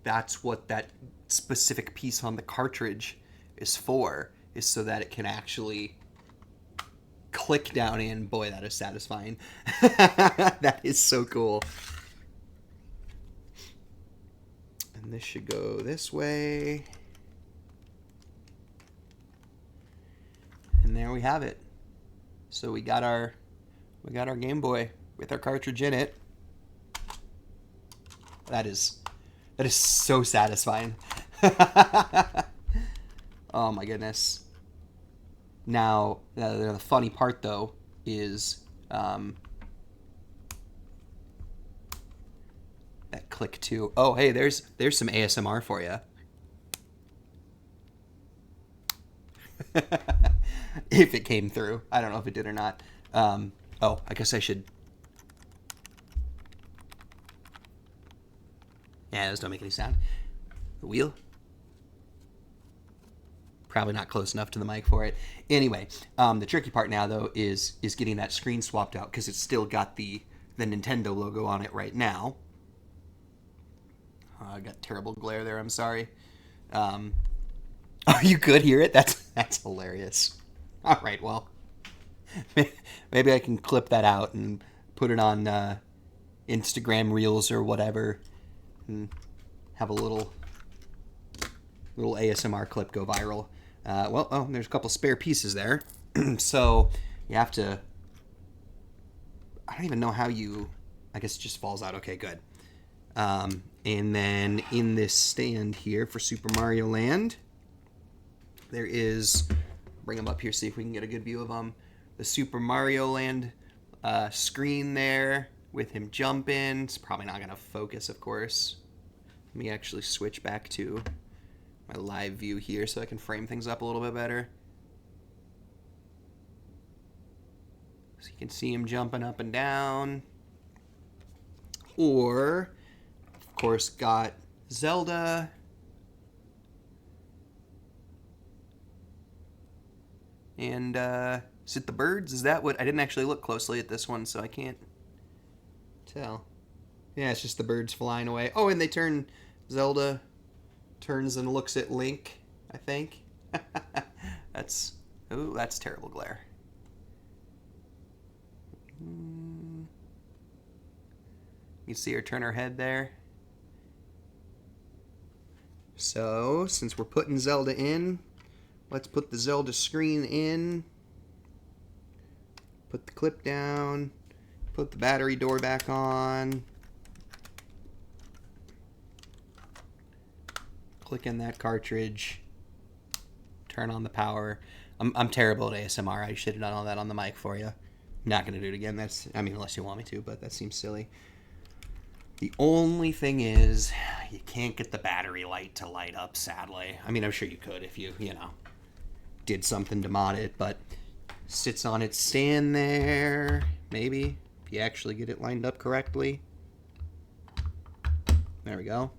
that's what that specific piece on the cartridge is for, is so that it can actually click down in. Boy, that is satisfying. That is so cool. And this should go this way. And there we have it. So we got our Game Boy with our cartridge in it. That is so satisfying. Oh my goodness. Now, the funny part though is that click too. Oh, hey, there's some ASMR for you. If it came through. I don't know if it did or not. Oh, I guess I should. Yeah, those don't make any sound. The wheel? Probably not close enough to the mic for it. Anyway, the tricky part now, though, is getting that screen swapped out because it's still got the Nintendo logo on it right now. I got terrible glare there. I'm sorry. Oh, you could hear it? That's hilarious. All right, well, maybe I can clip that out and put it on Instagram Reels or whatever, and have a little ASMR clip go viral. There's a couple spare pieces there, so you have to. I don't even know how you. I guess it just falls out. Okay, good. And then in this stand here for Super Mario Land, there is. Bring them up here, see if we can get a good view of them. The Super Mario Land screen there with him jumping. It's probably not going to focus, of course. Let me actually switch back to my live view here so I can frame things up a little bit better. So you can see him jumping up and down. Or, of course, got Zelda. And is it the birds? Is that what? I didn't actually look closely at this one, so I can't tell. Yeah, it's just the birds flying away. Oh, and they turn. Zelda turns and looks at Link, I think. That's terrible glare. You see her turn her head there. So, since we're putting Zelda in, let's put the Zelda screen in. Put the clip down. Put the battery door back on. Click in that cartridge. Turn on the power. I'm terrible at ASMR. I should have done all that on the mic for you. I'm not going to do it again. Unless you want me to, but that seems silly. The only thing is, you can't get the battery light to light up, sadly. I mean, I'm sure you could if you did something to mod it, but sits on its stand there, maybe, if you actually get it lined up correctly. There we go.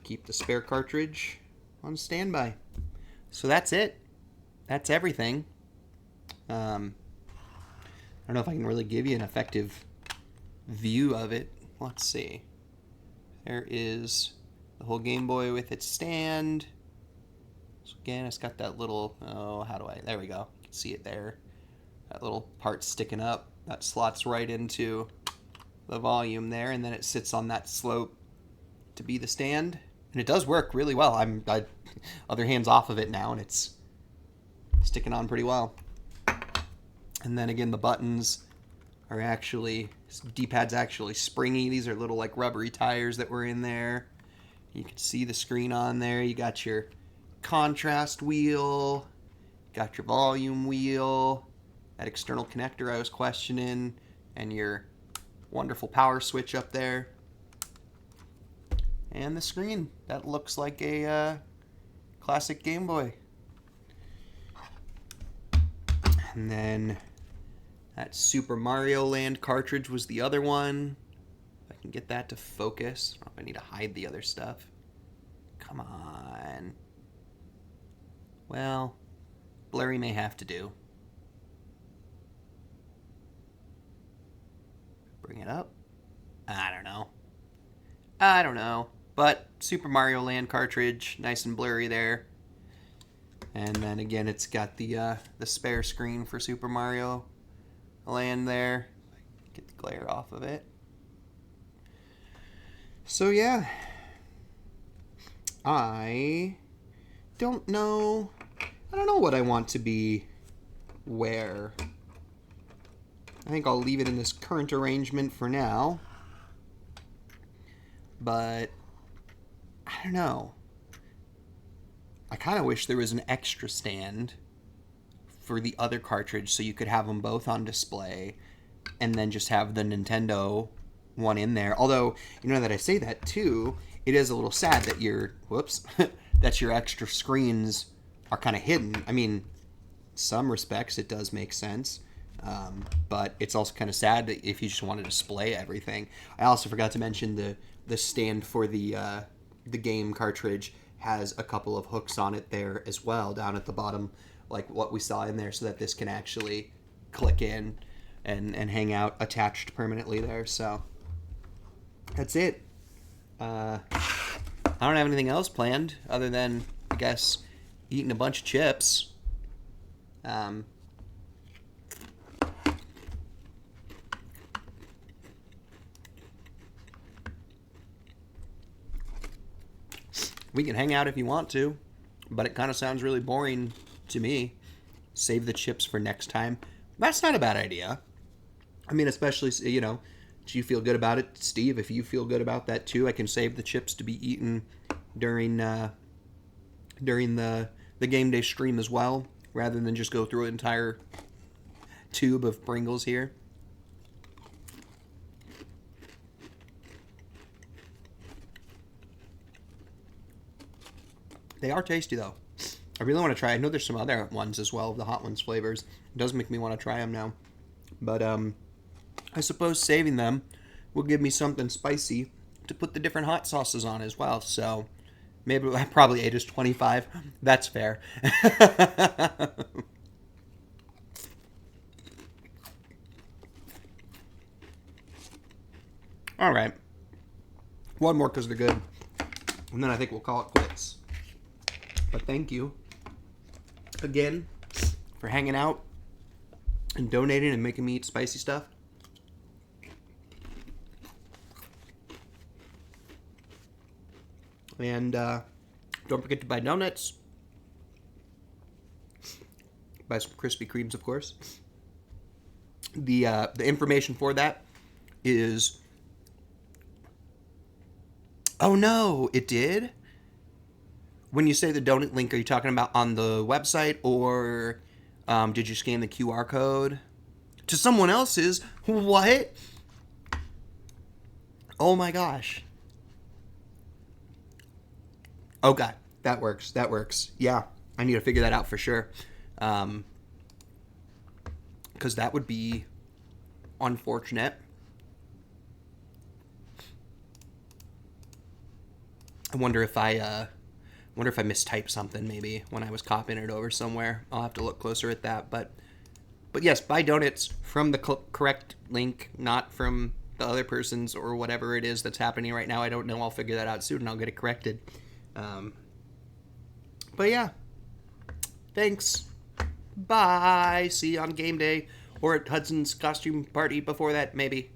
Keep the spare cartridge on standby. So that's it. That's everything. I don't know if I can really give you an effective view of it. Let's see. There is the whole Game Boy with its stand. So again, it's got that little, there we go. You can see it there. That little part sticking up. That slots right into the volume there, and then it sits on that slope to be the stand. And it does work really well. Other hand's off of it now, and it's sticking on pretty well. And then again, the buttons are actually, D-pad's actually springy. These are little like rubbery tires that were in there. You can see the screen on there. You got your contrast wheel, got your volume wheel, that external connector I was questioning, and your wonderful power switch up there. And the screen. That looks like a classic Game Boy. And then that Super Mario Land cartridge was the other one. If I can get that to focus. I don't know if I need to hide the other stuff. Come on. Well, blurry may have to do. Bring it up. I don't know. But Super Mario Land cartridge, nice and blurry there. And then again, it's got the spare screen for Super Mario Land there. Get the glare off of it. So yeah, I don't know what I want to be where. I think I'll leave it in this current arrangement for now. But I don't know. I kind of wish there was an extra stand for the other cartridge so you could have them both on display and then just have the Nintendo one in there. Although, you know that I say that too, it is a little sad that that your extra screens are kind of hidden. I mean, in some respects it does make sense. But it's also kind of sad that if you just want to display everything. I also forgot to mention the stand for the game cartridge has a couple of hooks on it there as well down at the bottom, like what we saw in there, so that this can actually click in and hang out attached permanently there. So that's it. I don't have anything else planned other than, I guess, eating a bunch of chips. We can hang out if you want to, but it kind of sounds really boring to me. Save the chips for next time. That's not a bad idea. I mean, especially, you know, do you feel good about it, Steve? If you feel good about that too, I can save the chips to be eaten during the game day stream as well, rather than just go through an entire tube of Pringles here. They are tasty, though. I really want to try. I know there's some other ones as well, the Hot Ones flavors. It does make me want to try them now. But I suppose saving them will give me something spicy to put the different hot sauces on as well. So maybe I probably ate as 25. That's fair. All right. One more because they're good. And then I think we'll call it quits. But thank you again for hanging out and donating and making me eat spicy stuff. And don't forget to buy donuts. Buy some Krispy Kremes, of course. The information for that is... Oh no, it did? When you say the donut link, are you talking about on the website, or did you scan the QR code to someone else's? What? Oh my gosh. Okay, that works. That works. Yeah, I need to figure that out for sure. Because that would be unfortunate. I wonder if I mistyped something maybe when I was copying it over somewhere. I'll have to look closer at that. But yes, buy donuts from the correct link, not from the other person's or whatever it is that's happening right now. I don't know. I'll figure that out soon and I'll get it corrected. But yeah, thanks. Bye. See you on game day or at Hudson's costume party before that, maybe.